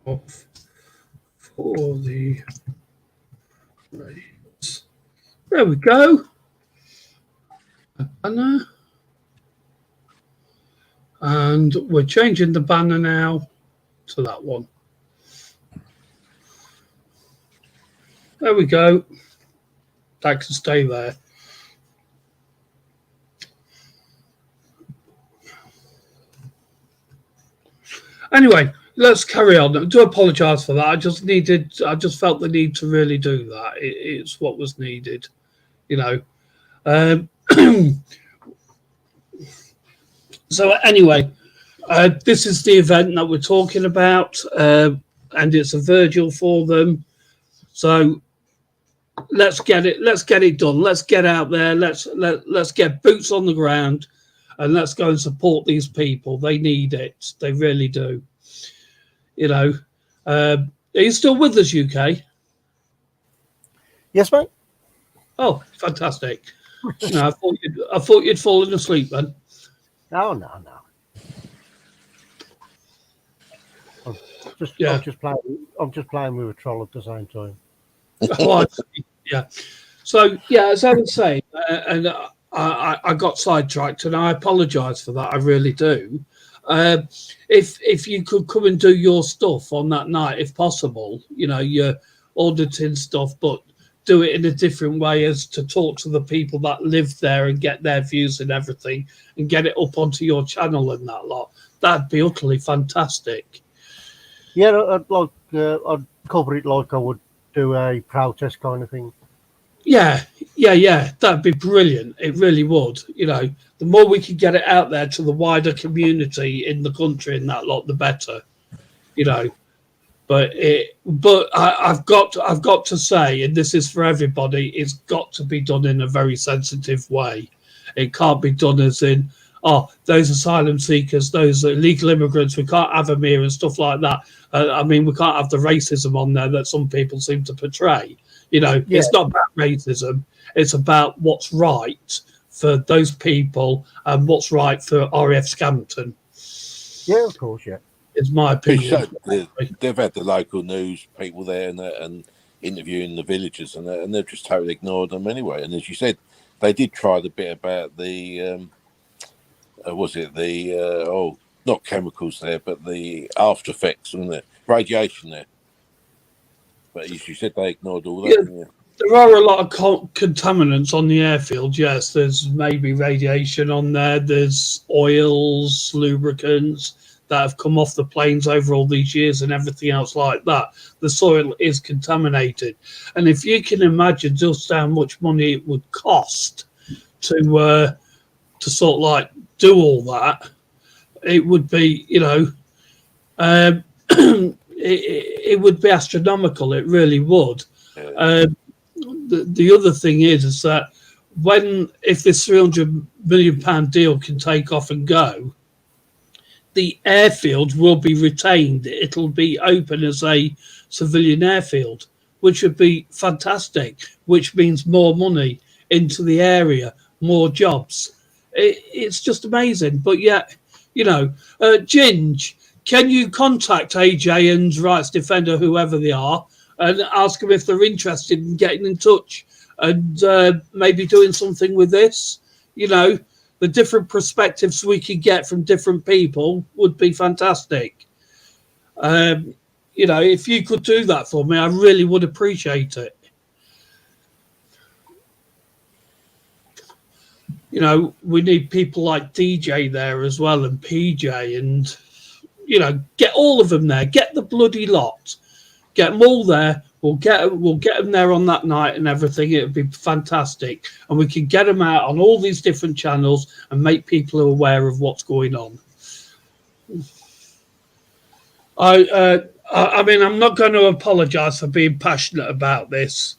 Off for the rates. There we go. A banner. And we're changing the banner now to that one. There we go. That can stay there. Anyway, let's carry on. I do apologise for that. I just felt the need to really do that. It's what was needed, you know. So anyway, this is the event that we're talking about, and it's a Virgil for them. So let's get it done. Let's get out there. Let's get boots on the ground, and let's go and support these people. They need it. They really do. You know, are you still with us, UK? Yes, mate. Oh, fantastic! No, I thought you'd fallen asleep then. No. I'm just playing with a troll at the same time. Oh, I see. Yeah. So yeah, as I was saying, and I got sidetracked, and I apologise for that. I really do. If you could come and do your stuff on that night, if possible, you know, your auditing stuff, but do it in a different way, as to talk to the people that live there and get their views and everything, and get it up onto your channel and that lot. That'd be utterly fantastic. Yeah, I'd cover it like I would do a protest kind of thing. Yeah, that'd be brilliant. It really would. You know, the more we can get it out there to the wider community in the country and that lot, the better. You know, but I've got to say, and this is for everybody, it's got to be done in a very sensitive way. It can't be done as in, oh, those asylum seekers, those illegal immigrants, we can't have them here and stuff like that. I mean, we can't have the racism on there that some people seem to portray. You know, It's not about racism. It's about what's right for those people and what's right for RAF Scampton. Yeah, of course, yeah. It's my opinion. They've had the local news people there and interviewing the villagers, and they've just totally ignored them anyway. And as you said, they did try the bit about the not chemicals there, but the after effects and the radiation there. But as you said, they ignored all that. Yeah. There are a lot of contaminants on the airfield, yes. There's maybe radiation on there. There's oils, lubricants that have come off the planes over all these years and everything else like that. The soil is contaminated. And if you can imagine just how much money it would cost to sort of like do all that, it would be, you know, it would be astronomical. It really would. The other thing is that if this £300 million deal can take off and go, the airfield will be retained. It'll be open as a civilian airfield, which would be fantastic, which means more money into the area, more jobs. It's just amazing. But yet, you know, Ginge, can you contact AJ and Rights Defender, whoever they are, and ask them if they're interested in getting in touch and maybe doing something with this? You know, the different perspectives we could get from different people would be fantastic. You know, if you could do that for me, I really would appreciate it. You know, we need people like DJ there as well, and PJ, and you know, get all of them there. Get the bloody lot. Get them all there. We'll get them there on that night and everything. It would be fantastic, and we can get them out on all these different channels and make people aware of what's going on. I mean, I'm not going to apologise for being passionate about this,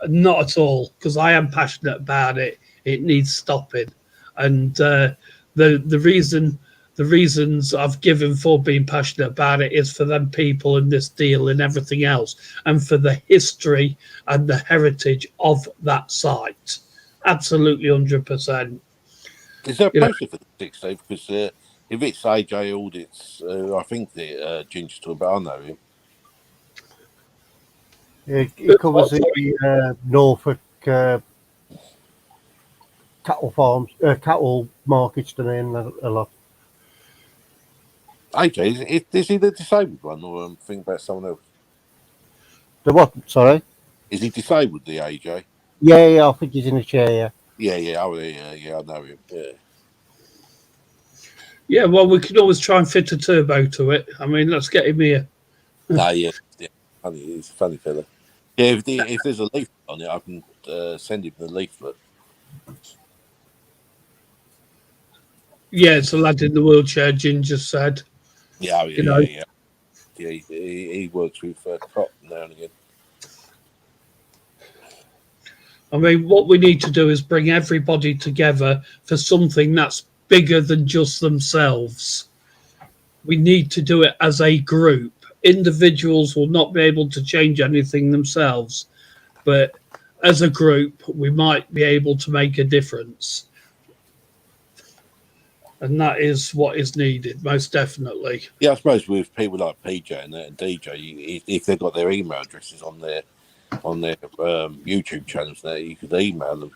not at all, because I am passionate about it. It needs stopping, and the reasons I've given for being passionate about it is for them people and this deal and everything else, and for the history and the heritage of that site. Absolutely, 100%. Is there a poster for the 16th? Because if it's AJ Audits, I think the Ginger's talking about, I know him. It covers the Norfolk cattle farms, cattle markets, down a lot. AJ, is he the disabled one, or think about someone else? The what? Sorry? Is he disabled, the AJ? Yeah, I think he's in a chair, Yeah, I know him. Yeah, well, we could always try and fit a turbo to it. I mean, let's get him here. Yeah. Funny, he's a funny fella. Yeah, if there's a leaflet on it, I can send him the leaflet. Yeah, it's a lad in the wheelchair, Ginger said. Yeah, he works with Crop now and again. I mean, what we need to do is bring everybody together for something that's bigger than just themselves. We need to do it as a group. Individuals will not be able to change anything themselves, but as a group, we might be able to make a difference. And that is what is needed, most definitely. Yeah, I suppose with people like PJ and DJ, if they've got their email addresses on their YouTube channels there, you could email them.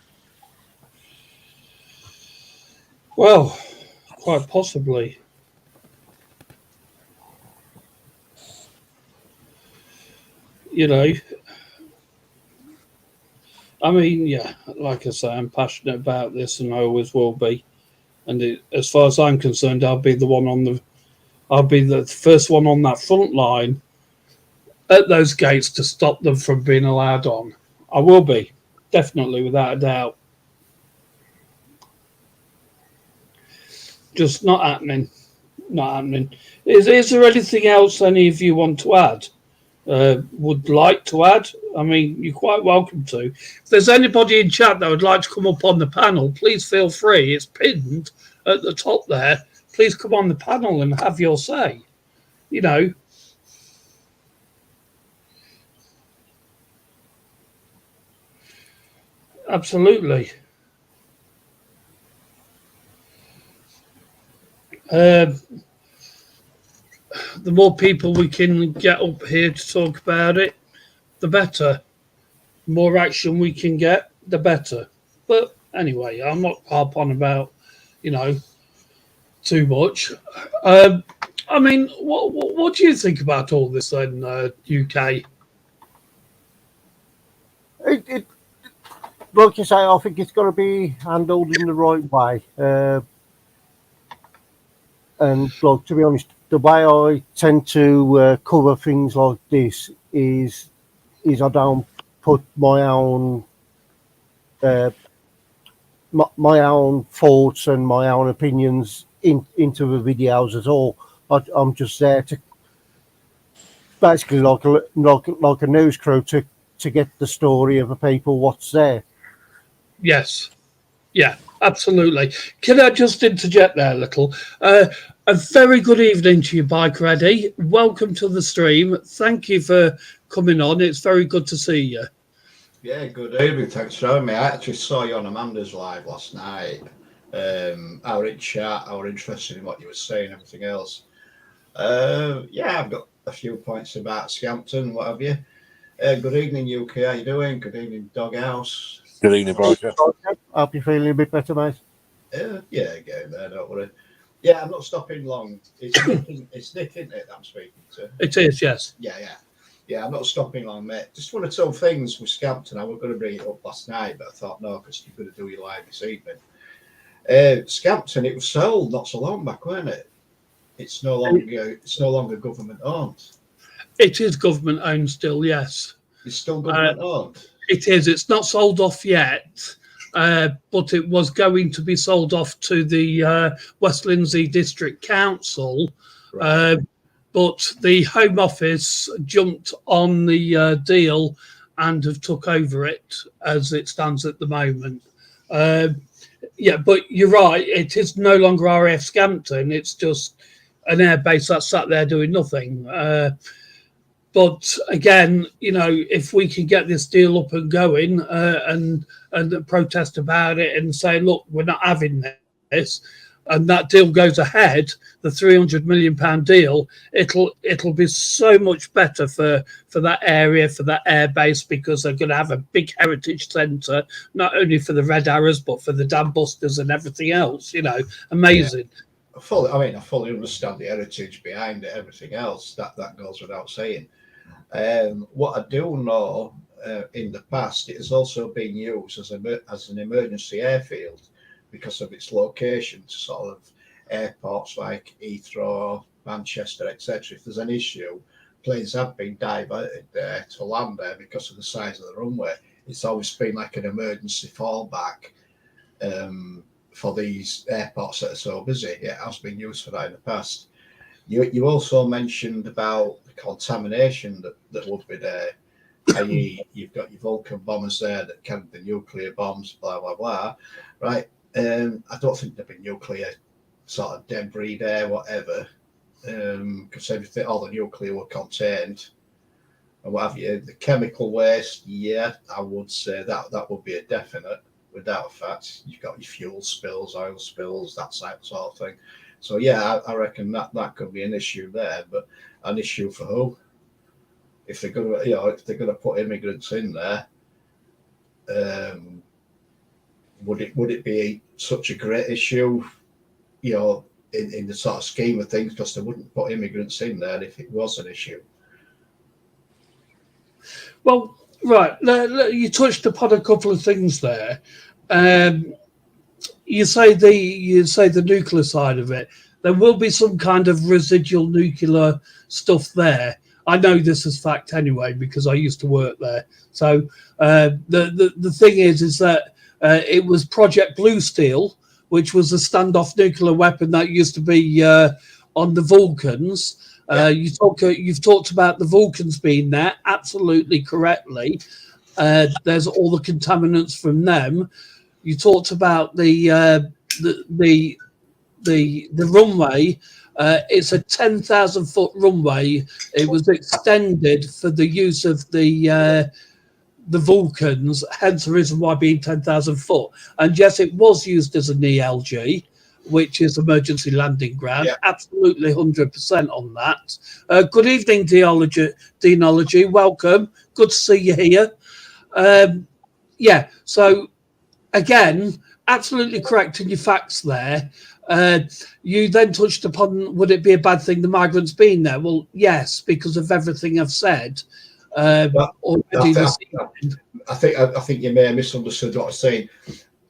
Well, quite possibly. You know, I mean, yeah, like I say, I'm passionate about this, and I always will be. And as far as I'm concerned, I'll be the first one on that front line at those gates to stop them from being allowed on. I will be, definitely, without a doubt. Just not happening. Not happening. Is there anything else any of you want to add? Would like to add? I mean, you're quite welcome to. If there's anybody in chat that would like to come up on the panel, please feel free. It's pinned at the top there. Please come on the panel and have your say. You know. Absolutely. The more people we can get up here to talk about it, the better. The more action we can get, the better. But anyway, I'm not harp on about, too much. I mean, what do you think about all this then, UK? Like you say, I think it's got to be handled in the right way. And like, to be honest, the way I tend to cover things like this is I don't put my own my own thoughts and my own opinions into the videos at all. I'm just there to basically like a news crew to get the story of the people what's there. Yes. Yeah, absolutely. Can I just interject there a little? A very good evening to you, Bike Ready. Welcome to the stream. Thank you for coming on. It's very good to see you. Yeah, good evening. Thanks for having me. I actually saw you on Amanda's live last night. I were in chat. I were interested in what you were saying, everything else. Yeah, I've got a few points about Scampton, what have you. Good evening, UK. How you doing? Good evening, Doghouse. Good evening, Barker. Hope you're feeling a bit better, mate. Yeah, getting there, don't worry. Yeah, I'm not stopping long. It's Nick, isn't it, that I'm speaking to? It is, yes. Yeah, I'm not stopping long, mate. Just one or two things with Scampton. I was going to bring it up last night, but I thought, no, because you're going to do it live this evening. Scampton, it was sold not so long back, wasn't it? It's no longer government owned. It is government owned still, yes. It's still government owned. It is. It's not sold off yet, but it was going to be sold off to the West Lindsey District Council. Right. But the Home Office jumped on the deal and have took over it as it stands at the moment. Yeah, but you're right. It is no longer RAF Scampton. It's just an airbase that's sat there doing nothing. But again, you know, if we can get this deal up and going and protest about it and say, look, we're not having this, and that deal goes ahead, the £300 million deal, it'll be so much better for that area, for that airbase, because they're going to have a big heritage centre, not only for the Red Arrows, but for the dam busters and everything else. You know, amazing. Yeah. I fully understand the heritage behind it. Everything else that goes without saying. What I do know, in the past, it has also been used as an emergency airfield because of its location to sort of airports like Heathrow, Manchester, etc. If there's an issue, planes have been diverted there to land there because of the size of the runway. It's always been like an emergency fallback for these airports that are so busy. It has been used for that in the past. You also mentioned about the contamination that would be there, i.e. you've got your Vulcan bombers there that carry the nuclear bombs, blah, blah, blah, right? I don't think there'd be nuclear sort of debris there, whatever, because everything, all the nuclear were contained and what have you. The chemical waste, yeah, I would say that would be a definite, without a fact. You've got your fuel spills, oil spills, that sort of thing. So yeah, I reckon that could be an issue there, but an issue for who? If they're gonna put immigrants in there, would it be such a great issue, you know, in the sort of scheme of things? Because they wouldn't put immigrants in there if it was an issue. Well, right, you touched upon a couple of things there. You say the nuclear side of it. There will be some kind of residual nuclear stuff there. I know this is fact anyway because I used to work there. So the thing is that it was Project Blue Steel, which was a standoff nuclear weapon that used to be on the Vulcans. You've talked about the Vulcans being there, absolutely correctly. There's all the contaminants from them. You talked about the runway. It's a 10,000 foot runway. It was extended for the use of the Vulcans, hence the reason why being 10,000 foot. And yes, it was used as an ELG, which is emergency landing ground. Yeah. Absolutely 100% on that. Good evening, Deanology. Welcome. Good to see you here. Yeah, so again, absolutely correct in your facts there. You then touched upon, would it be a bad thing the migrants being there? Well, yes, because of everything I've said. I think you may have misunderstood what I was saying.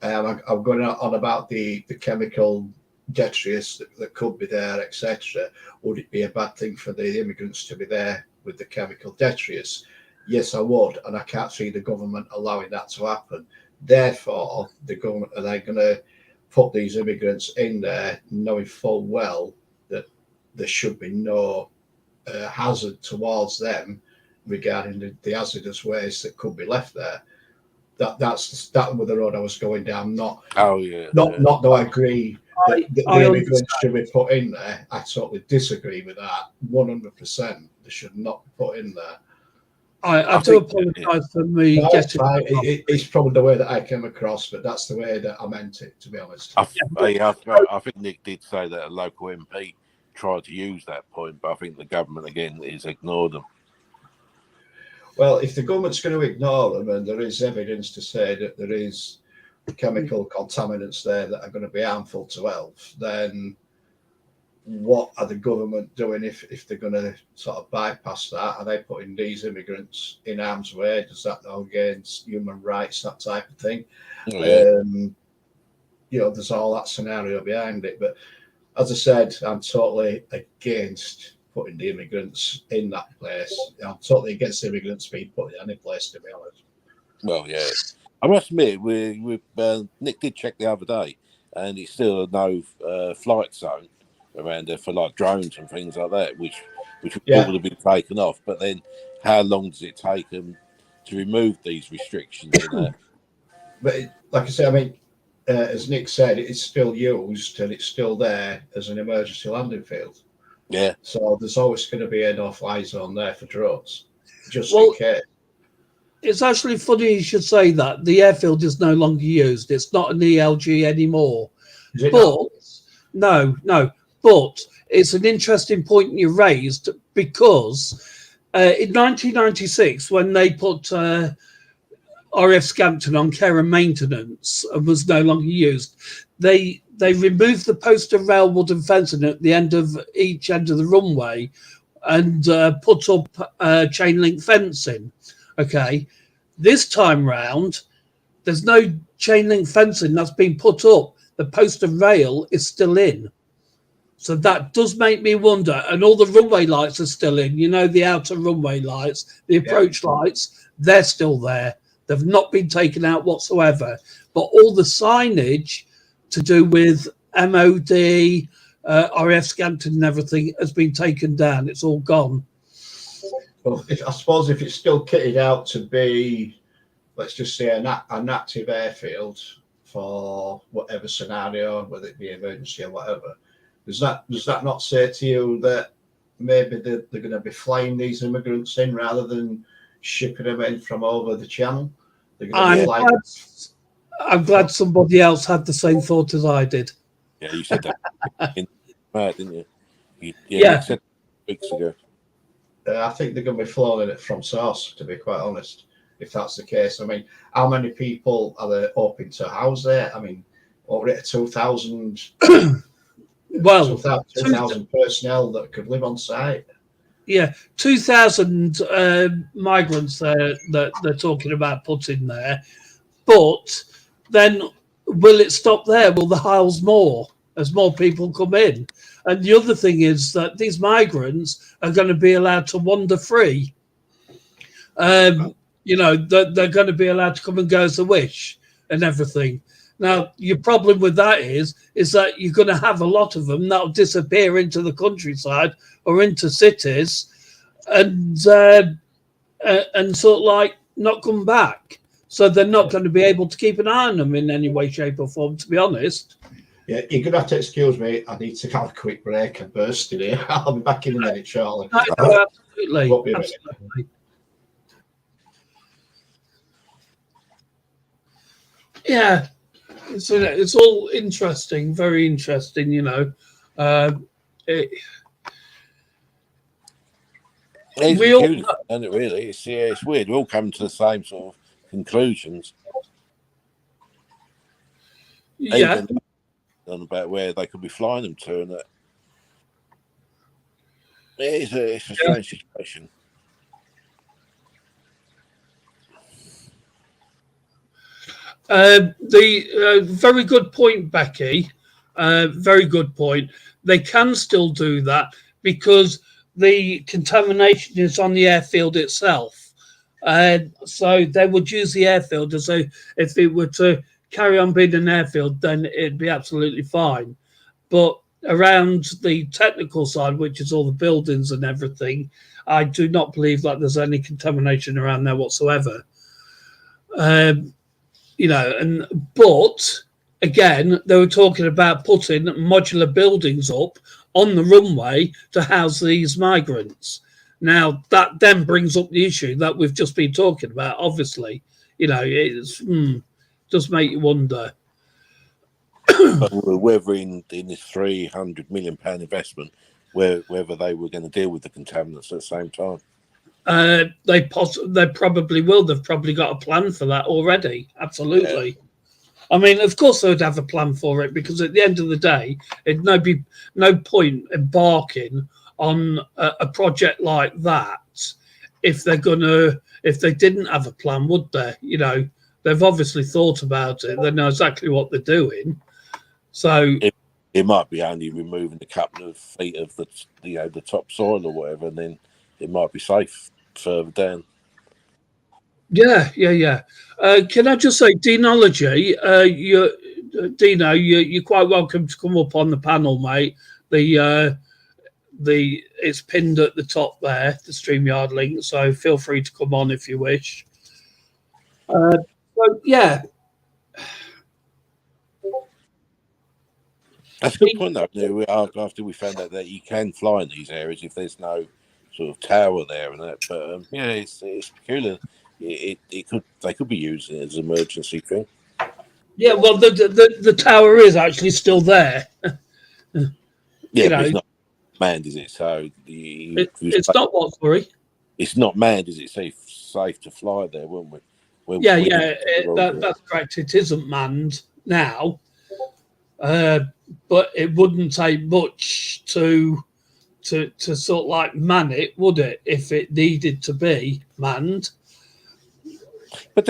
I'm going on about the chemical detritus that could be there, etc. Would it be a bad thing for the immigrants to be there with the chemical detritus? Yes, I would, and I can't see the government allowing that to happen. Therefore, the government, are they going to put these immigrants in there knowing full well that there should be no hazard towards them regarding the hazardous waste that could be left there? That was the road I was going down. Not that I agree that the immigrants should be put in there. I totally disagree with that. 100%, they should not be put in there. I do apologise for me getting. It's probably the way that I came across, but that's the way that I meant it, to be honest. I think Nick did say that a local MP tried to use that point, but I think the government again is ignored them. Well, if the government's going to ignore them, and there is evidence to say that there is chemical contaminants there that are going to be harmful to health, then what are the government doing if they're going to sort of bypass that? Are they putting these immigrants in harm's way? Does that go against human rights, that type of thing? there's all that scenario behind it. But as I said, I'm totally against putting the immigrants in that place. I'm totally against immigrants being put in any place, to be honest. Well, yeah. I must admit, Nick did check the other day, and it's still a no flight zone around there for like drones and things like that, which would have been taken off. But then, how long does it take them to remove these restrictions? But like I say, I mean, as Nick said, it's still used and it's still there as an emergency landing field. Yeah. So there's always going to be a no-fly zone there for drones, just in case. It's actually funny you should say that. The airfield is no longer used. It's not an ELG anymore. No. But it's an interesting point you raised, because in 1996, when they put RAF Scampton on care and maintenance and was no longer used, they removed the post of rail wooden fencing at the end of each end of the runway and put up chain link fencing. Okay, this time round, there's no chain link fencing that's been put up. The post of rail is still in. So that does make me wonder. And all the runway lights are still in. The outer runway lights, the approach lights, they're still there. They've not been taken out whatsoever. But all the signage to do with MOD, RAF Scampton and everything has been taken down. It's all gone. Well, I suppose if it's still kitted out to be, let's just say, an active airfield for whatever scenario, whether it be emergency or whatever, does that not say to you that maybe they're going to be flying these immigrants in rather than shipping them in from over the channel? I'm glad somebody else had the same thought as I did. Yeah, you said that, didn't you? Yeah. Said weeks ago. I think they're going to be flying it from source, to be quite honest, if that's the case. I mean, how many people are they hoping to house there? I mean, over 2,000 2,000 personnel that could live on site. Yeah, 2,000 migrants that they're talking about putting there. But then will it stop there? Will they house more as more people come in? And the other thing is that these migrants are going to be allowed to wander free. They're going to be allowed to come and go as they wish and everything. Now, your problem with that is that you're going to have a lot of them that will disappear into the countryside or into cities and sort of like not come back. So they're not going to be able to keep an eye on them in any way, shape or form, to be honest. Yeah, you're going to have to excuse me. I need to have a quick break and burst in here. I'll be back in a minute, Charlie. No, absolutely. Yeah, it's all interesting, very interesting, And it really, it's weird. We all come to the same sort of conclusions. Yeah. Even about where they could be flying them to, and that it's a strange situation. Very good point, Becky. Very good point. They can still do that because the contamination is on the airfield itself. So they would use the airfield as if it were to carry on being an airfield, then it'd be absolutely fine. But around the technical side, which is all the buildings and everything, I do not believe that there's any contamination around there whatsoever. But again, they were talking about putting modular buildings up on the runway to house these migrants. Now, that then brings up the issue that we've just been talking about, obviously. It's does make you wonder. But whether in this £300 million investment, whether they were going to deal with the contaminants at the same time. They probably will. They've probably got a plan for that already. Absolutely. Yeah. I mean, of course they'd have a plan for it, because at the end of the day, it'd be no point embarking on a project like that if they didn't have a plan, would they? They've obviously thought about it. They know exactly what they're doing. So it might be only removing a couple of feet of the topsoil or whatever, and then it might be safe further down. Yeah. Can I just say, Deanology, Dino, you're quite welcome to come up on the panel, mate. It's pinned at the top there, the StreamYard link. So feel free to come on if you wish. So yeah. That's a good point, though. After we found out that you can fly in these areas if there's no sort of tower there and that, but yeah, it's peculiar. They could be using it as an emergency thing. Yeah, well, the tower is actually still there. Yeah, but it's not manned, is it? So it's not what, sorry? It's not manned, is it? Safe to fly there, wouldn't we? That's correct. It isn't manned now, but it wouldn't take much to sort of like man it, would it? If it needed to be manned. But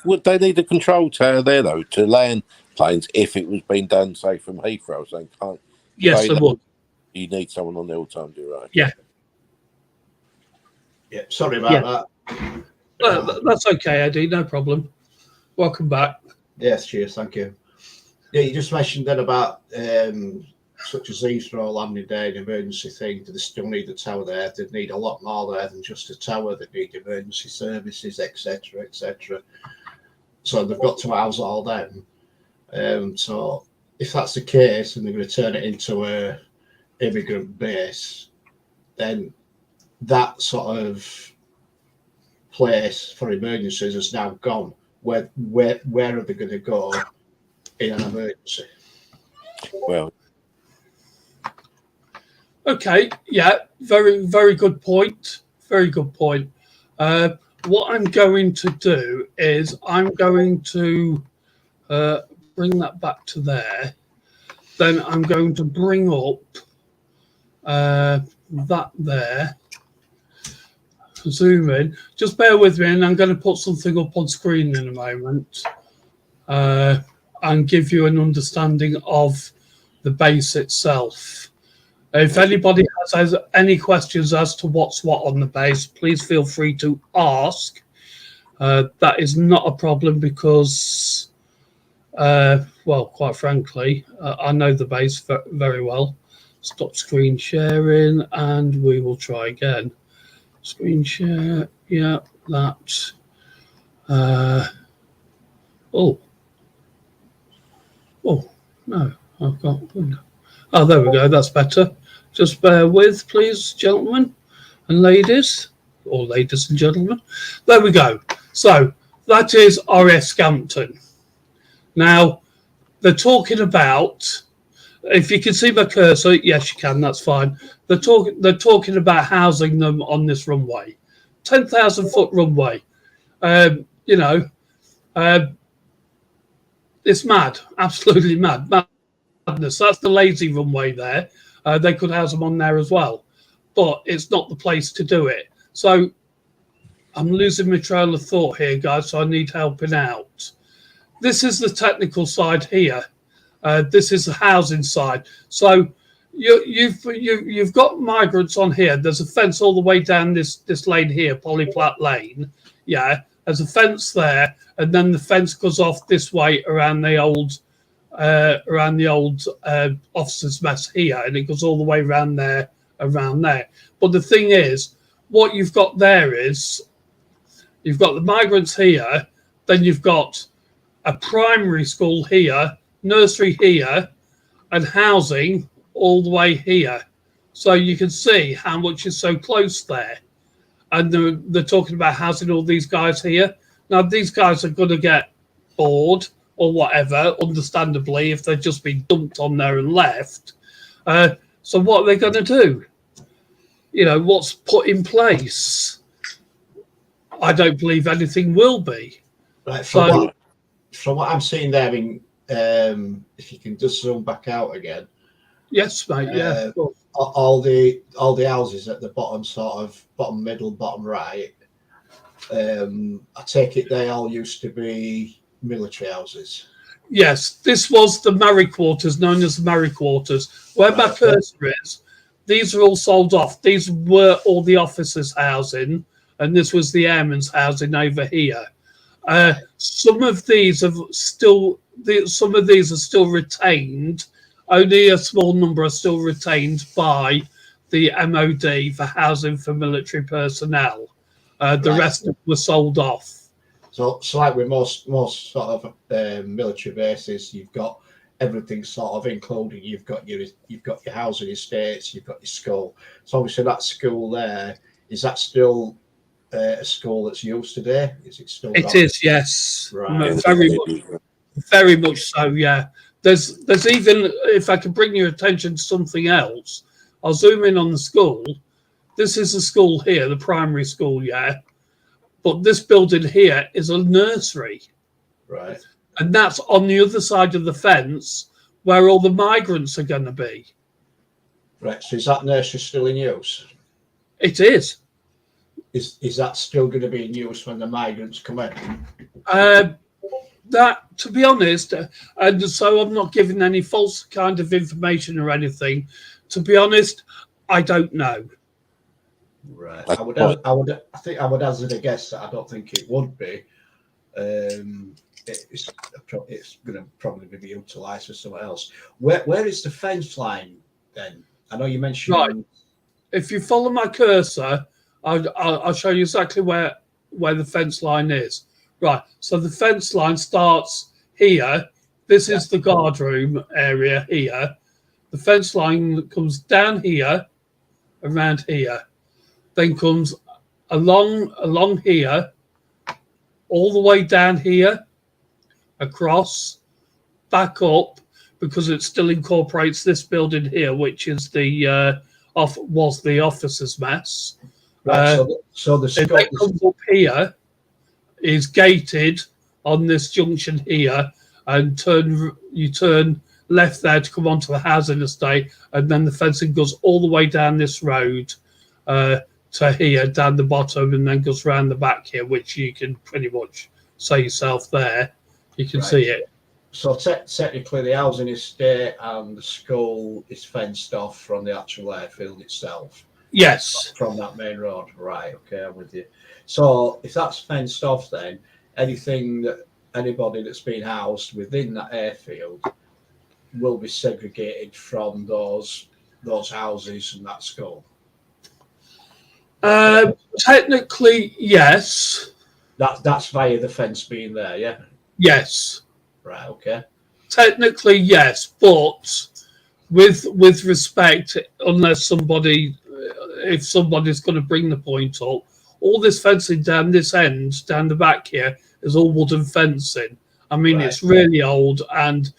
would they need a control tower there though to land planes if it was being done, say, from Heathrow? So can't. Yes, they would. You need someone on the all time, do you, right? Yeah. Yeah. Sorry about that. That's okay, Eddie. No problem. Welcome back. Yes, cheers. Thank you. Yeah, you just mentioned then about such as Heathrow landing day, an emergency thing. Do they still need the tower there? They need a lot more there than just a tower. They need emergency services, etc., etc. So they've got to house all them. So if that's the case, and they're going to turn it into a immigrant base, then that sort of place for emergencies is now gone. Where are they going to go in an emergency? Well, okay, yeah, very, very good point. Very good point. What I'm going to do is I'm going to bring that back to there. Then I'm going to bring up that there. Zoom in. Just bear with me, and I'm going to put something up on screen in a moment and give you an understanding of the base itself. If anybody has any questions as to what's what on the base, please feel free to ask. That is not a problem because, well, quite frankly, I know the base very well. Stop screen sharing, and we will try again. Screen share, yeah, that. Oh, no, I've got window. Oh, there we go, that's better. Just bear with, please, gentlemen and ladies, or ladies and gentlemen. There we go. So that is RAF Scampton. Now, they're talking about, if you can see my cursor, yes, you can, that's fine. They're talking about housing them on this runway. 10,000 foot runway. It's mad, absolutely mad. Madness. That's the lazy runway there. They could house them on there as well, but it's not the place to do it. So I'm losing my trail of thought here, guys, so I need helping out. This is the technical side here. This is the housing side. So you've got migrants on here. There's a fence all the way down this lane here, Polyplat Lane. Yeah, there's a fence there, and then the fence goes off this way around the old officers' mess here, and it goes all the way around there. But the thing is, what you've got there is you've got the migrants here, then you've got a primary school here, nursery here, and housing all the way here. So you can see how much is so close there. And they're talking about housing all these guys here. Now, these guys are going to get bored or whatever, understandably, if they've just been dumped on there and left. So what are they going to do? You know, what's put in place? I don't believe anything will be. Right, from what I'm seeing there, if you can just zoom back out again. Yes, mate. Yeah. All the houses at the bottom, bottom middle, bottom right. I take it they all used to be military houses. Yes, this was the Marry Quarters, known as the Marry Quarters. Where my cursor is, these are all sold off. These were all the officers' housing, and this was the airmen's housing over here. Some of these are still retained. Only a small number are still retained by the MOD for housing for military personnel. The rest were sold off. So like with most sort of military bases, you've got everything sort of included. You've got your housing estates, you've got your school. So obviously that school there, is that still a school that's used today? Is it still? It is, yes. Right. Very much so. Yeah. There's even, if I could bring your attention to something else, I'll zoom in on the school. This is the school here, the primary school, yeah. But this building here is a nursery. Right. And that's on the other side of the fence where all the migrants are going to be. Right. So is that nursery still in use? It is. Is that still going to be in use when the migrants come in? That, to be honest, and so I'm not giving any false kind of information or anything. To be honest, I don't know. Right. I think I would hazard a guess that I don't think it would be. It's going to probably be utilised for somewhere else. Where is the fence line then? I know you mentioned. Right. If you follow my cursor, I'll show you exactly where the fence line is. Right. So the fence line starts here. This is the guard room area here. The fence line comes down here, around here, then comes along here, all the way down here, across, back up, because it still incorporates this building here, which is was the officers' mess. Right, so the it then comes up here, is gated on this junction here, and you turn left there to come onto the housing estate, and then the fencing goes all the way down this road to here, down the bottom, and then goes around the back here, which you can pretty much say yourself there. You can see it. So technically the housing estate and the school is fenced off from the actual airfield itself. Yes. From that main road. Right, okay, I'm with you. So if that's fenced off, then anybody that's been housed within that airfield will be segregated from those houses and that school. Technically, yes. That's via the fence being there, yeah? Yes. Right, okay. Technically, yes, but with respect, unless if somebody's going to bring the point up, all this fencing down this end, down the back here, is all wooden fencing. I mean, it's really old, and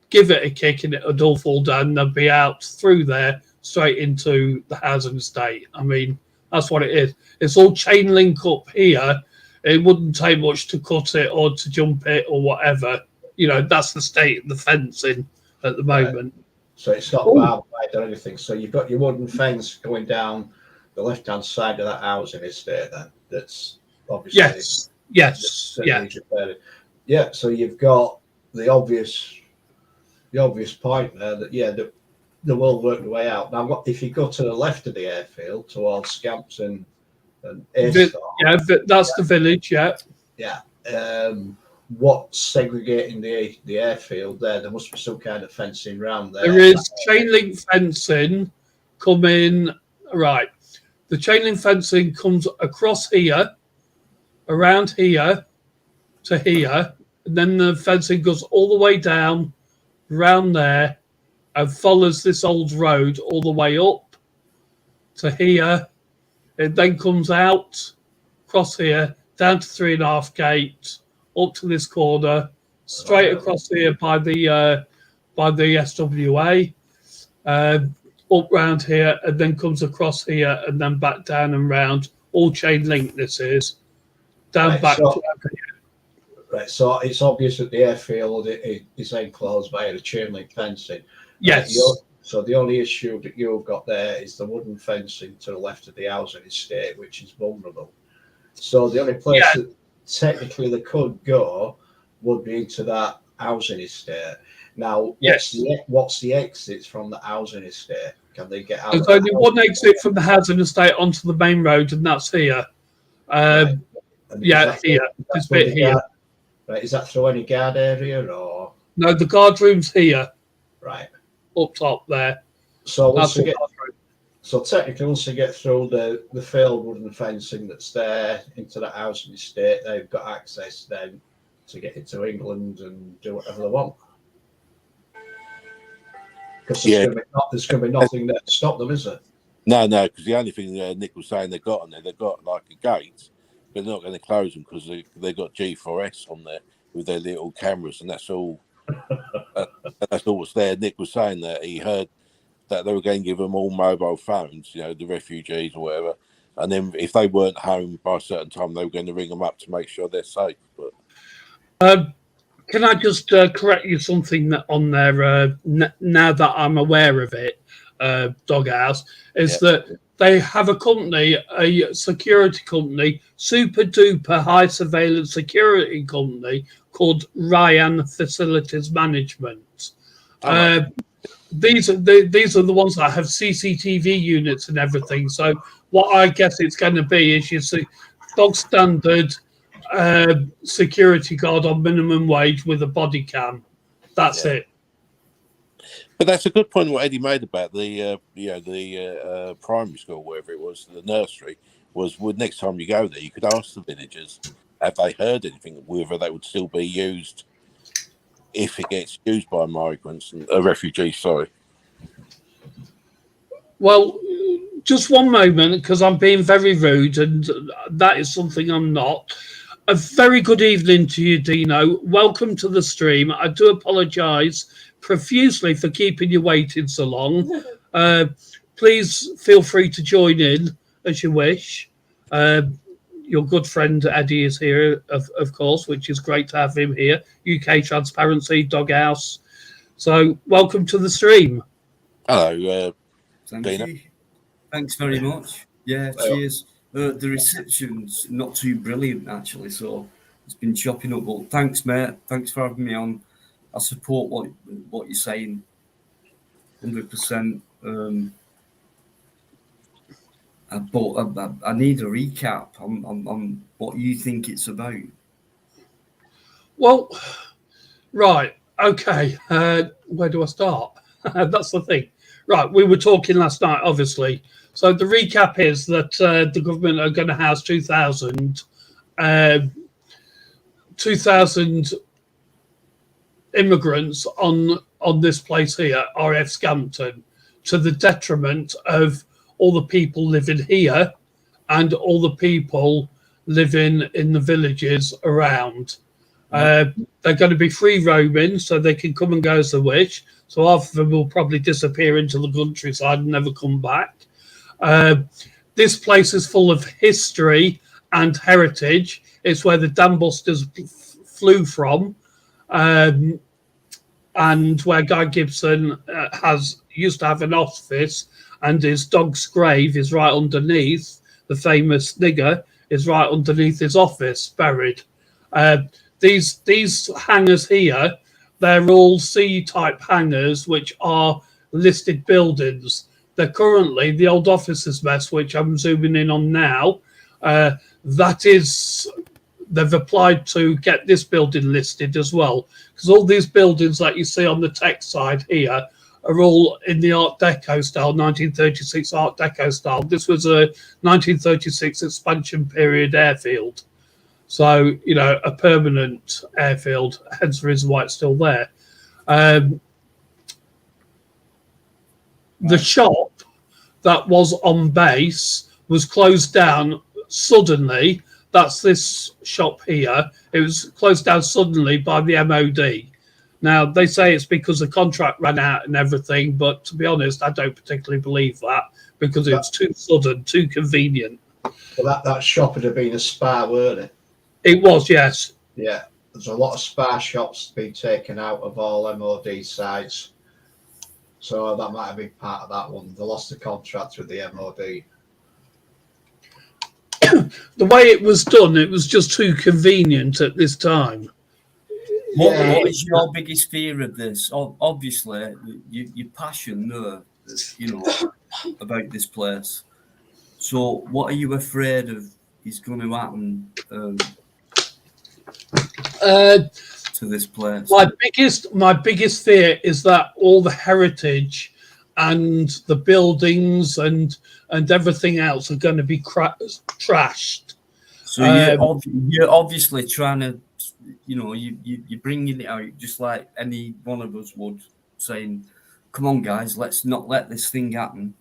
give it a kick and it would all fall down, and they'd be out through there straight into the housing estate. I mean, that's what it is. It's all chain link up here. It wouldn't take much to cut it or to jump it or whatever. You know, that's the state of the fencing at the moment. So it's not barbed wire or anything. So you've got your wooden fence going down the left-hand side of that housing estate then. That's obviously yes. Yeah. So you've got the obvious point there that they will work the way out. Now, if you go to the left of the airfield towards Scampton and Ayrstone, that's the village. Yeah. What's segregating the airfield there? There must be some kind of fencing around there. There is chain link fencing coming. Right. The chain link fencing comes across here, around here to here, and then the fencing goes all the way down, around there, and follows this old road all the way up to here. It then comes out, across here, down to 3.5 Gate, up to this corner, straight across here by the SWA, up round here, and then comes across here, and then back down and round. All chain link. This is down back. Right, so it's obvious that the airfield is enclosed by the chain link fencing. Yes. So the only issue that you've got there is the wooden fencing to the left of the housing estate, which is vulnerable. So the only place that technically they could go would be into that housing estate. Now, Yes. what's the exits from the housing estate? Can they get out? There's only one exit from the housing estate onto the main road, and that's here. Right. Yeah, here. This bit here. Right. Is that through any guard area or? No, the guard room's here. Right. Up top there. So technically, once you get through the failed wooden fencing that's there into the housing estate, they've got access then to get into England and do whatever they want. Because there's going to be nothing there to stop them, is there? No, because the only thing Nick was saying they've got on there, they've got like a gate, but they're not going to close them because they've got G4S on there with their little cameras, and that's all. That's all that's there. Nick was saying that he heard that they were going to give them all mobile phones, the refugees or whatever, and then if they weren't home by a certain time, they were going to ring them up to make sure they're safe. But can I just correct you something on there now that I'm aware of it, Doghouse, is that they have a company, a security company, super duper high surveillance security company called Ryan Facilities Management. These are the ones that have CCTV units and everything. So what I guess it's going to be is your dog standard security guard on minimum wage with a body cam. That's it. But that's a good point what Eddie made about the primary school, wherever it was, the nursery, was next time you go there, you could ask the villagers, have they heard anything, whether they would still be used if it gets used by migrants and refugees, sorry. Well, just one moment, because I'm being very rude, and that is something I'm not. A very good evening to you, Dino. Welcome to the stream. I do apologise profusely for keeping you waiting so long. Please feel free to join in as you wish. Your good friend Eddie is here, of course, which is great to have him here. UK Transparency, Doghouse. So welcome to the stream. Hello, Thank Dino. you. Thanks very much. Yeah, cheers. The reception's not too brilliant, actually, so it's been chopping up. But thanks, mate. Thanks for having me on. I support what you're saying, 100%. But I need a recap on what you think it's about. Well, right, okay. Where do I start? That's the thing. Right, we were talking last night, obviously. So the recap is that the government are going to house 2,000 immigrants on this place here, RAF Scampton, to the detriment of all the people living here and all the people living in the villages around. They're going to be free roaming, so they can come and go as they wish. So half of them will probably disappear into the countryside and never come back. This place is full of history and heritage. It's where the dambusters flew from, and where Guy Gibson used to have an office, and his dog's grave is right underneath. The famous nigger is right underneath his office, buried. These hangars here, they're all C-type hangars, which are listed buildings. They're currently the old officers' mess, which I'm zooming in on now. They've applied to get this building listed as well, because all these buildings that you see on the tech side here are all in the Art Deco style, 1936 Art Deco style. This was a 1936 expansion period airfield. So, a permanent airfield, hence the reason why it's still there. The shop that was on base was closed down suddenly. That's this shop here. It was closed down suddenly by the MOD. Now, they say it's because the contract ran out and everything, but to be honest, I don't particularly believe that, because it's too sudden, too convenient. Well, that shop would have been a Spar, weren't it? It was, yes. Yeah, there's a lot of Spar shops being taken out of all MOD sites. So that might have been part of that one. They lost the contract with the MOD. The way it was done, it was just too convenient at this time. What is your biggest fear of this? Obviously, your passion there, about this place. So, what are you afraid of is going to happen to this place? My biggest fear is that all the heritage and the buildings and everything else are going to be trashed. So you're obviously trying to, you're bringing it out just like any one of us would, saying, "Come on, guys, let's not let this thing happen."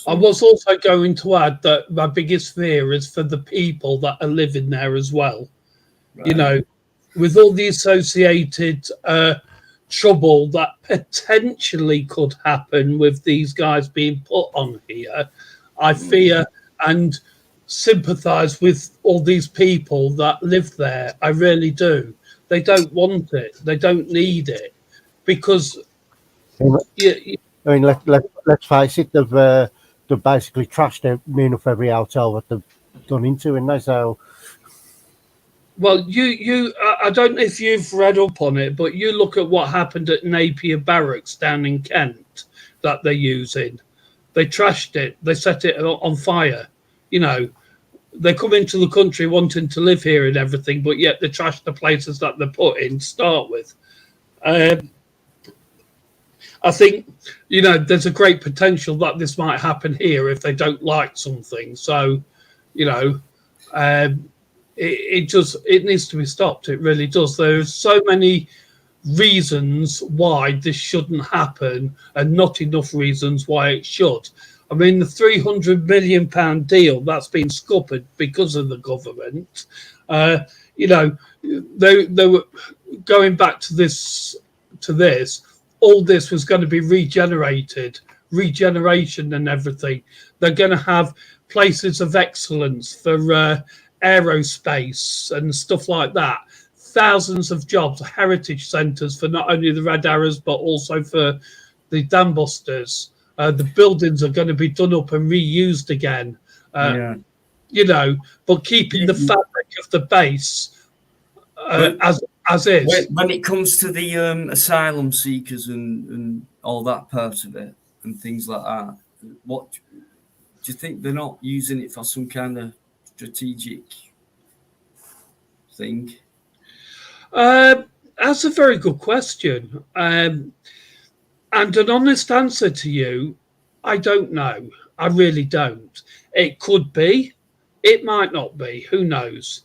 I was also going to add that my biggest fear is for the people that are living there as well. Right. With all the associated trouble that potentially could happen with these guys being put on here, I fear and sympathise with all these people that live there. I really do. They don't want it. They don't need it because. I mean, let's face it. They've basically trashed out enough every hotel that they've gone into, and so. Well, I don't know if you've read up on it, but you look at what happened at Napier Barracks down in Kent that they're using. They trashed it. They set it on fire. They come into the country wanting to live here and everything, but yet they trash the places that they're put in to start with. I think, there's a great potential that this might happen here if they don't like something. So, it needs to be stopped. It really does. There's so many reasons why this shouldn't happen and not enough reasons why it should. I mean, the £300 million deal that's been scuppered because of the government. They were going back to this. All this was going to be regeneration and everything. They're going to have places of excellence for aerospace and stuff like that. Thousands of jobs, heritage centres for not only the Red Arrows but also for the Dam Busters. The buildings are going to be done up and reused again. But keeping the fabric of the base as is. When it comes to the asylum seekers and all that part of it and things like that, what do you think they're not using it for some kind of strategic thing? That's a very good question. And an honest answer to you, I don't know. I really don't. It could be. It might not be. Who knows?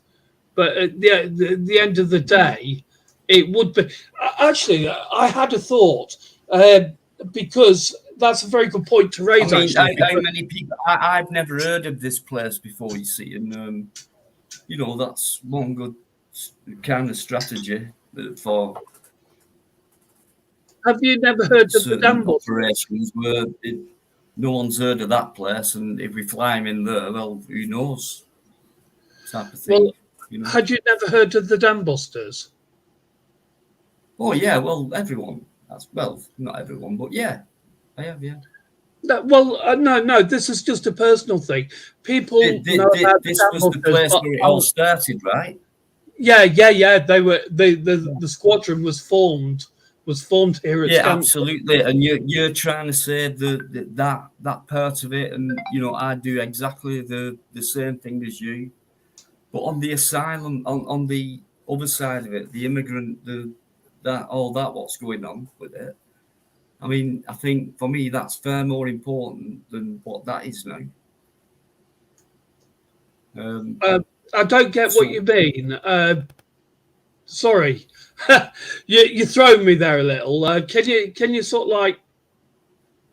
But at the end of the day, it would be. Actually, I had a thought because that's a very good point to raise. How many people? I've never heard of this place before. You see, and that's one good kind of strategy for. Have you never heard of the Dam operations where no one's heard of that place, and if we fly them in there, well, who knows? Type of thing. Well, had you never heard of the Dam Busters? Oh yeah, well, everyone. Not everyone, but yeah, I have. Yeah. No. This is just a personal thing. People know about this was the place where it all started, right? Yeah. They were the squadron was formed here at Scampton. Absolutely. And you're trying to say that part of it, and I do exactly the same thing as you. But on the asylum, on the other side of it, the immigrant, what's going on with it. I mean, I think for me that's far more important than what that is now. I don't get what you mean. Sorry, you thrown me there a little. Can you sort of like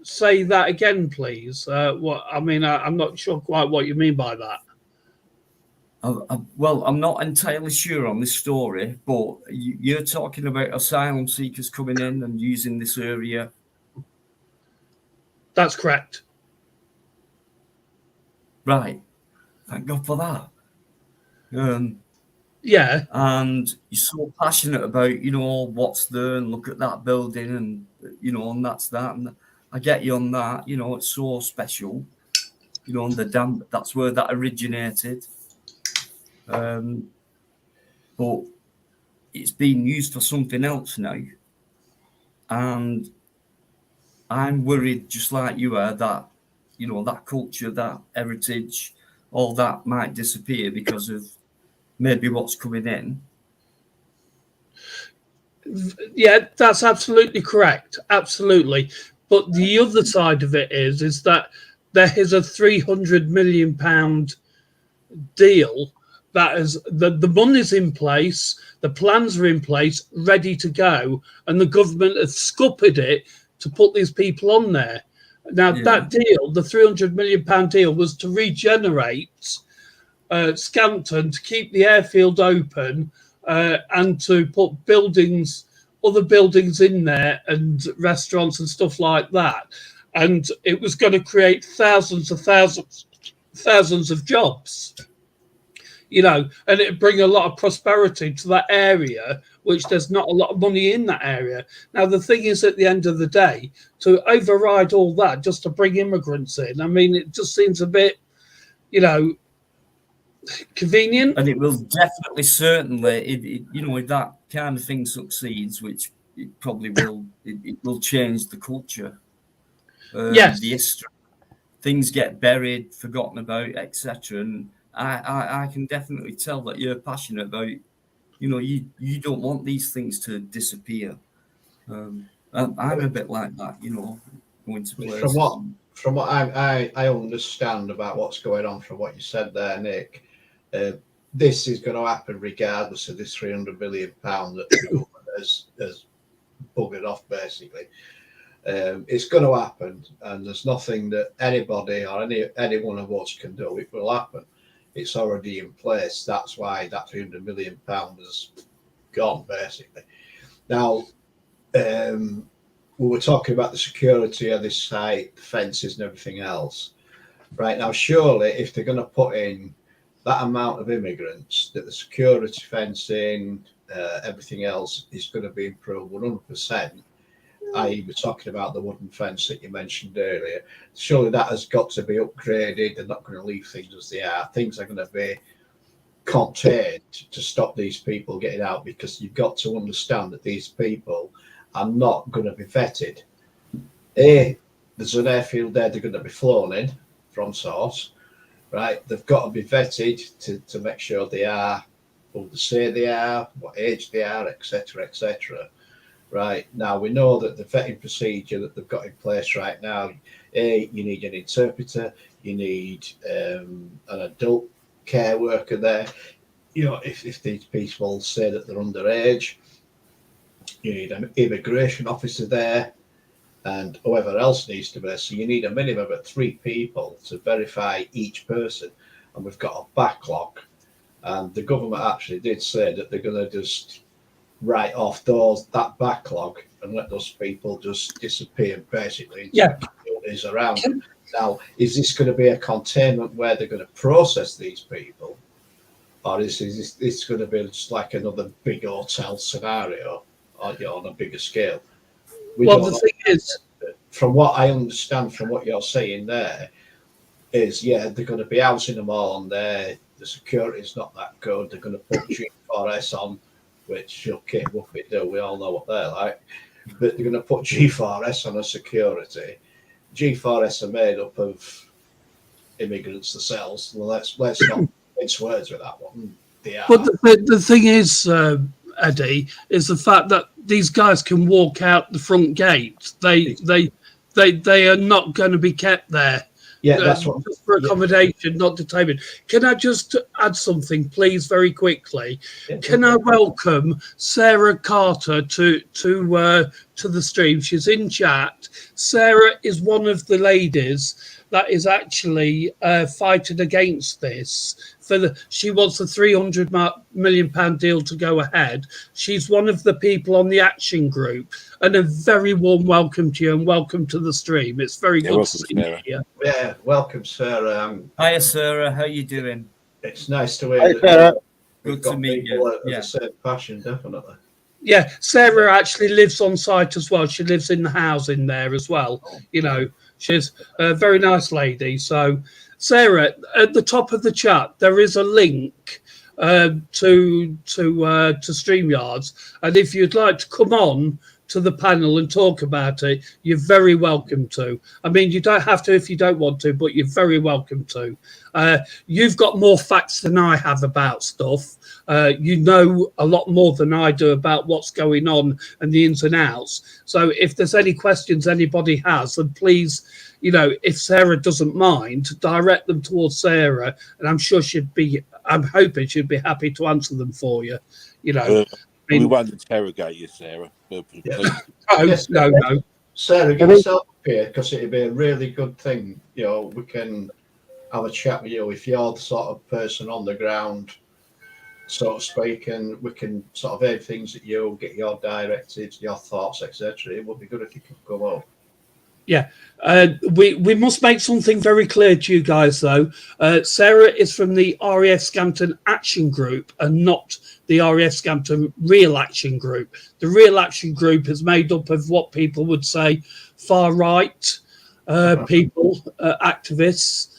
say that again, please? What I mean, I'm not sure quite what you mean by that. Well, I'm not entirely sure on this story, but you're talking about asylum seekers coming in and using this area. That's correct. Right. Thank God for that. Yeah. And you're so passionate about, what's there and look at that building and, and that's that. And I get you on that. It's so special. On the dam, that's where that originated. but it's being used for something else now. And I'm worried, just like you are, that, you know, that culture, that heritage, all that might disappear because of maybe what's coming in. Yeah, that's absolutely correct. Absolutely. But the other side of it is that there is a £300 million deal that is the money's in place, the plans are in place, ready to go, and the government has scuppered it to put these people on there. Now, that deal, the £300 million deal, was to regenerate Scampton, to keep the airfield open, and to put other buildings in there, and restaurants and stuff like that. And it was going to create thousands of jobs, you know, and it'd bring a lot of prosperity to that area, which there's not a lot of money in that area. Now, the thing is, at the end of the day, to override all that just to bring immigrants in, I mean, it just seems a bit, you know, convenient. And it will definitely, certainly, you know, if that kind of thing succeeds, which it probably will, it will change the culture, Yes, the history. Things get buried, forgotten about, etc. And I can definitely tell that you're passionate about, you know, you don't want these things to disappear. I'm a bit like that, you know, going to places. From what I understand about what's going on, from what you said there, Nick, this is going to happen regardless of this £300 million that the government has buggered off, basically. It's going to happen, and there's nothing that anybody or any one of us can do. It will happen. It's already in place. That's why that £300 million has gone, basically. Now, we were talking about the security of this site, the fences and everything else. Right now, surely if they're going to put in that amount of immigrants, that the security fencing, everything else is going to be improved 100%. I was talking about the wooden fence that you mentioned earlier. Surely that has got to be upgraded. They're not going to leave things as they are. Things are going to be contained to stop these people getting out, because you've got to understand that these people are not going to be vetted. There's an airfield there they're going to be flown in from source, right? They've got to be vetted to make sure they are who they say they are, what age they are, etc., etc. Right now, we know that the vetting procedure that they've got in place right now, you need an interpreter, you need an adult care worker there. You know, if these people say that they're underage, you need an immigration officer there, and whoever else needs to be there. So you need a minimum of 3 people to verify each person, and we've got a backlog. And the government actually did say that they're going to just write off that backlog and let those people just disappear, basically. Is around. Now, is this going to be a containment where they're going to process these people, or is this going to be just like another big hotel scenario, or, you know, on a bigger scale? Well, the thing is, from what I understand from what you're saying there, is they're going to be housing them all on there. The security is not that good. They're going to put G4S on, which, okay, what we do, we all know what they're like. But they're going to put G4S on a security. G4S are made up of immigrants themselves. Well, let's not mince words with that one. They are. But the thing is, Eddie, is the fact that these guys can walk out the front gate. They are not going to be kept there. Yeah, that's what. Just for accommodation, not detainment. Can I just add something, please, very quickly? Yeah, can I welcome Sarah Carter to the stream? She's in chat. Sarah is one of the ladies that is actually fighting against this. She wants the £300 million deal to go ahead. She's one of the people on the action group, and a very warm welcome to you, and welcome to the stream. It's very good to see you here. Yeah, welcome, Sarah. Hiya, Sarah. How you doing? It's nice to hear. Hi, Sarah. Good to meet you. The same passion, definitely. Yeah, Sarah actually lives on site as well. She lives in the house in there as well. You know, she's a very nice lady. So, Sarah, at the top of the chat, there is a link StreamYards, and if you'd like to come on to the panel and talk about it, you're very welcome to. I mean, you don't have to if you don't want to, but you're very welcome to. You've got more facts than I have about stuff. You know a lot more than I do about what's going on and the ins and outs. So if there's any questions anybody has, then please, you know, if Sarah doesn't mind, direct them towards Sarah, and I'm sure I'm hoping she'd be happy to answer them for you. You know, we won't interrogate you, Sarah. No. Sarah, get yourself up here, because it'd be a really good thing. You know, we can have a chat with you if you're the sort of person on the ground, so to speak, and we can sort of aid things at you, get your directives, your thoughts, etc. It would be good if you could come up. Yeah, we must make something very clear to you guys, though. Sarah is from the RAF Scampton Action Group and not the RAF Scampton Real Action Group. The Real Action Group is made up of what people would say far right people, activists,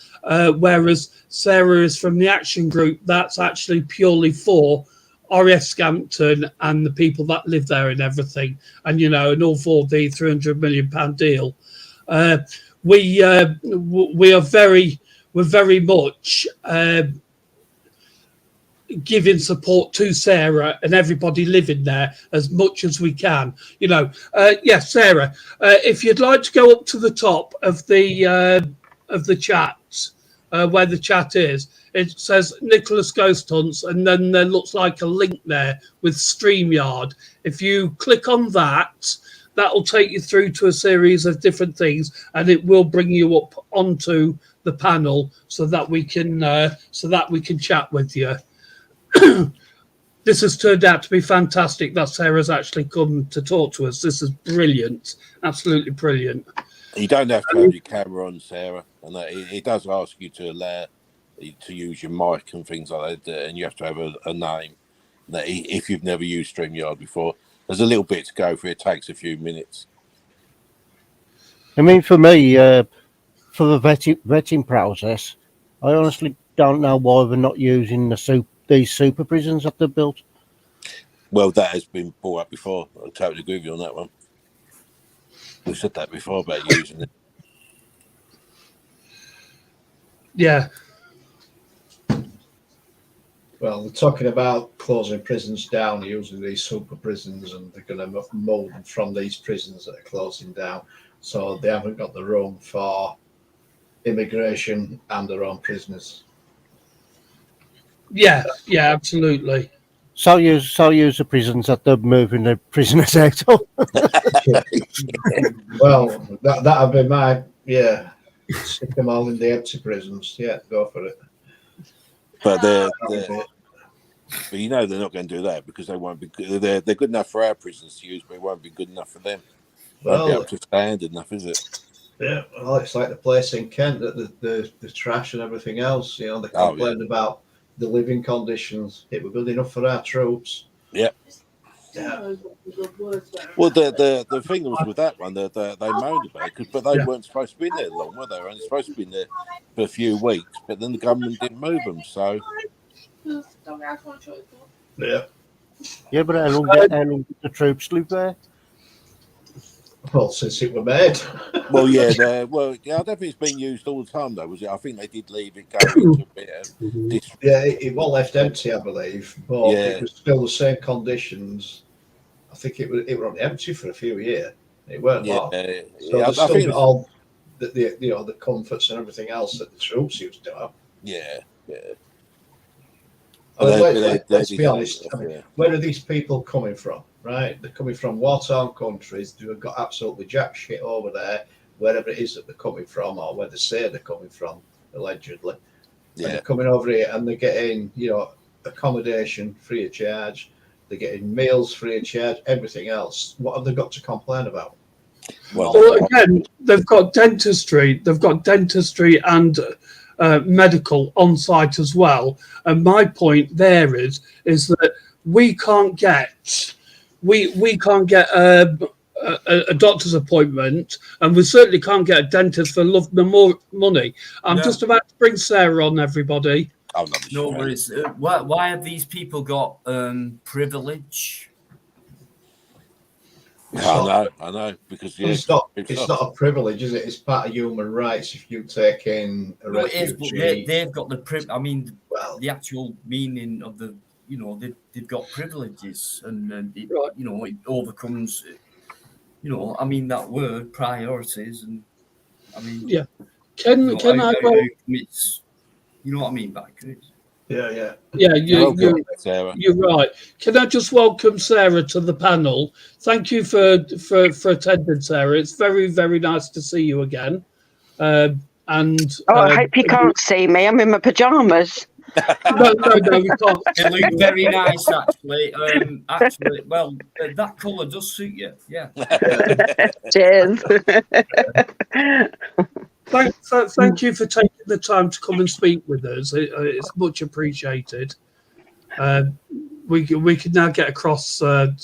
whereas Sarah is from the Action Group that's actually purely for RAF Scampton and the people that live there and everything, and you know, and all for the £300 million deal. We're very much giving support to Sarah and everybody living there as much as we can. You know, yes, Sarah, if you'd like to go up to the top of the chat, where the chat is, it says Nicholas Ghost Hunts, and then there looks like a link there with StreamYard. If you click on that, that'll take you through to a series of different things, and it will bring you up onto the panel so that we can chat with you. This has turned out to be fantastic that Sarah's actually come to talk to us. This is brilliant, absolutely brilliant. You don't have to have your camera on, Sarah, and it does ask you to allow to use your mic and things like that, and you have to have a name. That if you've never used StreamYard before, there's a little bit to go for. It takes a few minutes. I mean, for me, for the vetting process, I honestly don't know why we're not using these super prisons that they've built. Well, that has been brought up before. I totally agree with you on that one. We said that before about using it. Yeah. Well, they're talking about closing prisons down using these super prisons, and they're going to mould them from these prisons that are closing down. So they haven't got the room for immigration and their own prisoners. Yeah, absolutely. So use the prisons that they're moving the prisoners out of. Well, that'd be my stick them all in the empty prisons. Yeah, go for it. But but you know they're not going to do that because they won't be. They're good enough for our prisoners to use, but it won't be good enough for them. Won't be up to standard enough, is it? Yeah, well, it's like the place in Kent that the trash and everything else. You know, they complained about the living conditions. It was good enough for our troops. Yeah. Yeah. Well, the thing was with that one, they moaned about it, but they weren't supposed to be there long, were they? They were only supposed to be there for a few weeks, but then the government didn't move them, so. Yeah. Yeah, but how long did the troops live there? Well, since it were made. Well, yeah, I don't think it's been used all the time, though, was it? I think they did leave it going into a bit of Yeah, it was left empty, I believe, but it was still the same conditions. I think it was only empty for a few years. It weren't long. So I still got all the comforts and everything else that the troops used to have. Yeah. Let's be honest. Where are these people coming from? Right, they're coming from war-torn countries who have got absolutely jack shit over there, wherever it is that they're coming from, or where they say they're coming from, allegedly. Yeah. And they're coming over here and they're getting, accommodation free of charge. They're getting meals free of charge, everything else. What have they got to complain about? Well again, they've got dentistry. They've got dentistry and medical on site as well. And my point there is that we can't get. We can't get a doctor's appointment, and we certainly can't get a dentist for love nor more money. I'm just about to bring Sarah on, everybody. Oh, no, No worries. Why have these people got privilege? I know, because it's not a privilege, is it? It's part of human rights. If you take in a refugee, it is, but they've got the the actual meaning of the, they've got privileges, and it, it overcomes, that word priorities, and yeah. Can I? You know what I mean by it? Yeah. You're right. Can I just welcome Sarah to the panel? Thank you for attending, Sarah. It's very, very nice to see you again. I hope you can't see me. I'm in my pajamas. No, we can't. It looks very nice, actually. Well, that colour does suit you. Yeah. Cheers. Thank you for taking the time to come and speak with us. It's much appreciated. We can now get across some of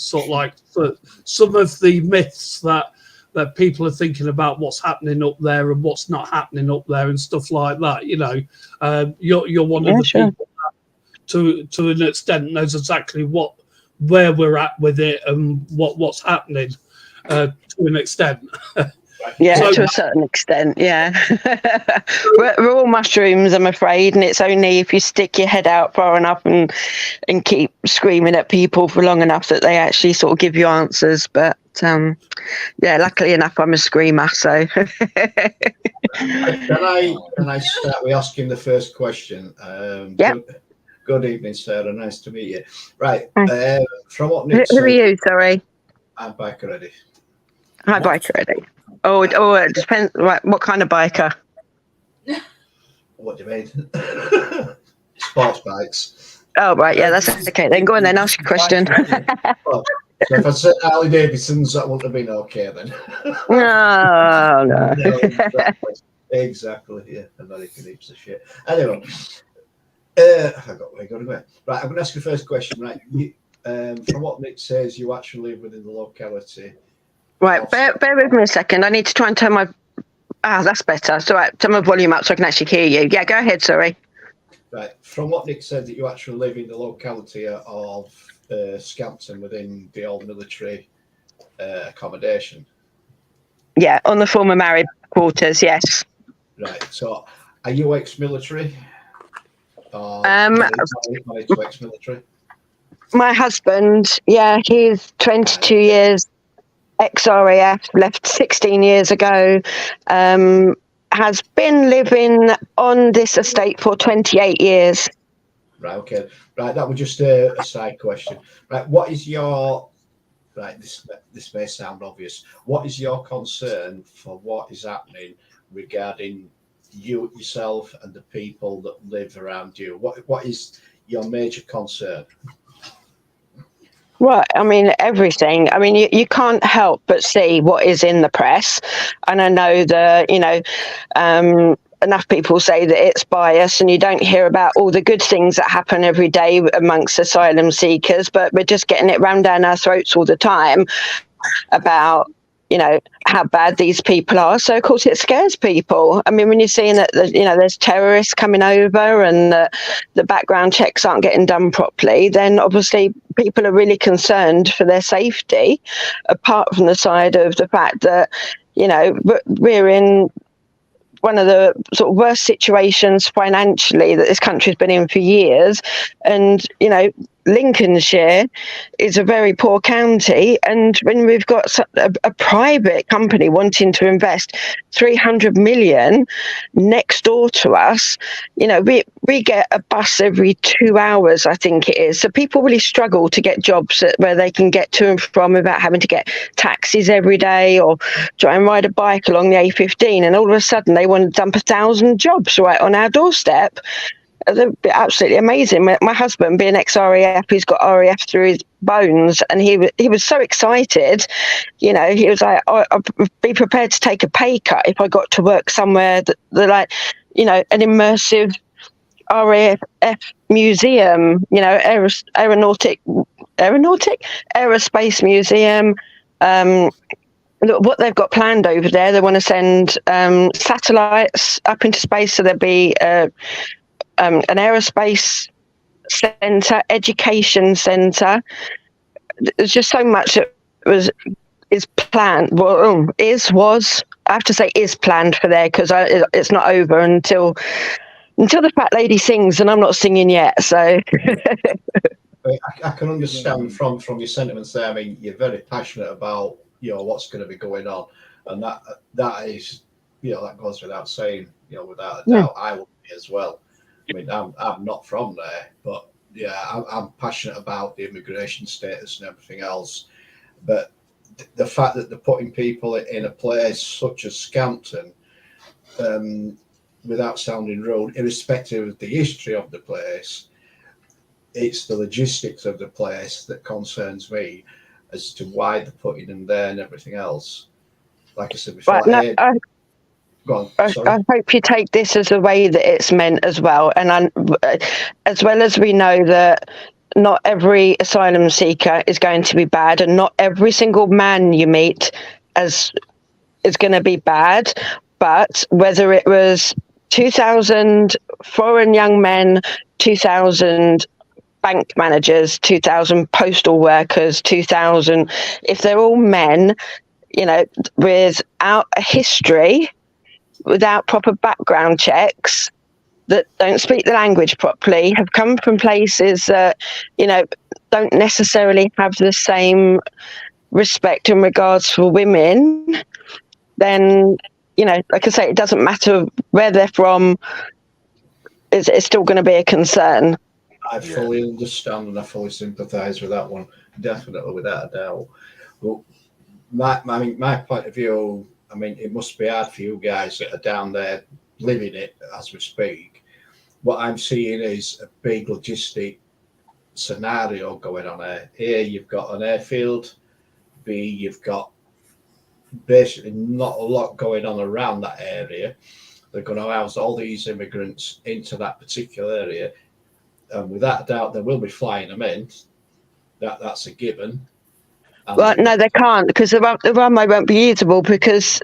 the myths that people are thinking about what's happening up there and what's not happening up there and stuff like that. You're one of the people that, to an extent, knows exactly where we're at with it and what's happening to an extent. Yeah, to a certain extent, yeah. we're all mushrooms, I'm afraid, and it's only if you stick your head out far enough and keep screaming at people for long enough that they actually sort of give you answers. But yeah, luckily enough, I'm a screamer, so. Can I start with asking the first question? Yeah. Good evening, Sarah. Nice to meet you. Right. From what Nick said, who are you? Sorry. I'm back already. Hi, biker ready. Oh, it depends. What kind of biker? What do you mean? Sports bikes. Oh, right. Yeah, that's okay. Then go on then. Ask your question. So if I said Harley Davidson's, that wouldn't have been okay then. No. Exactly. Yeah, American heaps of shit. Anyway, I got where I got to go. Right, I'm going to ask you the first question. Right, from what Nick says, you actually live within the locality. Right, bear with me a second. I need to try and turn my... that's better. So turn my volume up so I can actually hear you. Yeah, go ahead, sorry. Right, from what Nick said, that you actually live in the locality of Scampton within the old military accommodation. Yeah, on the former married quarters, yes. Right, so are you ex-military? Ex-military? My husband, yeah, he's 22 years ex-RAF, left 16 years ago, has been living on this estate for 28 years. Right, okay. Right, that was just a side question. Right, what is your... Right, this may sound obvious. What is your concern for what is happening regarding you yourself and the people that live around you? What is your major concern? Well, I mean, everything. I mean, you can't help but see what is in the press. And I know that, enough people say that it's biased and you don't hear about all the good things that happen every day amongst asylum seekers, but we're just getting it rammed down our throats all the time about, how bad these people are. So, of course, it scares people. I mean, when you're seeing that, there's terrorists coming over and the background checks aren't getting done properly, then obviously people are really concerned for their safety, apart from the side of the fact that, we're in one of the sort of worst situations financially that this country's been in for years. And, Lincolnshire is a very poor county, and when we've got a private company wanting to invest 300 million next door to us, we get a bus every 2 hours, I think it is. So people really struggle to get jobs where they can get to and from without having to get taxis every day or try and ride a bike along the A15. And all of a sudden they want to dump 1,000 jobs right on our doorstep. They're absolutely amazing. My husband, being ex-RAF, he's got RAF through his bones, and he was so excited. He was like, I'd be prepared to take a pay cut if I got to work somewhere that like, an immersive RAF museum, aerospace museum. What they've got planned over there, they want to send satellites up into space, so there'll be an aerospace centre, education centre. There's just so much that is planned. Well, was I have to say is planned for there, because it's not over until the fat lady sings, and I'm not singing yet. So I can understand from your sentiments there. I mean, you're very passionate about what's going to be going on, and that is that goes without saying. Without a doubt, I will be as well. I mean, I'm not from there, but yeah, I'm passionate about the immigration status and everything else. But the fact that they're putting people in a place such as Scampton, without sounding rude, irrespective of the history of the place, it's the logistics of the place that concerns me as to why they're putting them there and everything else. Like I said before, go on, sorry. I hope you take this as a way that it's meant as well. And as well as we know that not every asylum seeker is going to be bad, and not every single man you meet is going to be bad. But whether it was 2,000 foreign young men, 2,000 bank managers, 2,000 postal workers, 2,000, if they're all men, without a history, without proper background checks, that don't speak the language properly, have come from places that, don't necessarily have the same respect and regards for women, then, like I say, it doesn't matter where they're from, it's still going to be a concern. I fully understand and I fully sympathise with that one, definitely, without a doubt. But my point of view, I mean, it must be hard for you guys that are down there living it as we speak. What I'm seeing is a big logistic scenario going on here. A, you've got an airfield. B, you've got basically not a lot going on around that area. They're going to house all these immigrants into that particular area. And without doubt, they will be flying them in. That's a given. Well, no, they can't, because the runway won't be usable, because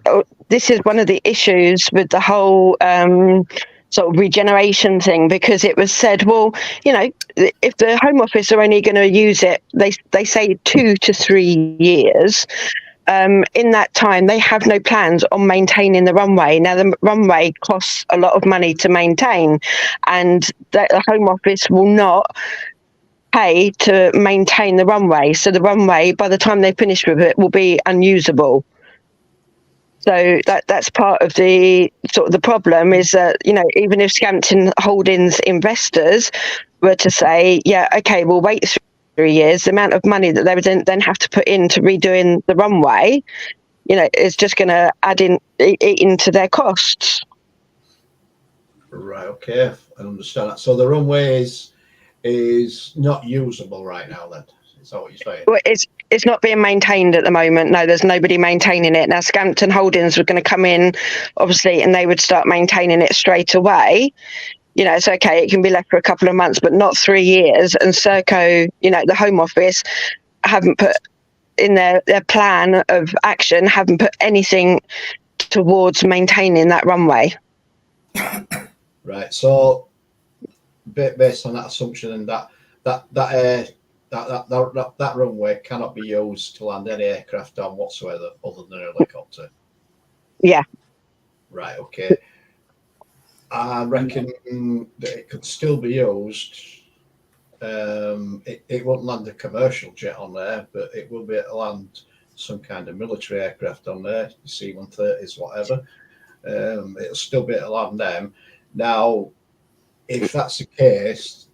this is one of the issues with the whole sort of regeneration thing, because it was said, well, if the Home Office are only going to use it, they say 2 to 3 years. In that time, they have no plans on maintaining the runway. Now, the runway costs a lot of money to maintain, and the Home Office will not pay to maintain the runway. So the runway, by the time they finish with it, will be unusable. So that's part of the problem, is that, even if Scampton Holdings investors were to say, yeah, okay, we'll wait 3 years, the amount of money that they would then have to put into redoing the runway, is just going to add into their costs. Right, okay, I understand that. So the runway is not usable right now then? Is that what you're saying? Well, it's not being maintained at the moment. No, there's nobody maintaining it. Now, Scampton Holdings were going to come in, obviously, and they would start maintaining it straight away. It's okay, it can be left for a couple of months, but not 3 years. And Serco, the Home Office, haven't put in their plan of action, haven't put anything towards maintaining that runway. Right, so based on that assumption, and that runway cannot be used to land any aircraft on whatsoever other than a helicopter. Yeah. Right, okay. I reckon that it could still be used. It won't land a commercial jet on there, but it will be able to land some kind of military aircraft on there, C-130s, whatever. It'll still be able to land them. Now, if that's the case,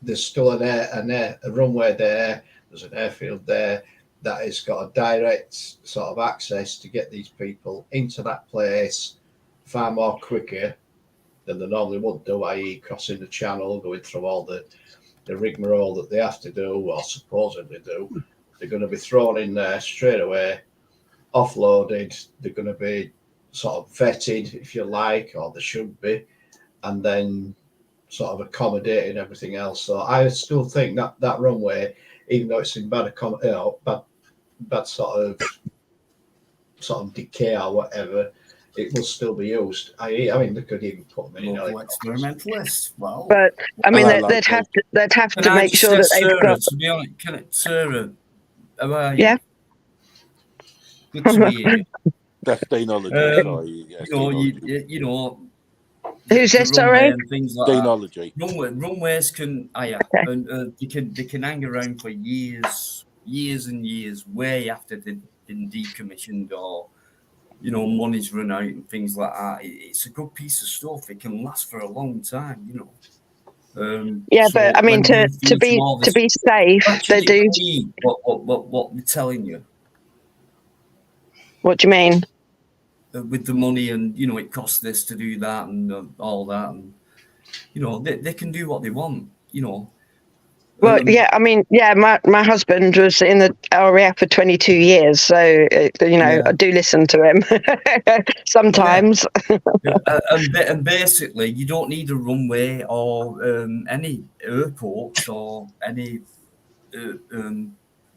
there's still a runway there, there's an airfield there that has got a direct sort of access to get these people into that place far more quicker than they normally would do, i.e. crossing the channel, going through all the rigmarole that they have to do, or supposedly do. They're going to be thrown in there straight away, offloaded. They're going to be sort of vetted, if you like, or they should be, and then sort of accommodating everything else. So I still think that runway, even though it's in bad sort of decay or whatever, it will still be used. I mean, they could even put them in local experimentalists. Well, but I mean, I they'd have to Can I make just sure say, that they've Sarah, got. to be honest, Sarah, how are you? Yeah. Good to hear you. That's denology. Sorry, yes, You know. Who's this? Sorry. And things like denology. Runways can, and they can hang around for years and years, way after they've been decommissioned or, you know, money's run out and things like that. It's a good piece of stuff. It can last for a long time, you know. Yeah, so but I mean, to be safe, they do. What they're telling you. What do you mean? With the money, and you know, it costs this to do that and all that, and you know, they can do what they want, you know. Well, yeah, I mean, yeah, my husband was in the RAF for 22 years, so you know, I do listen to him sometimes. And basically, you don't need a runway or any airports or any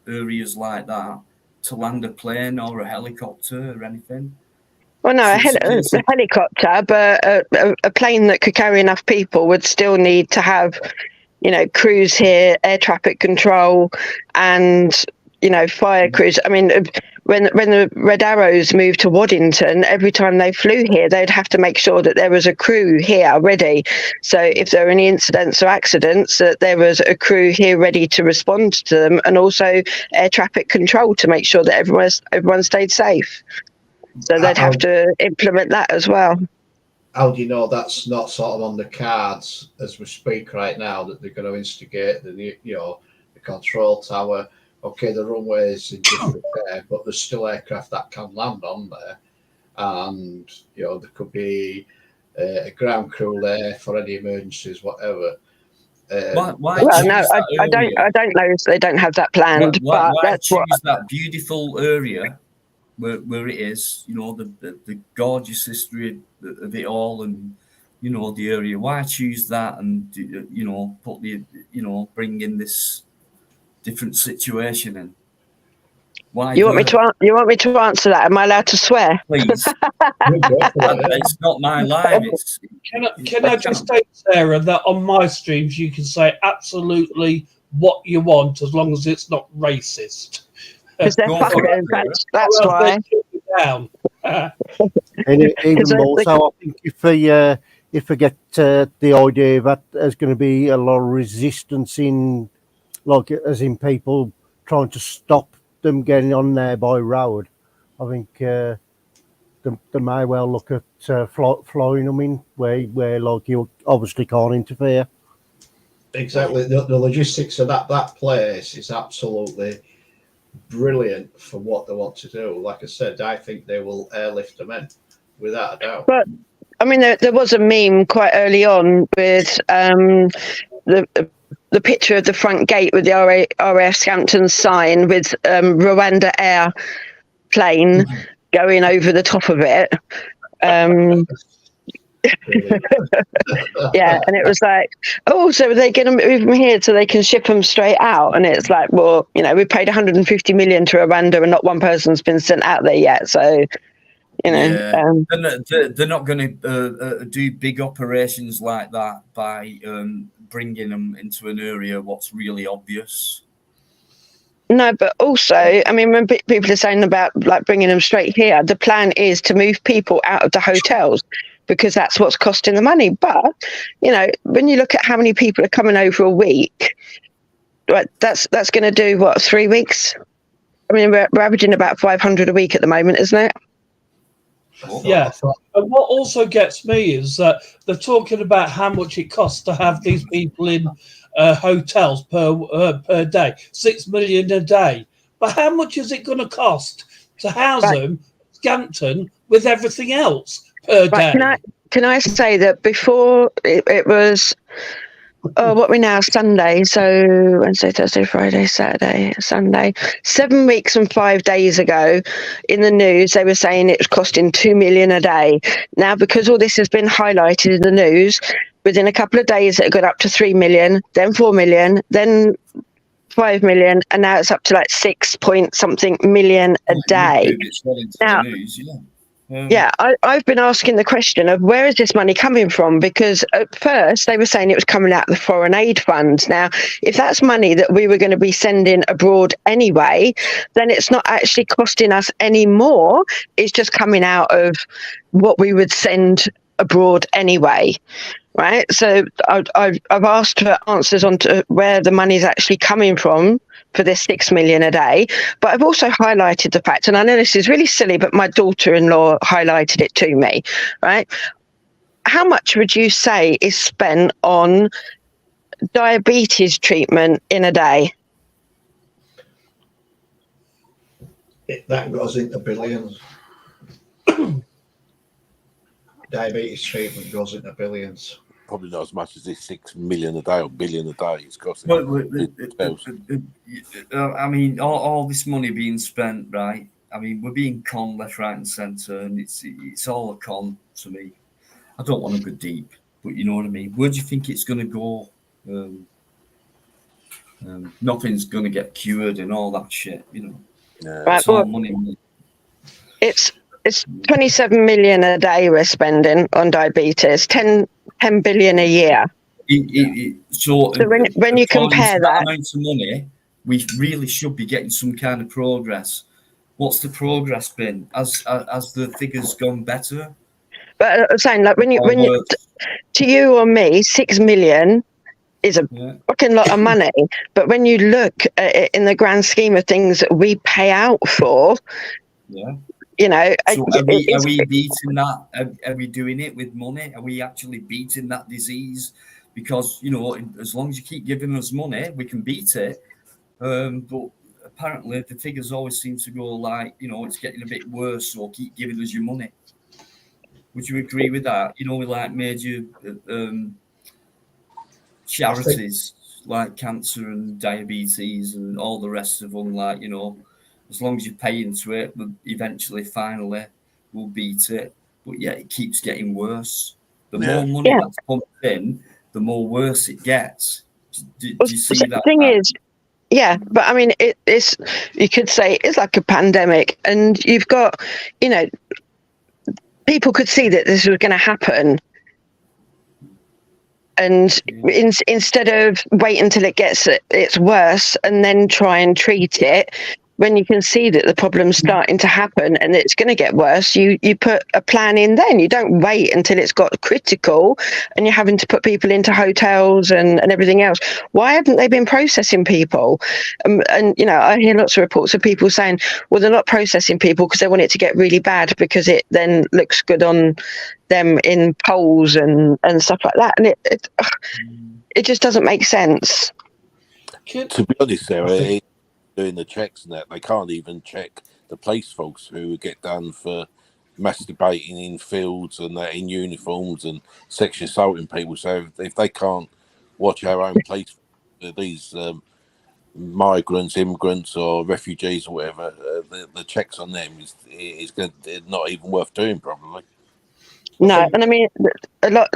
areas like that to land a plane or a helicopter or anything. Well, no, a helicopter, but a plane that could carry enough people would still need to have, you know, crews here, air traffic control, and you know, fire crews. I mean, when the Red Arrows moved to Waddington, every time they flew here, they'd have to make sure that there was a crew here ready. So if there were any incidents or accidents, that there was a crew here ready to respond to them, and also air traffic control to make sure that everyone stayed safe. So they'd have to implement that as well. How do you know that's not sort of on the cards as we speak right now, that they're going to instigate the control tower? Okay, the runway is in disrepair, but there's still aircraft that can land on there, and you know, there could be a ground crew there for any emergencies, whatever. Well, no, I don't know if they don't have that planned. Why that's choose what that beautiful area where it is, you know, the gorgeous history of it all, and you know, the area. Why choose that, and you know, put the, you know, bring in this different situation in? Why you want me to answer that? Am I allowed to swear? Please. It's not my live. Can I just say, Sarah, that on my streams you can say absolutely what you want as long as it's not racist. Because they're fuckers. That's why. And even more so, I think if we get the idea that there's going to be a lot of resistance in, like, as in people trying to stop them getting on there by road, I think they may well look at flying them in where like you obviously can't interfere. Exactly. The logistics of that place is absolutely brilliant for what they want to do. Like I said, I think they will airlift them in without a doubt. But I mean, there was a meme quite early on with the picture of the front gate with the RAF Scampton sign with Rwanda Air plane going over the top of it. Yeah, and it was like, oh, so they're going to move them here so they can ship them straight out. And it's like, well, you know, we paid 150 million to Rwanda and not one person's been sent out there yet. So, you know, they're not going to do big operations like that by bringing them into an area what's really obvious. No, but also, I mean, when people are saying about like bringing them straight here, the plan is to move people out of the hotels because that's what's costing the money. But, you know, when you look at how many people are coming over a week, right, that's going to do, what, 3 weeks? I mean, we're averaging about 500 a week at the moment, isn't it? Yeah. And what also gets me is that they're talking about how much it costs to have these people in hotels per day, 6 million a day. But how much is it going to cost to house them, Scampton, with everything else per day? Can I say that before it was, what we now, Sunday, so Wednesday, Thursday, Friday, Saturday, Sunday, 7 weeks and 5 days ago, in the news they were saying it was costing 2 million a day. Now, because all this has been highlighted in the news, within a couple of days it got up to 3 million, then 4 million, then 5 million, and now it's up to like 6 point something million a day. Now, Yeah, I've been asking the question of where is this money coming from? Because at first they were saying it was coming out of the foreign aid funds. Now, if that's money that we were going to be sending abroad anyway, then it's not actually costing us any more. It's just coming out of what we would send abroad anyway. Right. So I've asked for answers on to where the money is actually coming from for this 6 million a day. But I've also highlighted the fact, and I know this is really silly, but my daughter-in-law highlighted it to me, right? How much would you say is spent on diabetes treatment in a day? That goes into billions. Diabetes treatment goes into billions. Probably not as much as this 6 million a day or billion a day it's costing. I mean, all this money being spent, right? I mean, we're being conned left, right, and centre, and it's all a con to me. I don't want to go deep, but you know what I mean. Where do you think it's going to go? Nothing's going to get cured and all that shit, you know. Right, it's all money. It's 27 million a day we're spending on diabetes, 10 billion a year. So when you compare that amount of money, we really should be getting some kind of progress. What's the progress been? As the figures gone better? But I'm saying, like, when you to you or me, 6 million is a fucking lot of money. But when you look at it in the grand scheme of things that we pay out for, you know, so are we beating that? Are we doing it with money? Are we actually beating that disease? Because, you know, as long as you keep giving us money, we can beat it. But apparently the figures always seem to go like, you know, it's getting a bit worse, so keep giving us your money. Would you agree with that? You know, with like major charities like cancer and diabetes and all the rest of them, like, you know, as long as you pay into it, eventually, finally, we'll beat it. But yeah, it keeps getting worse. The more money that's pumped in, the more worse it gets. Do you see that? The thing is, yeah, but I mean, it's, you could say it's like a pandemic, and you've got, you know, people could see that this was going to happen. And instead of wait until it's worse and then try and treat it, when you can see that the problem's starting to happen and it's going to get worse, you put a plan in then. You don't wait until it's got critical and you're having to put people into hotels and everything else. Why haven't they been processing people? And, you know, I hear lots of reports of people saying, well, they're not processing people because they want it to get really bad because it then looks good on them in polls and stuff like that. And it just doesn't make sense. To be honest, Sarah, doing the checks and that, they can't even check the police folks who get done for masturbating in fields and that in uniforms and sexually assaulting people. So if they can't watch our own police, these migrants, immigrants, or refugees or whatever, the checks on them is not even worth doing, probably. No, and I mean, a lot.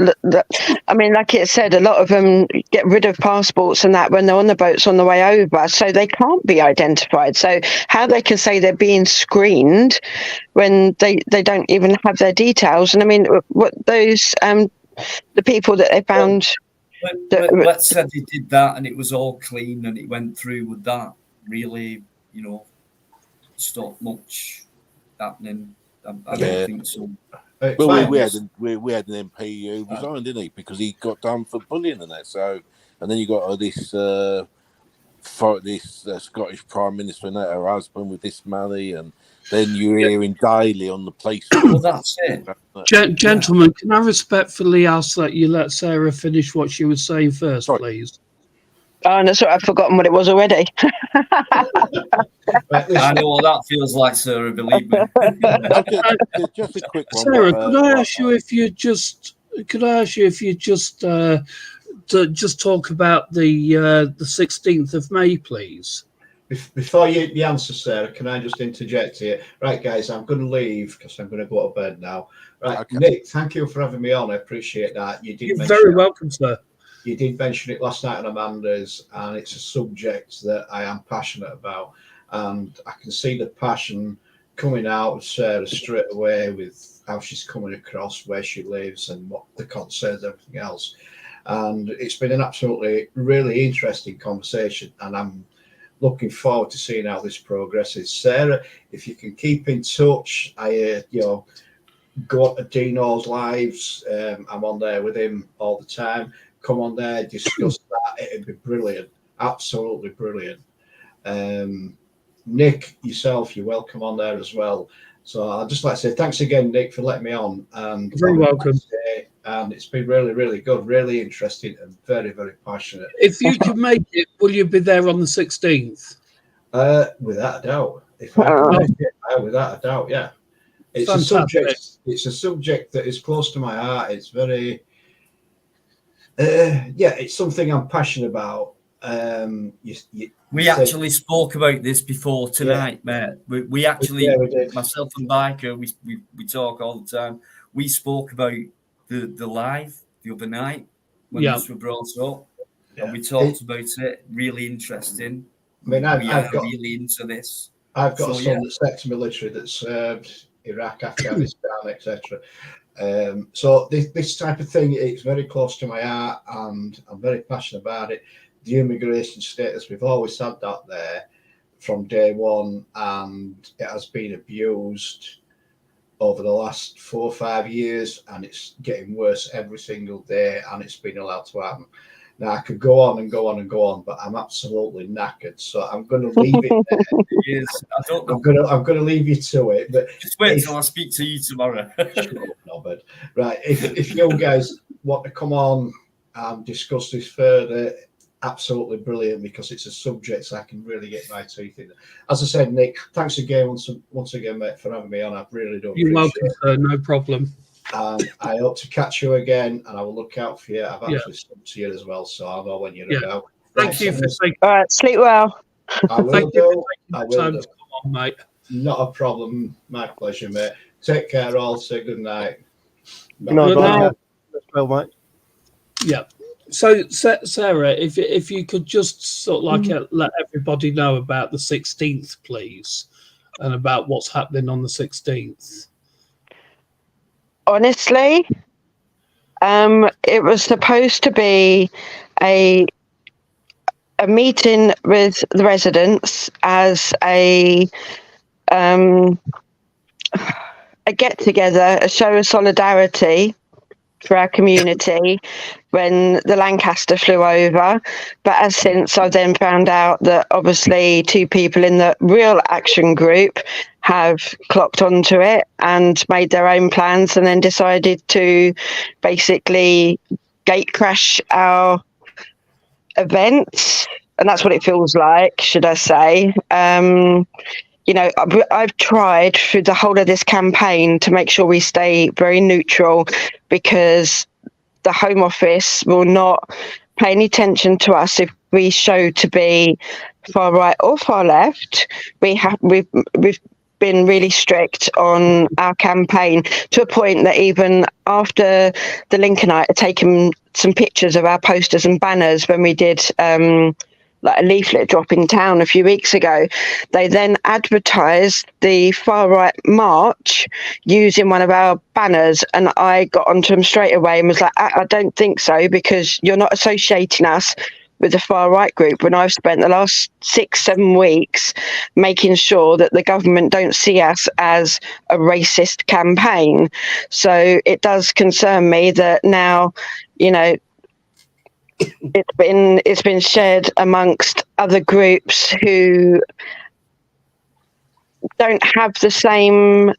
I mean, like it said, a lot of them get rid of passports and that when they're on the boats on the way over, so they can't be identified. So how they can say they're being screened when they don't even have their details? And I mean, what those the people that they found. Let's say they did that and it was all clean and it went through with that. Really, you know, stop much happening. I don't think so. Well, we had an MP who resigned, didn't he? Because he got done for bullying and that. So, and then you got this Scottish Prime Minister and that, her husband with this money, and then you're hearing daily on the police. Well, that's it. Gentlemen, can I respectfully ask that you let Sarah finish what she was saying first, please? Oh, no, sorry, I've forgotten what it was already. I know what that feels like, Sarah, believe me. Just a quick one. Sarah, could I ask you if you just talk about the 16th of May, please? Before you answer, Sarah, can I just interject here? Right, guys, I'm going to leave because I'm going to go to bed now. Right, okay. Nick, thank you for having me on. I appreciate that. You're very welcome, sir. You did mention it last night on Amanda's, and it's a subject that I am passionate about. And I can see the passion coming out of Sarah straight away with how she's coming across, where she lives, and what the concerns, everything else. And it's been an absolutely really interesting conversation, and I'm looking forward to seeing how this progresses. Sarah, if you can keep in touch, go to Dino's lives. I'm on there with him all the time. Come on there, discuss that. It'd be brilliant, absolutely brilliant. Nick, yourself, you're welcome on there as well. So I'd just like to say thanks again, Nick, for letting me on. And very welcome. And it's been really, really good, really interesting, and very, very passionate. If you can make it, will you be there on the 16th? Without a doubt. If I can make it, without a doubt, yeah. It's a subject. It's a subject that is close to my heart. It's very, it's something I'm passionate about. We actually spoke about this before tonight, mate. We actually, myself and Biker, we talk all the time. We spoke about the live the other night when this was brought up, and we talked about it. Really interesting. I mean, I've got really into this. I've got a son that's ex-military that served Iraq, Afghanistan, etc. So this type of thing, it's very close to my heart, and I'm very passionate about it. The immigration status, we've always had that there from day one, and it has been abused over the last 4 or 5 years, and it's getting worse every single day, and it's been allowed to happen. Now, I could go on and go on and go on, but I'm absolutely knackered, so I'm going to leave it there. Yes, I don't know. I'm going to leave you to it. But just wait till I speak to you tomorrow. Right, if you guys want to come on and discuss this further, absolutely brilliant, because it's a subject I can really get my teeth in. As I said, Nick, thanks again once again, mate, for having me on. I really do appreciate it. You're welcome, sir. No problem. I hope to catch you again, and I will look out for you. I've actually spoken to you as well, so I'll know when you're about. Thank you for taking. All right, sleep well. I will do. I will Time do. to come on, mate. Not a problem. My pleasure, mate. Take care, all. Say good night. Good night. Well, mate. Yeah. So, Sarah, if you could just sort of like let everybody know about the 16th, please, and about what's happening on the 16th. Honestly, it was supposed to be a meeting with the residents as a get together, a show of solidarity for our community when the Lancaster flew over. But as since I've then found out that obviously 2 people in the real action group have clocked onto it and made their own plans, and then decided to basically gate crash our events. And that's what it feels like, should I say. You know, I've tried through the whole of this campaign to make sure we stay very neutral, because the Home Office will not pay any attention to us if we show to be far right or far left. We've been really strict on our campaign, to a point that even after the Lincolnite had taken some pictures of our posters and banners when we did like a leaflet drop in town a few weeks ago, they then advertised the far right march using one of our banners, and I got onto them straight away and was like, I don't think so, because you're not associating us with the far right group, when I've spent the last 6-7 weeks making sure that the government don't see us as a racist campaign. So it does concern me that now, you know, it's been shared amongst other groups who don't have the same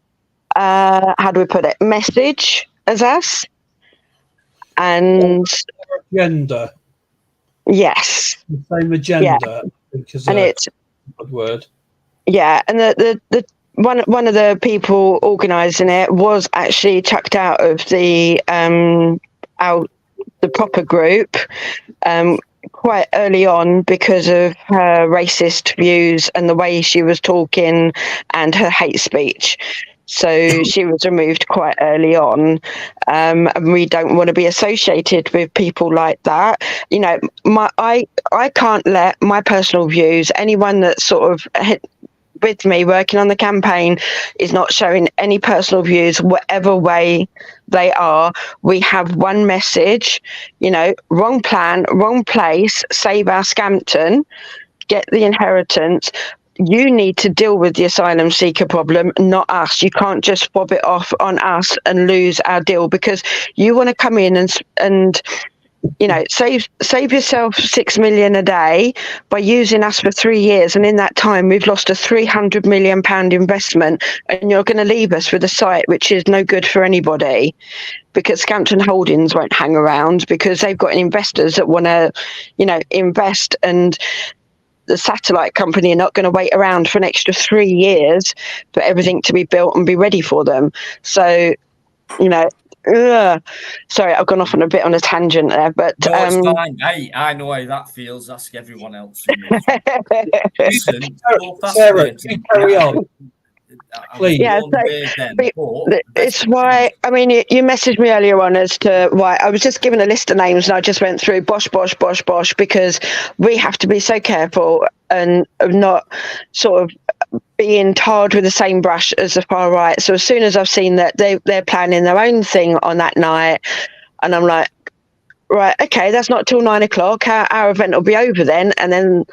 how do we put it, message as us, and agenda. Yes, the same agenda. Because and it's a good word. Yeah, and the one of the people organising it was actually chucked out of the proper group quite early on because of her racist views and the way she was talking and her hate speech. So she was removed quite early on, and we don't want to be associated with people like that. You know, I can't let my personal views, anyone that sort of with me working on the campaign is not showing any personal views, whatever way they are. We have one message, wrong plan, wrong place, save our Scampton, get the inheritance. You need to deal with the asylum seeker problem, not us. You can't just fob it off on us and lose our deal, because you want to come in and save yourself 6 million a day by using us for 3 years, and in that time we've lost a 300 million pound investment, and you're going to leave us with a site which is no good for anybody, because Scampton Holdings won't hang around because they've got investors that want to invest, and the satellite company are not going to wait around for an extra 3 years for everything to be built and be ready for them. So sorry, I've gone off on a bit on a tangent there, but no, it's fine. Hey, I know how that feels. Ask everyone else. Listen, Sarah, carry on. Please. Yeah, it's why, I mean, you messaged me earlier on as to why I was just given a list of names, and I just went through bosh, because we have to be so careful and not sort of being tarred with the same brush as the far right. So as soon as I've seen that they're planning their own thing on that night, and I'm like, right, okay, that's not till 9 o'clock. Our event will be over then. And then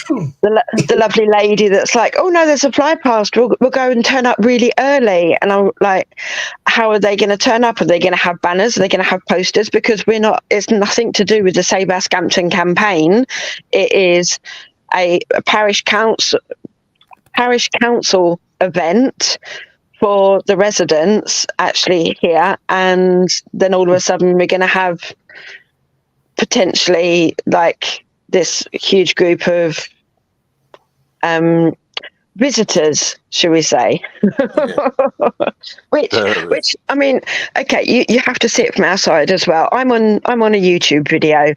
the lovely lady that's like, oh no, there's a fly past, we'll go and turn up really early. And I'm like, how are they going to turn up? Are they going to have banners? Are they going to have posters? Because it's nothing to do with the Save Our Scampton campaign. It is a parish council event for the residents actually here, and then all of a sudden we're going to have potentially like this huge group of visitors, shall we say? which I mean, okay, you have to see it from our side as well. I'm on a YouTube video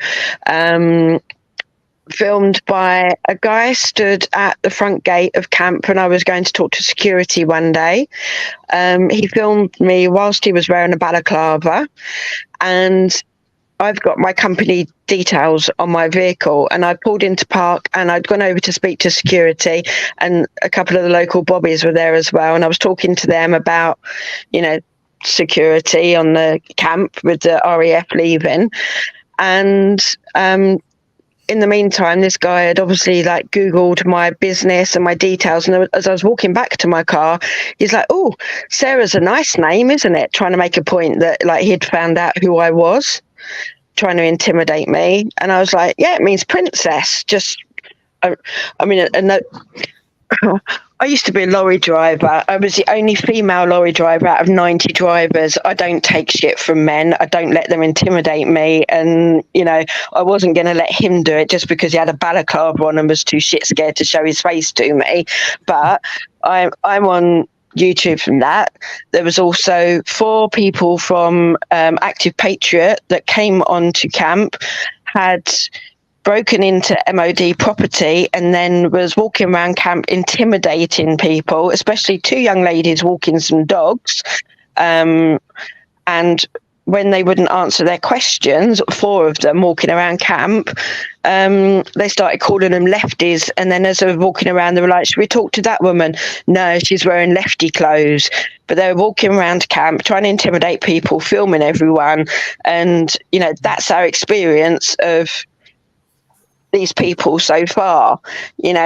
filmed by a guy stood at the front gate of camp when I was going to talk to security one day. He filmed me whilst he was wearing a balaclava, and I've got my company details on my vehicle, and I pulled into park, and I'd gone over to speak to security, and a couple of the local bobbies were there as well, and I was talking to them about security on the camp with the RAF leaving. And in the meantime, this guy had obviously like Googled my business and my details. And as I was walking back to my car, he's like, oh, Sarah's a nice name, isn't it? Trying to make a point that like he'd found out who I was, trying to intimidate me. And I was like, yeah, it means princess. I used to be a lorry driver. I was the only female lorry driver out of 90 drivers. I don't take shit from men. I don't let them intimidate me. And, I wasn't going to let him do it just because he had a balaclava on and was too shit scared to show his face to me. But I'm on YouTube from that. There was also 4 people from Active Patriot that came onto camp, had broken into MOD property, and then was walking around camp intimidating people, especially 2 young ladies walking some dogs. And when they wouldn't answer their questions, 4 of them walking around camp, they started calling them lefties. And then as they were walking around, they were like, should we talk to that woman? No, she's wearing lefty clothes. But they were walking around camp, trying to intimidate people, filming everyone. And, that's our experience of these people so far,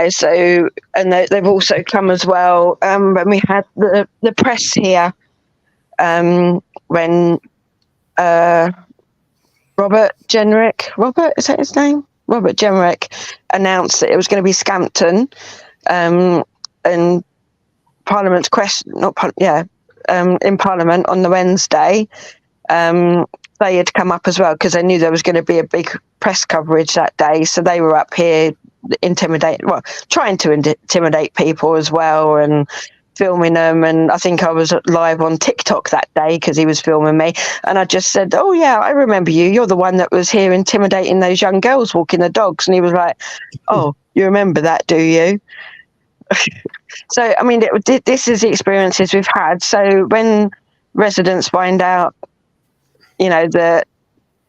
so, and they've also come as well when we had the press here, when Robert Jenrick, is that his name? Robert Jenrick announced that it was going to be Scampton, and Parliament's question, in Parliament on the Wednesday, they had come up as well because they knew there was going to be a big press coverage that day. So they were up here trying to intimidate people as well and filming them. And I think I was live on TikTok that day because he was filming me. And I just said, oh yeah, I remember you. You're the one that was here intimidating those young girls walking the dogs. And he was like, oh, you remember that, do you? So, I mean, this is the experiences we've had. So when residents find out, that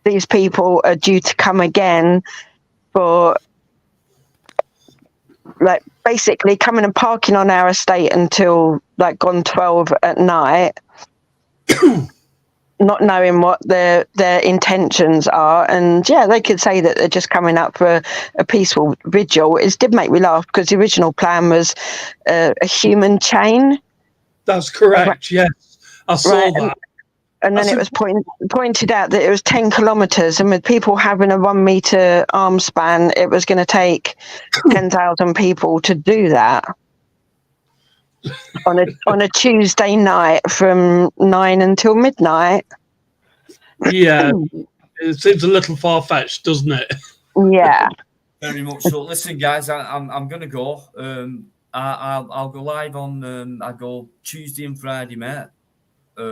these people are due to come again for, like, basically coming and parking on our estate until like gone 12 at night, not knowing what their intentions are. And yeah, they could say that they're just coming up for a peaceful vigil. It did make me laugh because the original plan was a human chain. That's correct. Yes, I saw that. And then it was pointed out that it was 10 kilometres, and with people having a 1 metre arm span, it was going to take 10,000 people to do that on a Tuesday night from 9 until midnight. Yeah, it seems a little far fetched, doesn't it? Yeah, very much so. Listen, guys, I'm going to go. I'll go live on. I go Tuesday and Friday, mate.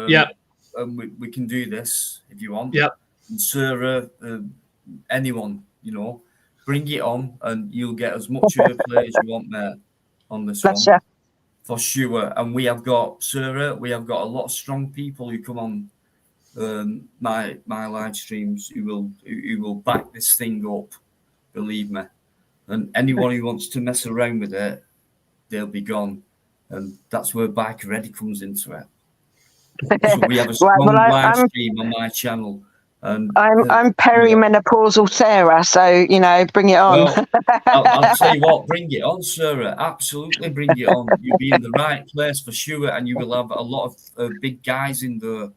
Yeah. And we can do this if you want. Yeah. And Sarah, anyone, bring it on, and you'll get as much airplay as you want there on this one. For sure. And we have got, Sarah, we have got a lot of strong people who come on my live streams who will back this thing up, believe me. And anyone who wants to mess around with it, they'll be gone. And that's where Biker Ready comes into it. So we have a strong live stream on my channel. And I'm perimenopausal Sarah, so bring it on. Well, I'll tell you what, bring it on, Sarah. Absolutely, bring it on. You'll be in the right place for sure, and you will have a lot of big guys in there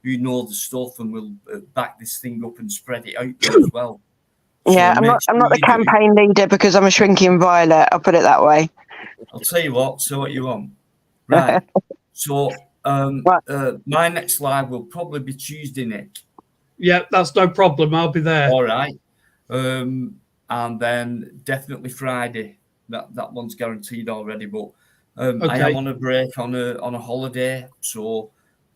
who know the stuff and will back this thing up and spread it out there as well. Yeah, so I'm not the campaign leader because I'm a shrinking violet. I'll put it that way. I'll tell you what. So what you want, right? So my next live will probably be Tuesday, Nick. Yeah, that's no problem. I'll be there. All right. And then definitely Friday. That one's guaranteed already. But okay. I am on a break on a holiday, so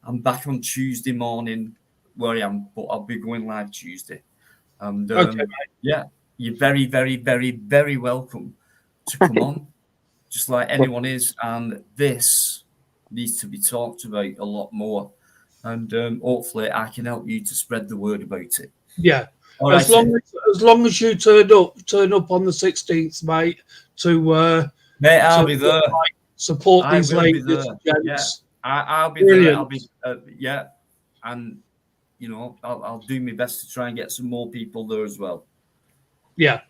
I'm back on Tuesday morning where I am. But I'll be going live Tuesday. And okay, yeah, you're very, very, very, very welcome to come on, just like anyone is. And this needs to be talked about a lot more. And hopefully I can help you to spread the word about it. Yeah. All as long as you turn up on the 16th, mate, mate, I'll be there. Support these ladies. Yeah, I'll be there. I'll be and I'll do my best to try and get some more people there as well. Yeah.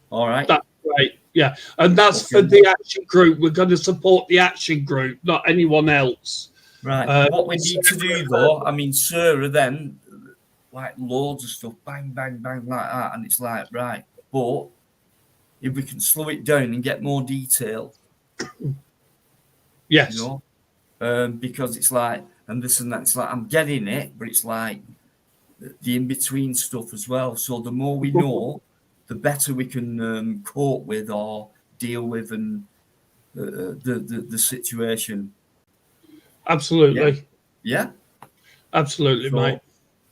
All right. That's great. Yeah, and that's for the action group. We're going to support the action group, not anyone else. Right. What we need to do, though, I mean, Sarah, then, like loads of stuff, bang, bang, bang, like that, and it's like, right, but if we can slow it down and get more detail, yes, because it's like, and this and that, it's like I'm getting it, but it's like the in between stuff as well. So the more we know, the better we can cope with or deal with and the situation. Absolutely. Yeah. Absolutely, mate.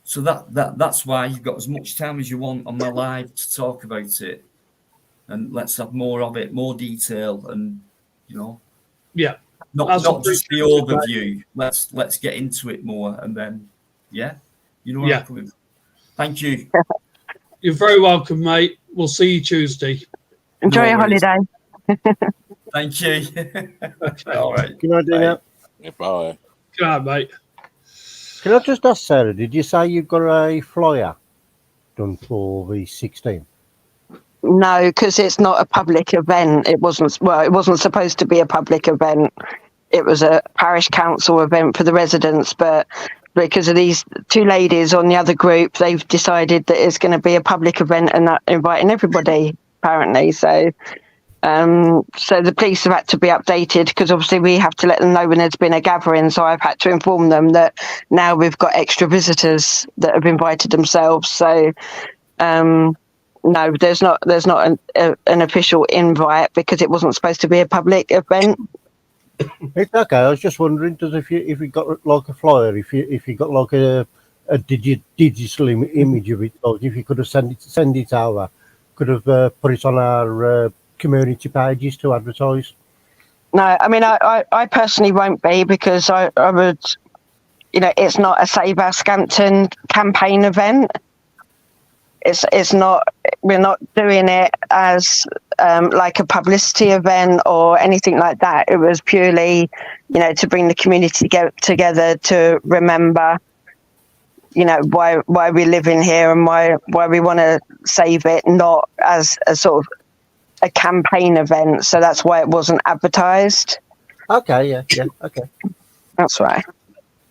So that's why you've got as much time as you want on my live to talk about it, and let's have more of it, more detail, and yeah, not just the overview. Let's get into it more, and then where I'm coming from. Thank you. You're very welcome, mate. We'll see you Tuesday. Enjoy your holiday. Thank you. Okay. All right. Can I do that? Yeah, bye. Good night, mate. Can I just ask Sarah, did you say you've got a flyer done for the 16th? No, because it's not a public event. It wasn't supposed to be a public event. It was a parish council event for the residents, but because of these two ladies on the other group, they've decided that it's going to be a public event and not inviting everybody, apparently. So the police have had to be updated because obviously we have to let them know when there's been a gathering. So I've had to inform them that now we've got extra visitors that have invited themselves. So no, there's not an official invite because it wasn't supposed to be a public event. It's okay. I was just wondering, if you got like a flyer, if you got like a digital image of it, like if you could have send it over, could have put it on our community pages to advertise. No, I mean I personally won't be because I would, it's not a Save RAF Scampton campaign event. it's not, we're not doing it as like a publicity event or anything like that. It was purely, to bring the community together to remember, why we live in here and why we want to save it, not as a sort of a campaign event. So that's why it wasn't advertised. Okay, yeah, okay. That's right.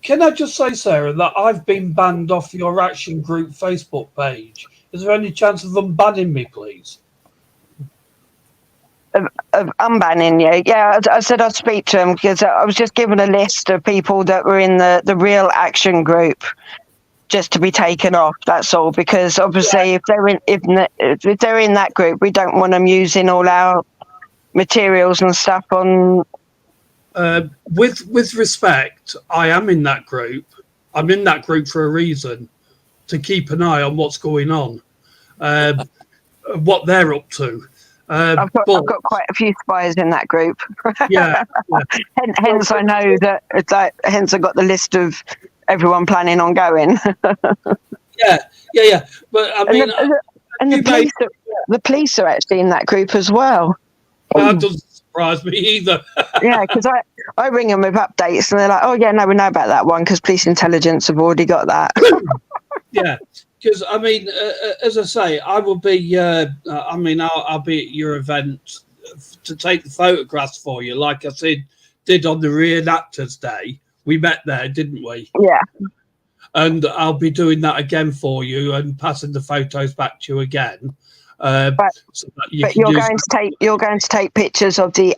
Can I just say, Sarah, that I've been banned off your Action Group Facebook page? Is there any chance of them banning me, please? Of unbanning you? Yeah, I said I'd speak to them because I was just given a list of people that were in the real Action Group just to be taken off. That's all. Because obviously, if they're in that group, we don't want them using all our materials and stuff on. With respect, I am in that group. I'm in that group for a reason, to keep an eye on what's going on, what they're up to. I've got quite a few spies in that group. Yeah. Hence, I know that. Hence, I got the list of everyone planning on going. Yeah. But I mean, the police are actually in that group as well. That doesn't surprise me either. Yeah, because I ring them with updates and they're like, oh yeah, no, we know about that one because police intelligence have already got that. Yeah, because I mean, as I say, I will be. I'll be at your event to take the photographs for you, like I did on the Reenactors Day. We met there, didn't we? Yeah. And I'll be doing that again for you and passing the photos back to you again. So that you're going to take pictures of the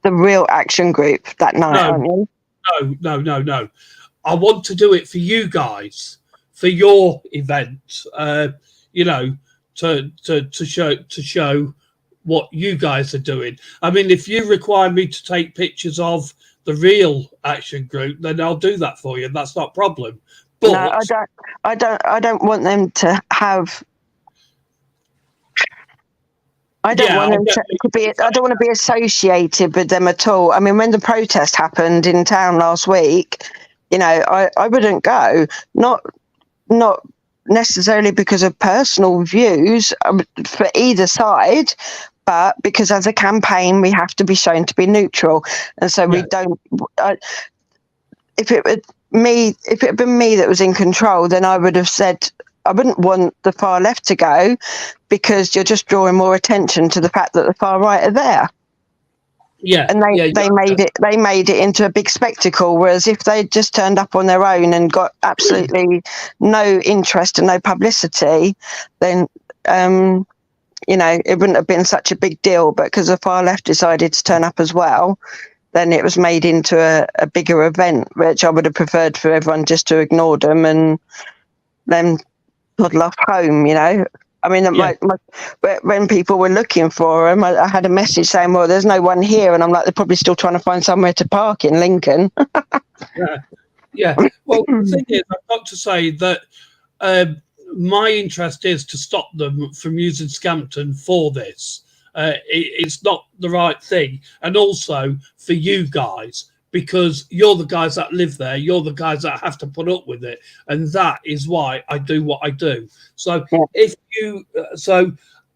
real Action Group that night, aren't you? No. I want to do it for you guys, for your event. To show what you guys are doing. I mean, if you require me to take pictures of the real Action Group, then I'll do that for you. That's not a problem. But no, I don't want them to have. I don't want to be associated with them at all. I mean, when the protest happened in town last week, I wouldn't go. Not necessarily because of personal views for either side, but because as a campaign we have to be shown to be neutral, and so we don't. If it had been me that was in control, then I would have said I wouldn't want the far left to go because you're just drawing more attention to the fact that the far right are there. Yeah, and they made it into a big spectacle. Whereas if they just turned up on their own and got absolutely no interest and no publicity, then it wouldn't have been such a big deal. But because the far left decided to turn up as well, then it was made into a bigger event, which I would have preferred for everyone just to ignore them and then toddle off home. I mean, when people were looking for them, I had a message saying, well, there's no one here. And I'm like, they're probably still trying to find somewhere to park in Lincoln. Yeah. Well, the thing is, I've got to say that my interest is to stop them from using Scampton for this. It's not the right thing. And also for you guys, because you're the guys that live there, you're the guys that have to put up with it, and that is why I do what I do. So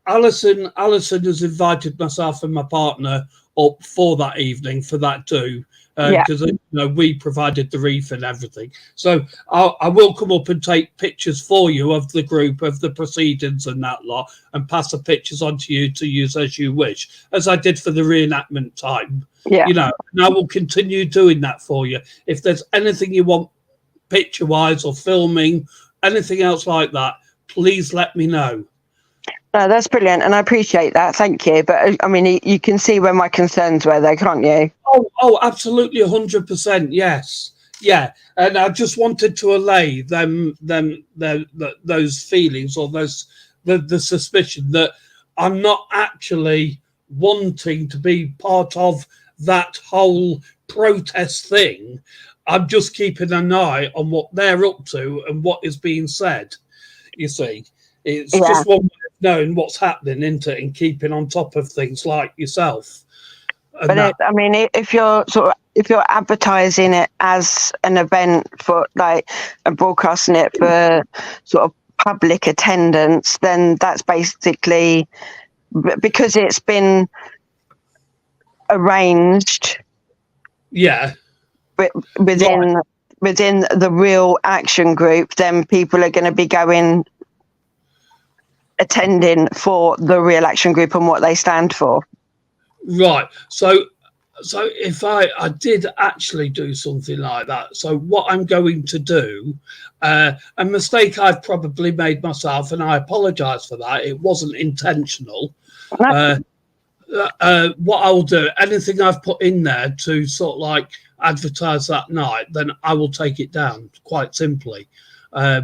Alison has invited myself and my partner up for that evening for that too, because we provided the wreath and everything. So I will come up and take pictures for you of the group, of the proceedings and that lot, and pass the pictures on to you to use as you wish, as I did for the reenactment time. Yeah. And I will continue doing that for you. If there's anything you want picture-wise or filming, anything else like that, please let me know. No, that's brilliant, and I appreciate that. Thank you. But I mean, you can see where my concerns were there, can't you? Oh, absolutely, 100%. Yes, yeah. And I just wanted to allay those feelings or the suspicion that I'm not actually wanting to be part of that whole protest thing. I'm just keeping an eye on what they're up to and what is being said. You see, it's just one way of knowing what's happening, isn't it, and keeping on top of things like yourself. But if you're advertising it as an event for and broadcasting it for sort of public attendance, then that's basically because it's been arranged. Yeah. Within the real action group, then people are going to be attending for the real action group and what they stand for. Right. So if I did actually do something like that, so what I'm going to do, a mistake I've probably made myself, and I apologise for that. It wasn't intentional. What I'll do, anything I've put in there to sort of like advertise that night, then I will take it down quite simply. So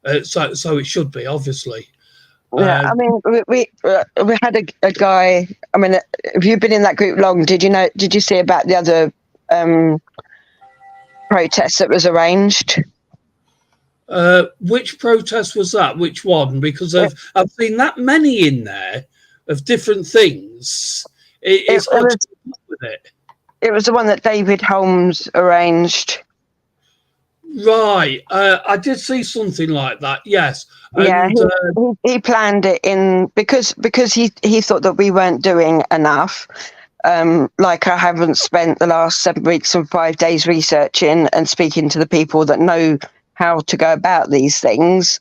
it should be, obviously. Yeah, I mean, we had a guy. I mean, have you been in that group long? Did you see about the other protest that was arranged? Which protest was that? Which one? Because I've seen that many in there of different things. It's hard to keep up with it. It was the one that David Holmes arranged. Right. I did see something like that. Yes. And, he planned it in because he thought that we weren't doing enough. Like I haven't spent the last 7 weeks and 5 days researching and speaking to the people that know how to go about these things.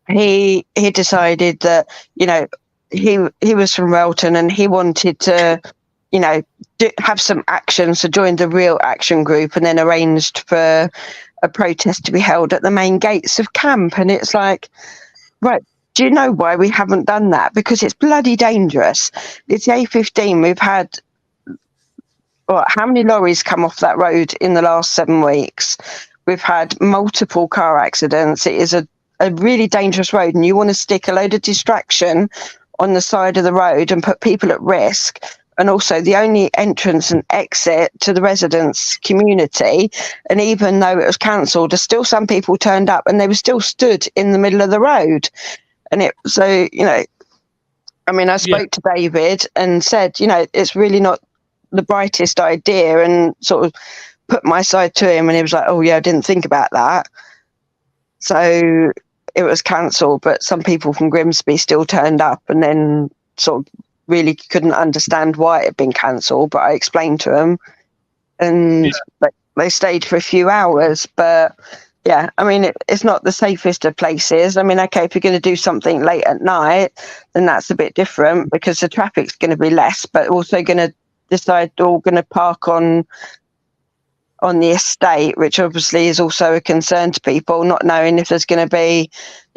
He decided that, he was from Relton and he wanted to, have some action. So joined the real action group and then arranged for a protest to be held at the main gates of camp. And it's like, right, do you know why we haven't done that? Because it's bloody dangerous. It's the A15. We've had, how many lorries come off that road in the last 7 weeks? We've had multiple car accidents. It is a really dangerous road, and you want to stick a load of distraction on the side of the road and put people at risk. And also the only entrance and exit to the residents' community. And even though it was cancelled, there's still some people turned up and they were still stood in the middle of the road. And I spoke to David and said, it's really not the brightest idea, and sort of put my side to him. And he was like, oh yeah, I didn't think about that. So it was cancelled, but some people from Grimsby still turned up and then sort of really couldn't understand why it had been cancelled, but I explained to them and they stayed for a few hours. But yeah, I mean, it's not the safest of places. I mean, okay, if you're going to do something late at night, then that's a bit different because the traffic's going to be less, but also going to decide all going to park on the estate, which obviously is also a concern to people, not knowing if there's going to be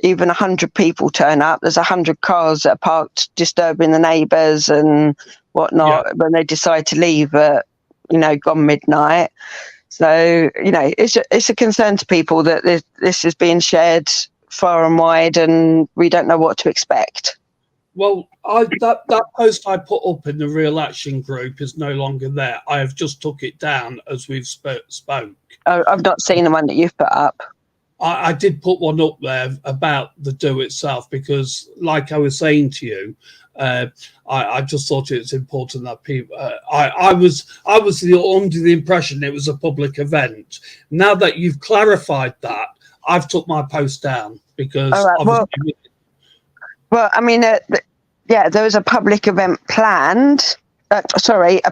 even 100 people turn up. There's 100 cars that are parked disturbing the neighbours and whatnot when they decide to leave at, gone midnight. So, it's a concern to people that this is being shared far and wide and we don't know what to expect. Well, that post I put up in the Real Action group is no longer there. I have just took it down as we've spoke. Oh, I've not seen the one that you've put up. I did put one up there about the do itself because, like I was saying to you, I just thought it's important that people. I was under the impression it was a public event. Now that you've clarified that, I've took my post down because. All right, well, I mean, there was a public event planned. A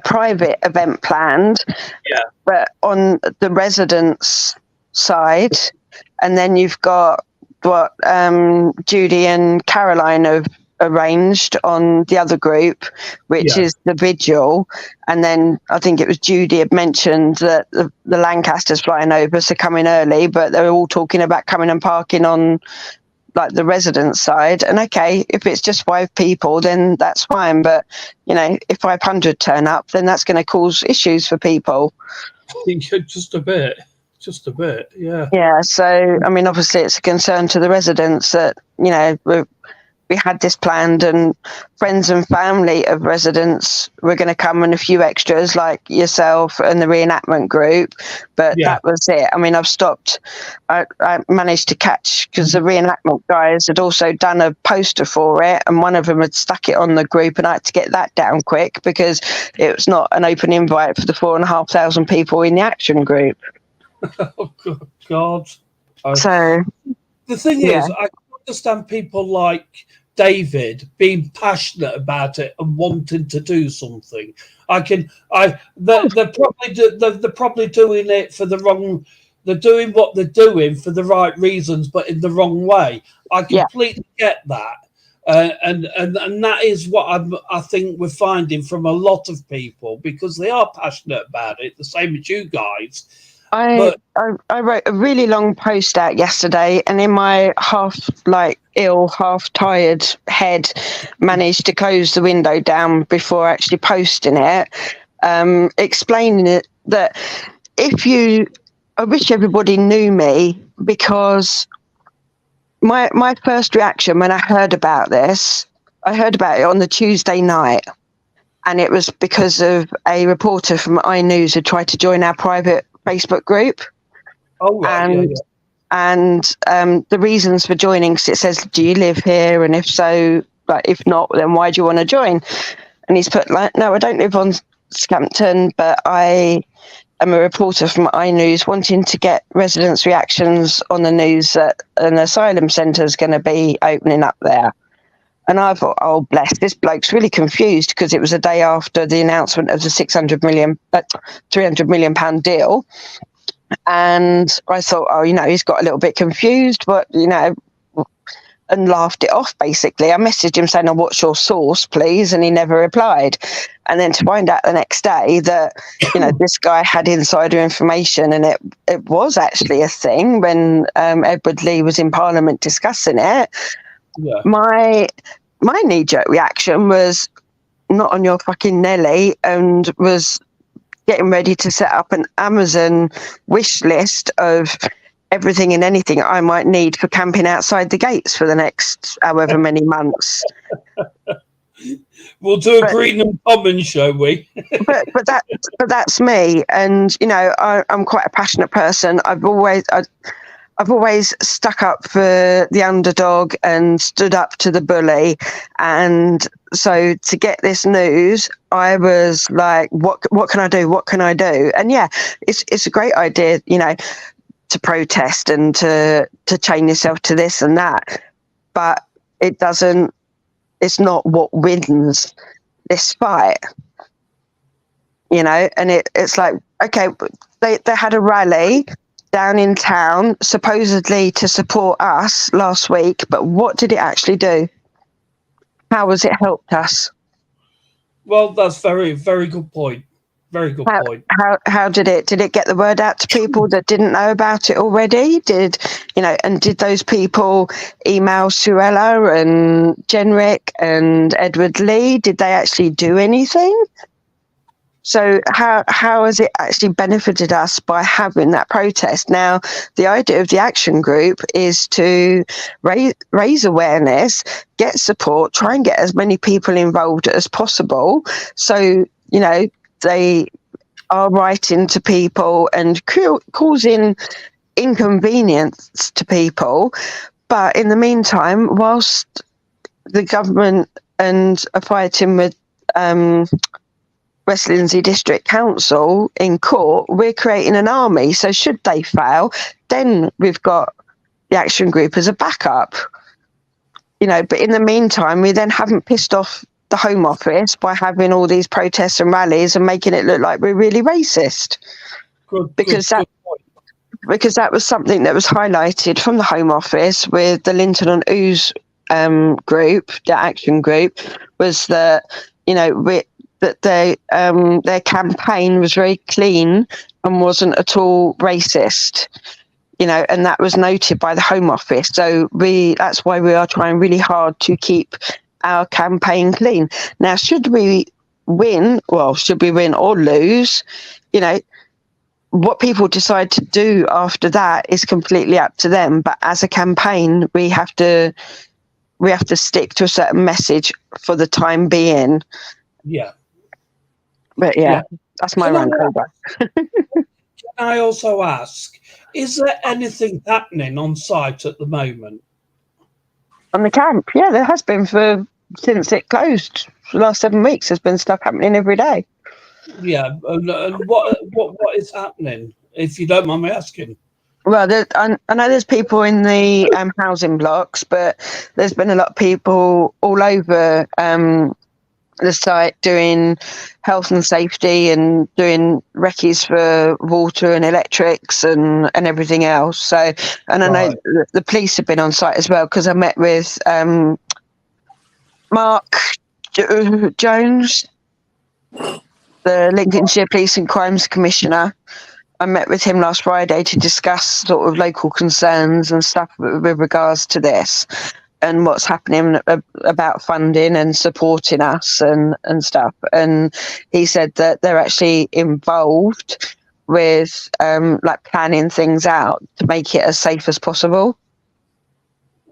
private event planned. Yeah. But on the residents' side, and then you've got what Judy and Caroline have arranged on the other group, which is the vigil. And then I think it was Judy had mentioned that the Lancasters flying over, so coming early, but they were all talking about coming and parking on like the residents' side. And okay, if it's just 5 people, then that's fine. But if 500 turn up, then that's going to cause issues for people. Just a bit, yeah. Yeah. So I mean, obviously, it's a concern to the residents that we had this planned, and friends and family of residents were going to come, and a few extras like yourself and the reenactment group, but that was it. I mean, I've stopped. I managed to catch, because the reenactment guys had also done a poster for it, and one of them had stuck it on the group, and I had to get that down quick because it was not an open invite for the 4,500 people in the action group. Oh God. So the thing yeah. is, I can understand people like David being passionate about it and wanting to do something. They're probably doing it for the wrong. They're doing what they're doing for the right reasons, but in the wrong way. I completely get that. And that is what I think we're finding from a lot of people, because they are passionate about it, the same as you guys. I wrote a really long post out yesterday, and in my half ill, half tired head, managed to close the window down before actually posting it, explaining it that I wish everybody knew me, because my first reaction when I heard about this, I heard about it on the Tuesday night, and it was because of a reporter from iNews who tried to join our private Facebook group. Oh, right. And the reasons for joining, because it says, do you live here? And if so, if not, then why do you want to join? And he's put, no, I don't live on Scampton, but I am a reporter from iNews wanting to get residents' reactions on the news that an asylum centre is going to be opening up there. And I thought, oh, bless, this bloke's really confused, because it was a day after the announcement of the £300 million deal. And I thought, oh, he's got a little bit confused, but, and laughed it off, basically. I messaged him saying, oh, what's your source, please? And he never replied. And then to find out the next day that, this guy had insider information, and it was actually a thing when Edward Lee was in Parliament discussing it. Yeah. My knee-jerk reaction was not on your fucking Nelly, and was getting ready to set up an Amazon wish list of everything and anything I might need for camping outside the gates for the next however many months. We'll do a Green and Common, shall we? but that's me, and I'm quite a passionate person. I've always stuck up for the underdog and stood up to the bully. And so to get this news, I was like, what can I do? What can I do? And yeah, it's a great idea, to protest and to chain yourself to this and that. But it's not what wins this fight, and it's like, okay, they had a rally down in town, supposedly to support us last week, but what did it actually do? How has it helped us? Well, that's very, very good point. Very good point. How did it get the word out to people that didn't know about it already? Did those people email Suella and Jenrick and Edward Lee? Did they actually do anything? So how has it actually benefited us by having that protest? Now, the idea of the action group is to raise awareness, get support, try and get as many people involved as possible. So, they are writing to people and causing inconvenience to people. But in the meantime, whilst the government are fighting with West Lindsey District Council in court, we're creating an army. So should they fail, then we've got the action group as a backup. But in the meantime, we then haven't pissed off the Home Office by having all these protests and rallies and making it look like we're really racist. Because that was something that was highlighted from the Home Office with the Linton on Ouse group, the action group, was that that their campaign was very clean and wasn't at all racist, and that was noted by the Home Office. So that's why we are trying really hard to keep our campaign clean. Now, should we win or lose, what people decide to do after that is completely up to them. But as a campaign, we have to stick to a certain message for the time being. Yeah. But yeah. That's my rant over. Can I also ask, is there anything happening on site at the moment? On the camp? Yeah, there has been since it closed. For the last 7 weeks, there's been stuff happening every day. Yeah, and what is happening, if you don't mind me asking? Well, I know there's people in the housing blocks, but there's been a lot of people all over the site doing health and safety and doing recce's for water and electrics and everything else. So, and I know the police have been on site as well, because I met with Mark Jones, the Lincolnshire Police and Crimes Commissioner. I met with him last Friday to discuss sort of local concerns and stuff with regards to this and what's happening about funding and supporting us and stuff. And he said that they're actually involved with like planning things out to make it as safe as possible.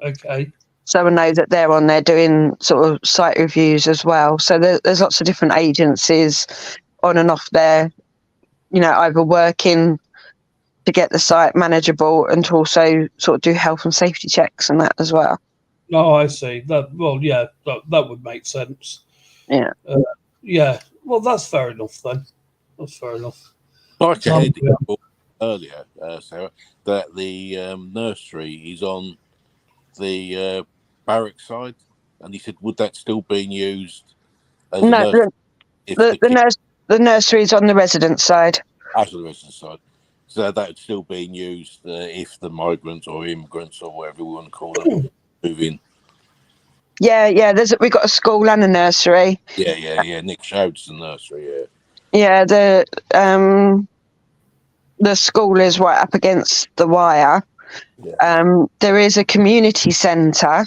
Okay. So I know that they're on there doing sort of site reviews as well. So there's lots of different agencies on and off there, you know, either working to get the site manageable and to also sort of do health and safety checks and that as well. Oh, I see. Well, yeah, that would make sense. Yeah. Yeah. Well, that's fair enough then. That's fair enough. Like I heard earlier, Sarah, that the nursery is on the barrack side, and he said, would that still being used as a nursery? The nursery is on the resident side. Out of the resident side. So that's still being used if the migrants or immigrants or whatever we want to call them move in. Yeah. We've got a school and a nursery. Yeah. Nick showed us the nursery. Yeah, the school is right up against the wire. Yeah. There is a community centre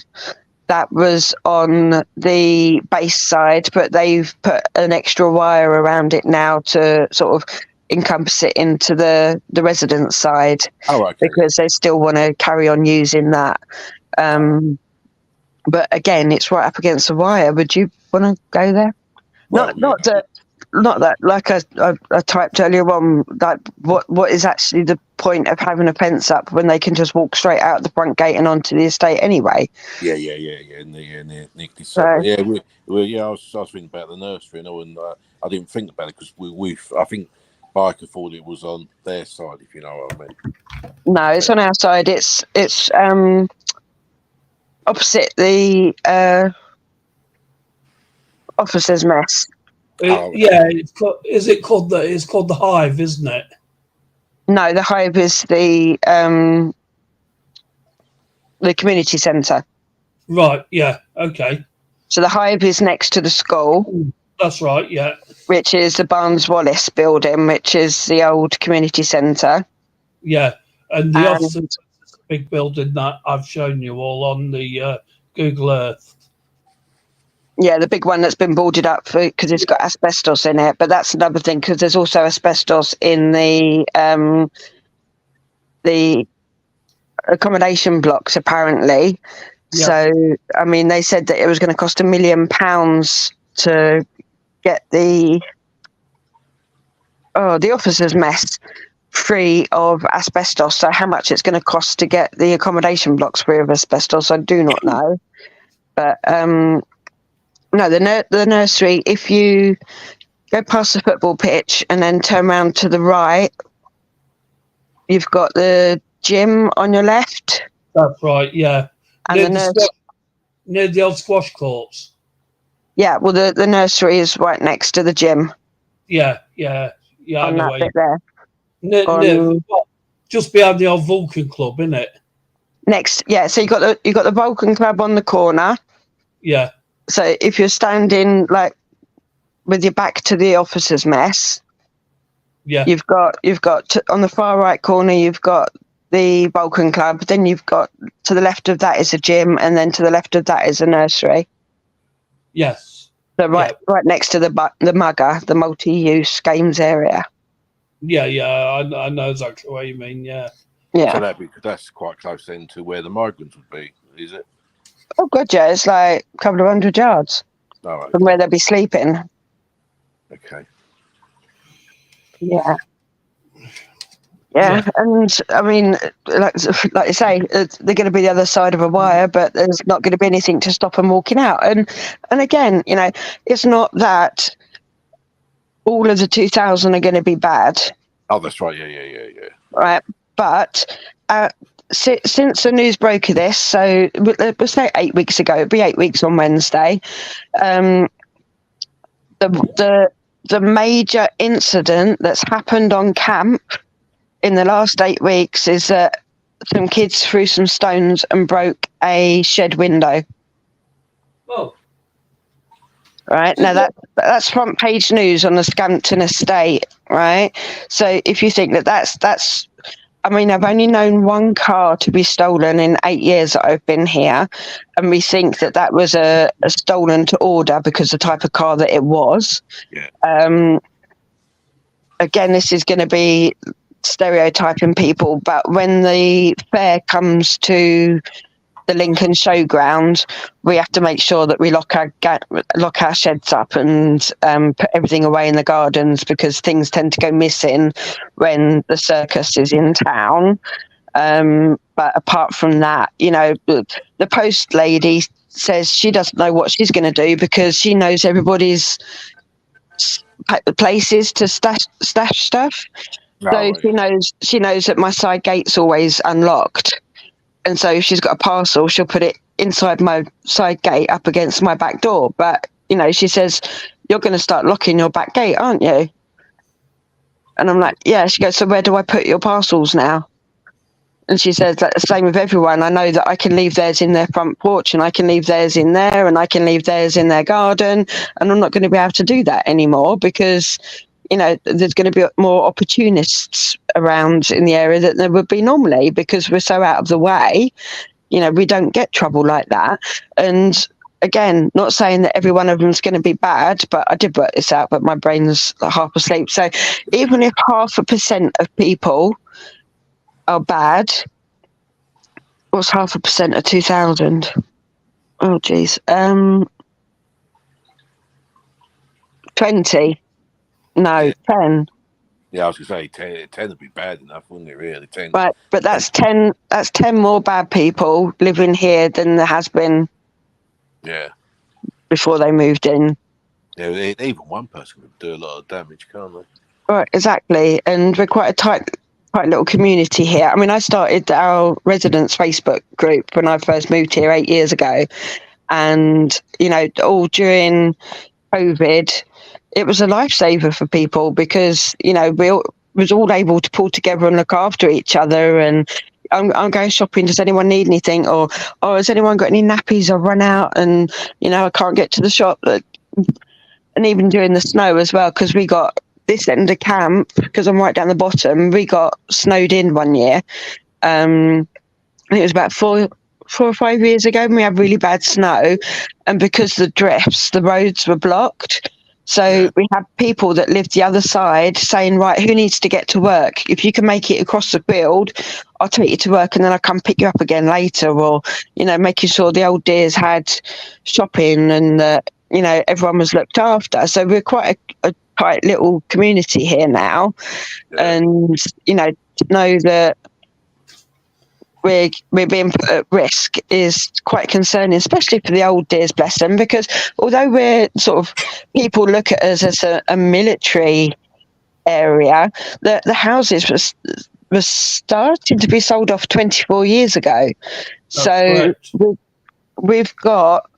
that was on the base side, but they've put an extra wire around it now to sort of encompass it into the resident side. Oh, okay. Because they still want to carry on using that. But again, it's right up against the wire. Would you want to go there? Well, not that. Like I typed earlier on, like what is actually the point of having a fence up when they can just walk straight out the front gate and onto the estate anyway? Yeah. Nick decided. I was thinking about the nursery, and I didn't think about it because I think Biker thought it was on their side, if you know what I mean. No, it's on our side. It's opposite the officers' mess. It's called the Hive, isn't it? No, the Hive is the community centre. Right. Yeah. Okay. So the Hive is next to the school. That's right. Yeah. Which is the Barnes Wallace building, which is the old community centre. Yeah, and the office is a big building that I've shown you all on the Google Earth. Yeah, the big one that's been boarded up because it's got asbestos in it. But that's another thing, because there's also asbestos in the accommodation blocks, apparently. Yeah. So, I mean, they said that it was going to cost £1 million to get the officers' mess free of asbestos. So how much it's going to cost to get the accommodation blocks free of asbestos, I do not know. But no, the nursery, if you go past the football pitch and then turn around to the right, you've got the gym on your left. That's right, yeah. And near the old squash courts. Yeah, well, the nursery is right next to the gym. Yeah. On that bit there. Just behind the old Vulcan Club, isn't it? Next, yeah. So you got the Vulcan Club on the corner. Yeah. So if you're standing like with your back to the officers' mess, yeah, you've got on the far right corner you've got the Vulcan Club. Then you've got to the left of that is a gym, and then to the left of that is a nursery. Yes. So right next to the Mugger, the multi-use games area. Yeah, I know exactly what you mean. Yeah. So that's quite close then to where the migrants would be, is it? Oh, good, yeah. It's like a couple of 100 yards from where they'll be sleeping. Okay. Yeah. And I mean, like you say, they're going to be the other side of a wire, but there's not going to be anything to stop them walking out. And again, you know, it's not that all of the 2,000 are going to be bad. Oh, that's right. Yeah. Right. But since the news broke of this, so we'll say 8 weeks ago, it'll be 8 weeks on Wednesday. The major incident that's happened on camp in the last 8 weeks is that some kids threw some stones and broke a shed window. Oh. Right, now that's front page news on the Scampton estate, right? So if you think that's I mean, I've only known one car to be stolen in 8 years that I've been here, and we think that was a stolen to order because the type of car that it was. Yeah. Again, this is going to be stereotyping people, but when the fair comes to the Lincoln Showground, we have to make sure that we lock our sheds up and put everything away in the gardens, because things tend to go missing when the circus is in town. But apart from that, you know, the post lady says she doesn't know what she's going to do because she knows everybody's places to stash stuff. So she knows that my side gate's always unlocked. And so if she's got a parcel, she'll put it inside my side gate up against my back door. But, you know, she says, you're going to start locking your back gate, aren't you? And I'm like, yeah. She goes, so where do I put your parcels now? And she says, that's the same with everyone. I know that I can leave theirs in their front porch, and I can leave theirs in there, and I can leave theirs in their garden. And I'm not going to be able to do that anymore because, you know, there's going to be more opportunists around in the area than there would be normally because we're so out of the way. You know, we don't get trouble like that. And again, not saying that every one of them is going to be bad, but I did work this out, but my brain's half asleep. So even if 0.5% of people are bad, what's 0.5% of 2,000? Oh, geez. 20. No, 10. Yeah, I was going to say 10 would be bad enough, wouldn't it, really? 10. But that's 10 more bad people living here than there has been before they moved in. Yeah, even one person could do a lot of damage, can't they? Right, exactly. And we're quite a tight little community here. I mean, I started our residents Facebook group when I first moved here 8 years ago. And, you know, all during COVID, it was a lifesaver for people because, you know, was all able to pull together and look after each other. And I'm going shopping. Does anyone need anything? Or has anyone got any nappies? I've run out and, you know, I can't get to the shop. And even during the snow as well, because we got this end of camp, because I'm right down the bottom, we got snowed in one year. I think it was about 4 or 5 years ago, and we had really bad snow. And because the drifts, the roads were blocked. So we had people that lived the other side saying, right, who needs to get to work? If you can make it across the field, I'll take you to work and then I'll come pick you up again later. Or, you know, making sure the old dears had shopping and, you know, everyone was looked after. So we're quite a tight little community here now. And, you know, to know that we're being put at risk is quite concerning, especially for the old dears, bless them, because although we're sort of, people look at us as a military area, the houses was starting to be sold off 24 years ago. So we've got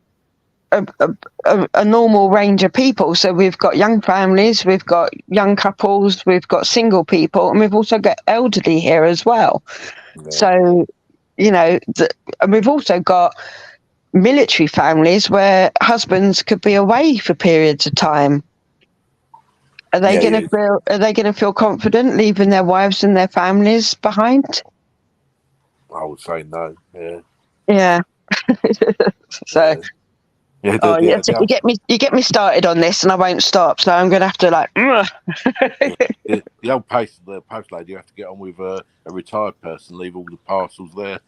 a normal range of people. So we've got young families, we've got young couples, we've got single people, and we've also got elderly here as well. So, you know, and we've also got military families where husbands could be away for periods of time. Are they going to feel confident leaving their wives and their families behind? I would say no. Yeah. So. You get me started on this, and I won't stop. So I'm going to have to the old post lady, you have to get on with a retired person, leave all the parcels there.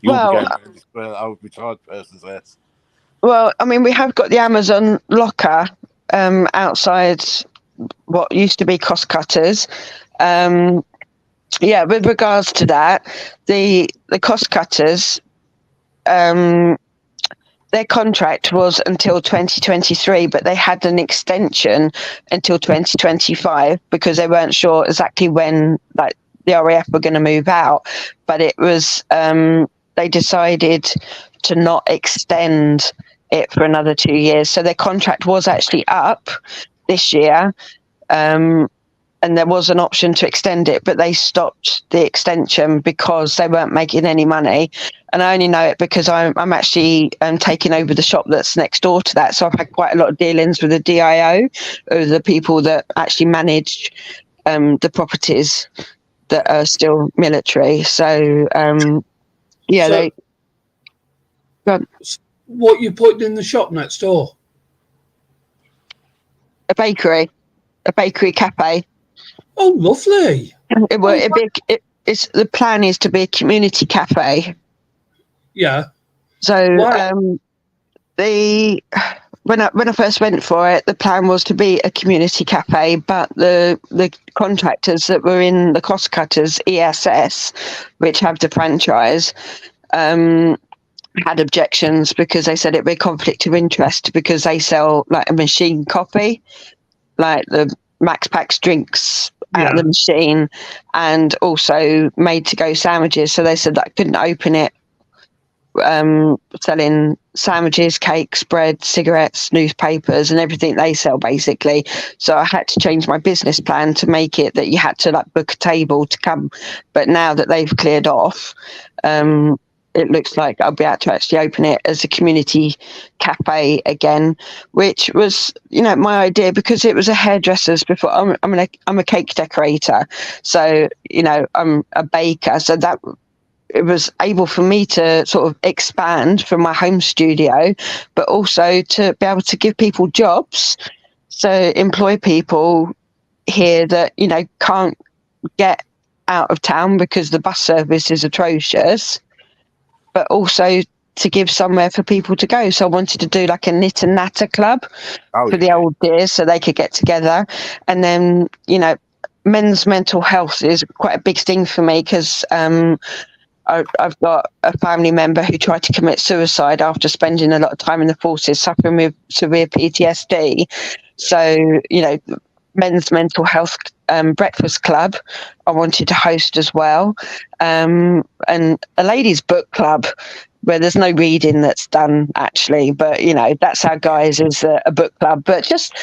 You'll be going around this old retired person's house. Well, I mean, we have got the Amazon locker outside what used to be Cost Cutters. With regards to that, the Cost Cutters. Their contract was until 2023, but they had an extension until 2025 because they weren't sure exactly when, like, the RAF were going to move out, but it was they decided to not extend it for another 2 years. So their contract was actually up this year, and there was an option to extend it, but they stopped the extension because they weren't making any money. And I only know it because I'm actually taking over the shop that's next door to that. So I've had quite a lot of dealings with the DIO, or the people that actually manage the properties that are still military. So, yeah, So- What you putting in the shop next door? a bakery cafe. Oh, lovely. It's the plan is to be a community cafe. Yeah. So Wow. when I first went for it, the plan was to be a community cafe, but the contractors that were in the cost cutters ESS, which have the franchise, had objections because they said it'd be a conflict of interest because they sell like a machine coffee, like the Max Packs drinks out of the machine, and also made to go sandwiches. So they said that I couldn't open it selling sandwiches, cakes, bread, cigarettes, newspapers, and everything they sell basically. So I had to change my business plan to make it that you had to like book a table to come. But now that they've cleared off, it looks like I'll be able to actually open it as a community cafe again, which was, my idea because it was a hairdresser's before. I'm a cake decorator, so I'm a baker, so that it was able for me to sort of expand from my home studio, but also to be able to give people jobs, so employ people here that can't get out of town because the bus service is atrocious, but also to give somewhere for people to go. So I wanted to do like a knit and natter club for the old dears so they could get together. And then, men's mental health is quite a big thing for me because I've got a family member who tried to commit suicide after spending a lot of time in the forces, suffering with severe PTSD. So, men's mental health breakfast club I wanted to host as well, and a ladies book club where there's no reading that's done actually, but that's our guys is a book club, but just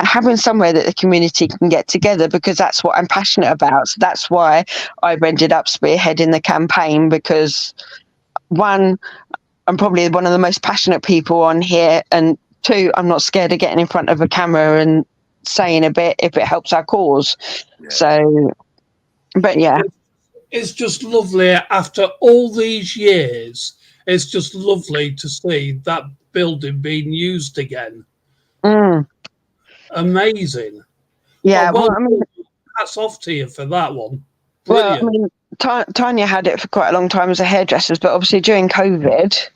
having somewhere that the community can get together, because that's what I'm passionate about. So that's why I've ended up spearheading the campaign, because one, I'm probably one of the most passionate people on here, and two, I'm not scared of getting in front of a camera and saying a bit if it helps our cause. So, but yeah, it's just lovely after all these years. It's just lovely to see that building being used again. Amazing. Yeah, well, hats off to you for that one. Brilliant. Well, I mean, Tanya had it for quite a long time as a hairdresser, but obviously during COVID,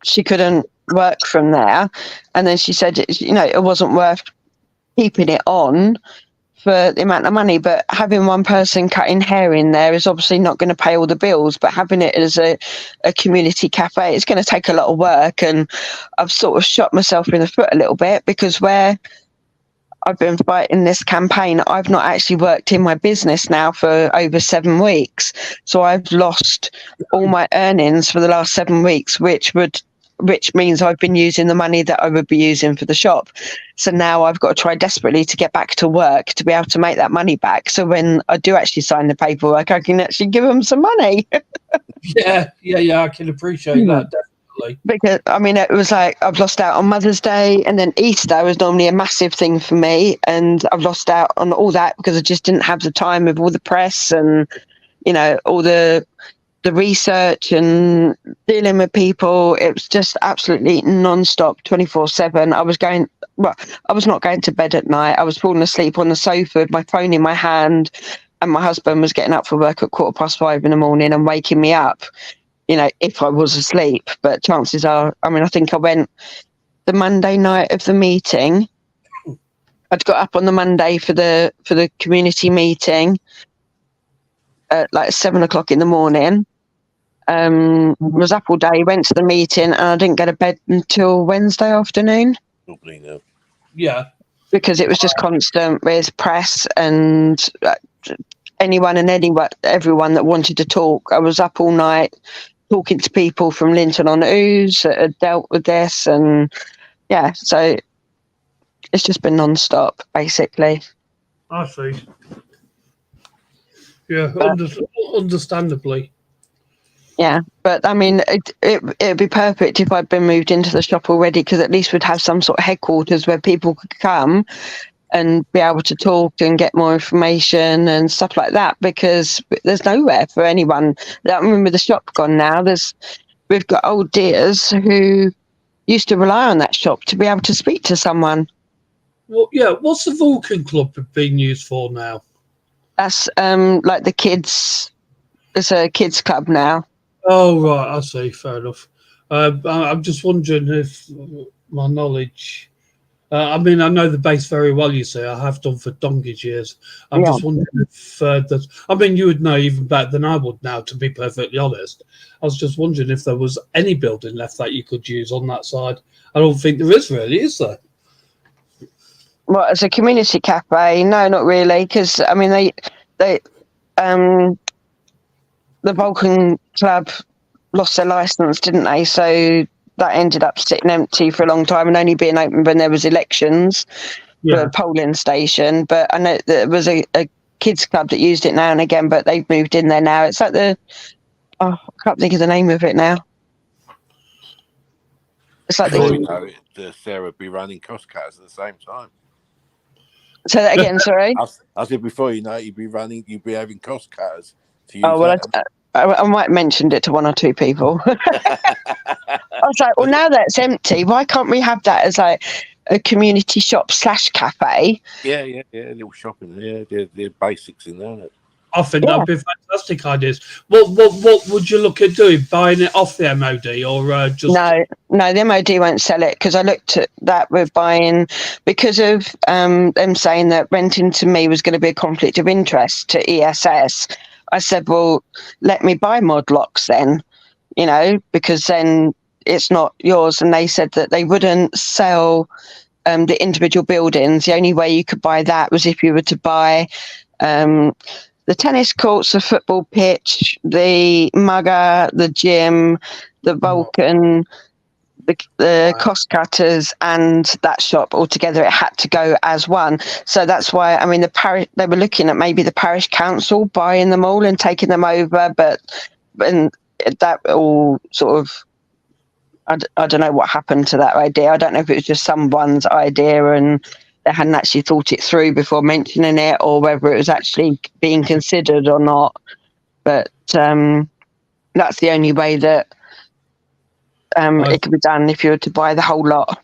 she couldn't work from there, and then she said, it wasn't worth keeping it on for the amount of money, but having one person cutting hair in there is obviously not going to pay all the bills, but having it as a community cafe, it's going to take a lot of work. And I've sort of shot myself in the foot a little bit, because where I've been fighting this campaign, I've not actually worked in my business now for over 7 weeks. So I've lost all my earnings for the last 7 weeks, which means I've been using the money that I would be using for the shop. So now I've got to try desperately to get back to work to be able to make that money back. So when I do actually sign the paperwork, I can actually give them some money. Yeah, I can appreciate that, definitely. Because, it was like I've lost out on Mother's Day, and then Easter was normally a massive thing for me. And I've lost out on all that because I just didn't have the time with all the press and, all the research and dealing with people. It was just absolutely non-stop 24/7. I was not going to bed at night. I was falling asleep on the sofa with my phone in my hand, and my husband was getting up for work at 5:15 in the morning and waking me up, if I was asleep. But chances are, I think I went the Monday night of the meeting. I'd got up on the Monday for the community meeting at like 7:00 in the morning. Was up all day, went to the meeting, and I didn't go to bed until Wednesday afternoon. Yeah. Because it was just constant with press and anyone and everyone that wanted to talk. I was up all night talking to people from Linton on Ouse that had dealt with this, and yeah, so it's just been non-stop, basically. I see. Yeah, understandably. Yeah, but I mean, it'd be perfect if I'd been moved into the shop already, because at least we'd have some sort of headquarters where people could come and be able to talk and get more information and stuff like that, because there's nowhere for anyone. I mean, with the shop gone now, we've got old dears who used to rely on that shop to be able to speak to someone. Well, yeah, what's the Vulcan Club being used for now? That's like the kids. It's a kids club now. Oh, right, I see. Fair enough. I'm just wondering if my knowledge... I mean, I know the base very well, you see. I have done for donkey's years. I'm just wondering if there's... I mean, you would know even better than I would now, to be perfectly honest. I was just wondering if there was any building left that you could use on that side. I don't think there is really, is there? Well, as a community cafe, no, not really, because, I mean, the Vulcan Club lost their licence, didn't they? So that ended up sitting empty for a long time and only being open when there was elections for a polling station. But I know there was a kids club that used it now and again, but they've moved in there now. It's like I can't think of the name of it now. It's like Before you know it, Sarah would be running cost cutters at the same time. Say that again, sorry. I said before you know it, you'd be having cost cutters. Oh, well, I might have mentioned it to one or two people. I was like, well, now that's empty, why can't we have that as like a community shop / cafe? Yeah, little shopping. Yeah, the basics in there. I think that'd be fantastic ideas. What would you look at doing? Buying it off the MOD or just? No, the MOD won't sell it, because I looked at that with buying, because of them saying that renting to me was going to be a conflict of interest to ESS. I said, well, let me buy mod locks then, because then it's not yours. And they said that they wouldn't sell the individual buildings. The only way you could buy that was if you were to buy the tennis courts, the football pitch, the mugger, the gym, the Vulcan, the cost cutters, and that shop altogether. It had to go as one. So that's why, I mean, they were looking at maybe the parish council buying them all and taking them over, but that all sort of, I don't know what happened to that idea. I don't know if it was just someone's idea and they hadn't actually thought it through before mentioning it, or whether it was actually being considered or not. But that's the only way that it could be done, if you were to buy the whole lot.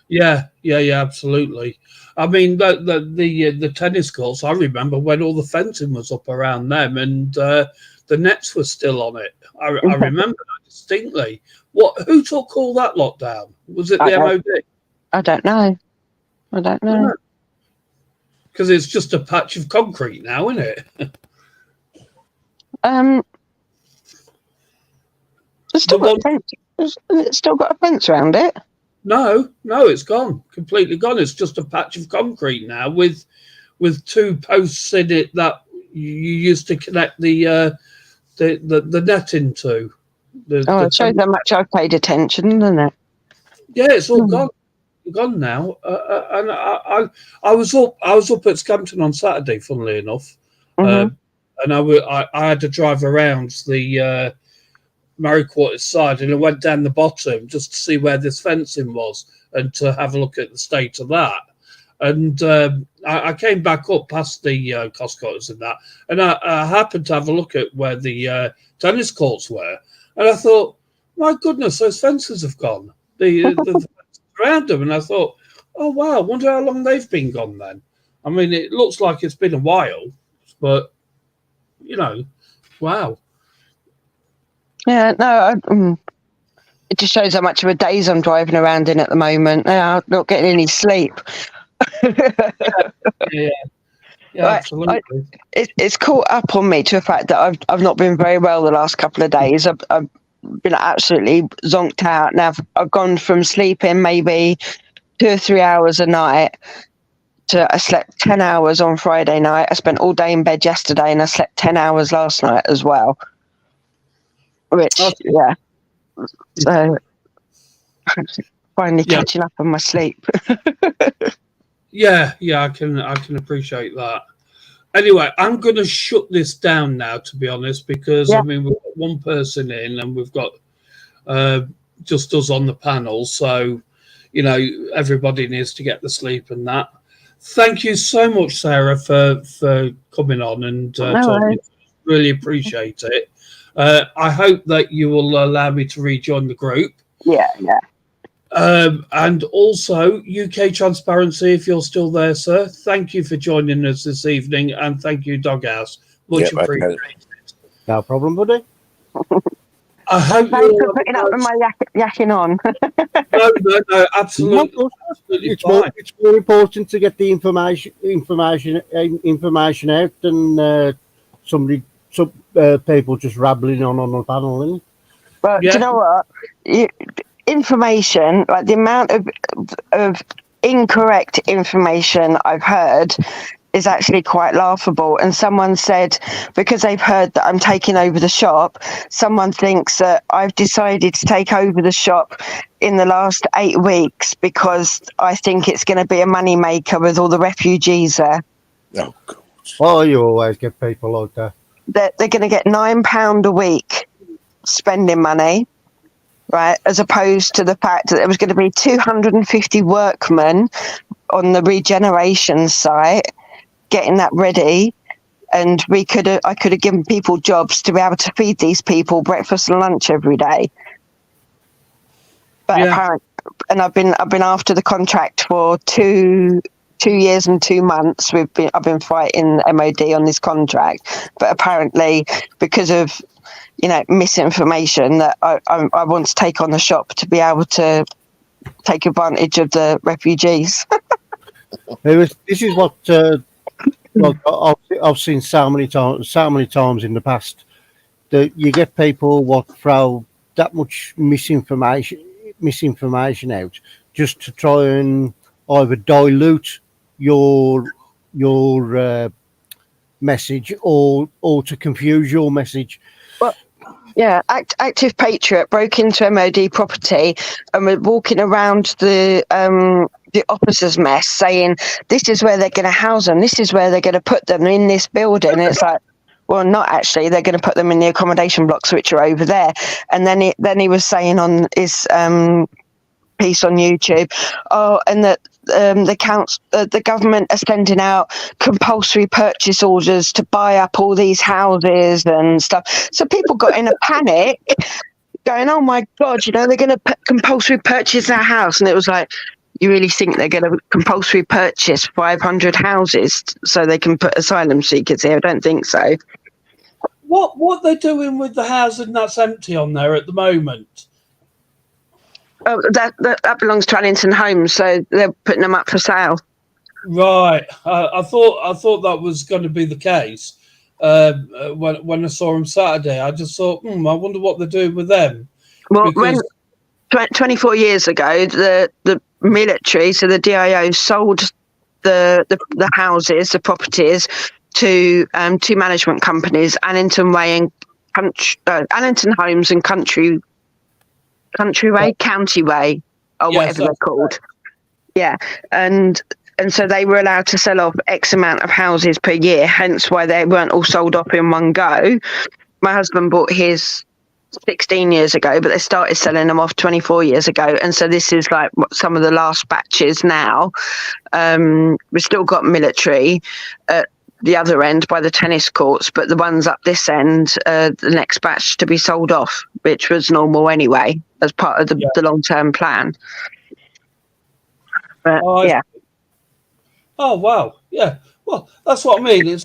Yeah, absolutely. I mean, the tennis courts, I remember when all the fencing was up around them and the nets were still on it. I remember that distinctly. Who took all that lot down? Was it the MOD? I don't know. Because it's just a patch of concrete now, isn't it? It's still got a fence. It's still got a fence around it. No, it's gone. Completely gone. It's just a patch of concrete now with two posts in it that you used to connect the net into. It shows how much I've paid attention, doesn't it? Yeah, it's all gone now. And I was up at Scampton on Saturday, funnily enough, and I had to drive around the Murray Quarters side, and I went down the bottom just to see where this fencing was and to have a look at the state of that. And I came back up past the cost cutters and that, and I happened to have a look at where the tennis courts were, and I thought, my goodness, those fences have gone. The fences around them, and I thought, oh wow, I wonder how long they've been gone then. I mean, it looks like it's been a while, but wow. Yeah, no, it just shows how much of a daze I'm driving around in at the moment. I'm not getting any sleep. Yeah, absolutely. It's caught up on me to the fact that I've not been very well the last couple of days. I've been absolutely zonked out. Now I've gone from sleeping maybe 2 or 3 hours a night I slept 10 hours on Friday night. I spent all day in bed yesterday, and I slept 10 hours last night as well. Which, yeah. So, finally catching up on my sleep. Yeah, I can appreciate that. Anyway, I'm going to shut this down now, to be honest, because I mean we've got one person in, and we've got just us on the panel, so you know everybody needs to get the sleep and that. Thank you so much, Sarah, for coming on and talking. Really appreciate it. I hope that you will allow me to rejoin the group. Yeah. And also UK Transparency, if you're still there, sir. Thank you for joining us this evening, and thank you, Doghouse. Much appreciated. No problem, buddy. I hope Thanks for putting up with my yakking on. No, absolutely. It's more important to get the information out than some people just rambling on the panel, isn't it? But do you know what? Information, like the amount of incorrect information I've heard is actually quite laughable. And someone said, because they've heard that I'm taking over the shop, someone thinks that I've decided to take over the shop in the last 8 weeks because I think it's going to be a money maker with all the refugees there. Oh, God. Oh, you always get people like that. They're going to get £9 a week spending money, right, as opposed to the fact that there was going to be 250 workmen on the regeneration site getting that ready, and I could have given people jobs to be able to feed these people breakfast and lunch every day. But apparently, and I've been after the contract for two years and 2 months. I've been fighting MOD on this contract, but apparently because of misinformation, that I want to take on the shop to be able to take advantage of the refugees. This is what I've seen so many times in the past, that you get people what throw that much misinformation out just to try and either dilute your message or to confuse your message. Well, yeah, Active Patriot broke into MOD property and were walking around the officers' mess saying, this is where they're going to house them, this is where they're going to put them in this building. And it's like, well, not actually. They're going to put them in the accommodation blocks, which are over there. And then he was saying on his piece on YouTube, and that the government are sending out compulsory purchase orders to buy up all these houses and stuff. So people got in a panic, going, "Oh my God, they're going to compulsory purchase our house." And it was like, you really think they're going to compulsory purchase 500 houses so they can put asylum seekers here? I don't think so. What they're doing with the housing that's empty on there at the moment? Oh, that belongs to Allington Homes, so they're putting them up for sale. Right. I thought that was going to be the case. When I saw them Saturday, I just thought, I wonder what they're doing with them. Well, when 24 years ago, the military, so the DIO, sold the houses, the properties, to two management companies, Allington Way and Allington Homes and County Way, or whatever they're called. Yeah, and so they were allowed to sell off X amount of houses per year, hence why they weren't all sold off in one go. My husband bought his 16 years ago, but they started selling them off 24 years ago. And so this is like some of the last batches now. We've still got military at the other end by the tennis courts, but the ones up this end, the next batch to be sold off, which was normal anyway, as part of the long-term plan. But, Oh, wow. Yeah. Well, that's what I mean. It's,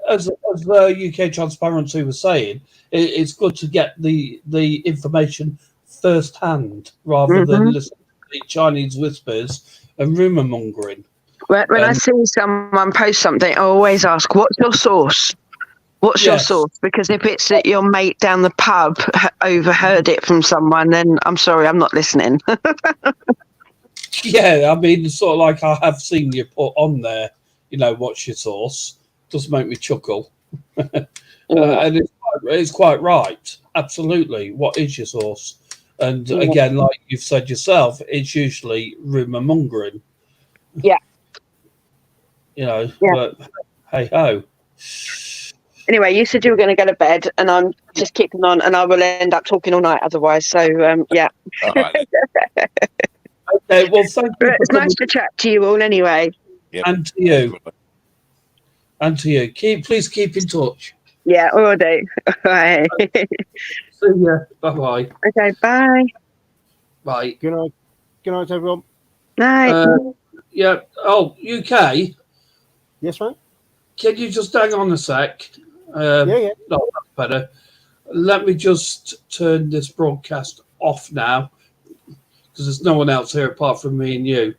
as UK Transparency was saying, it's good to get the information firsthand rather than listen to the Chinese whispers and rumour mongering. When I see someone post something, I always ask, what's your source? What's your source? Because if it's that your mate down the pub overheard it from someone, then I'm sorry, I'm not listening. Yeah, I mean, sort of like I have seen you put on there, what's your source? Does make me chuckle. And it's quite right. Absolutely. What is your source? And again, like you've said yourself, it's usually rumour mongering. Yeah. But hey ho. Anyway, you said you were going to go to bed, and I'm just keeping on, and I will end up talking all night otherwise. So, yeah. All right. Okay, well, thank you. It's nice to chat to you all anyway. Yep. And to you. And to you. Please keep in touch. Yeah, I will do. Bye. See ya. Bye-bye. Okay, bye. Bye. Good night. Good night, everyone. Night. Yeah. Oh, UK. Yes, mate. Can you just hang on a sec? Yeah. No, that's better. Let me just turn this broadcast off now because there's no one else here apart from me and you.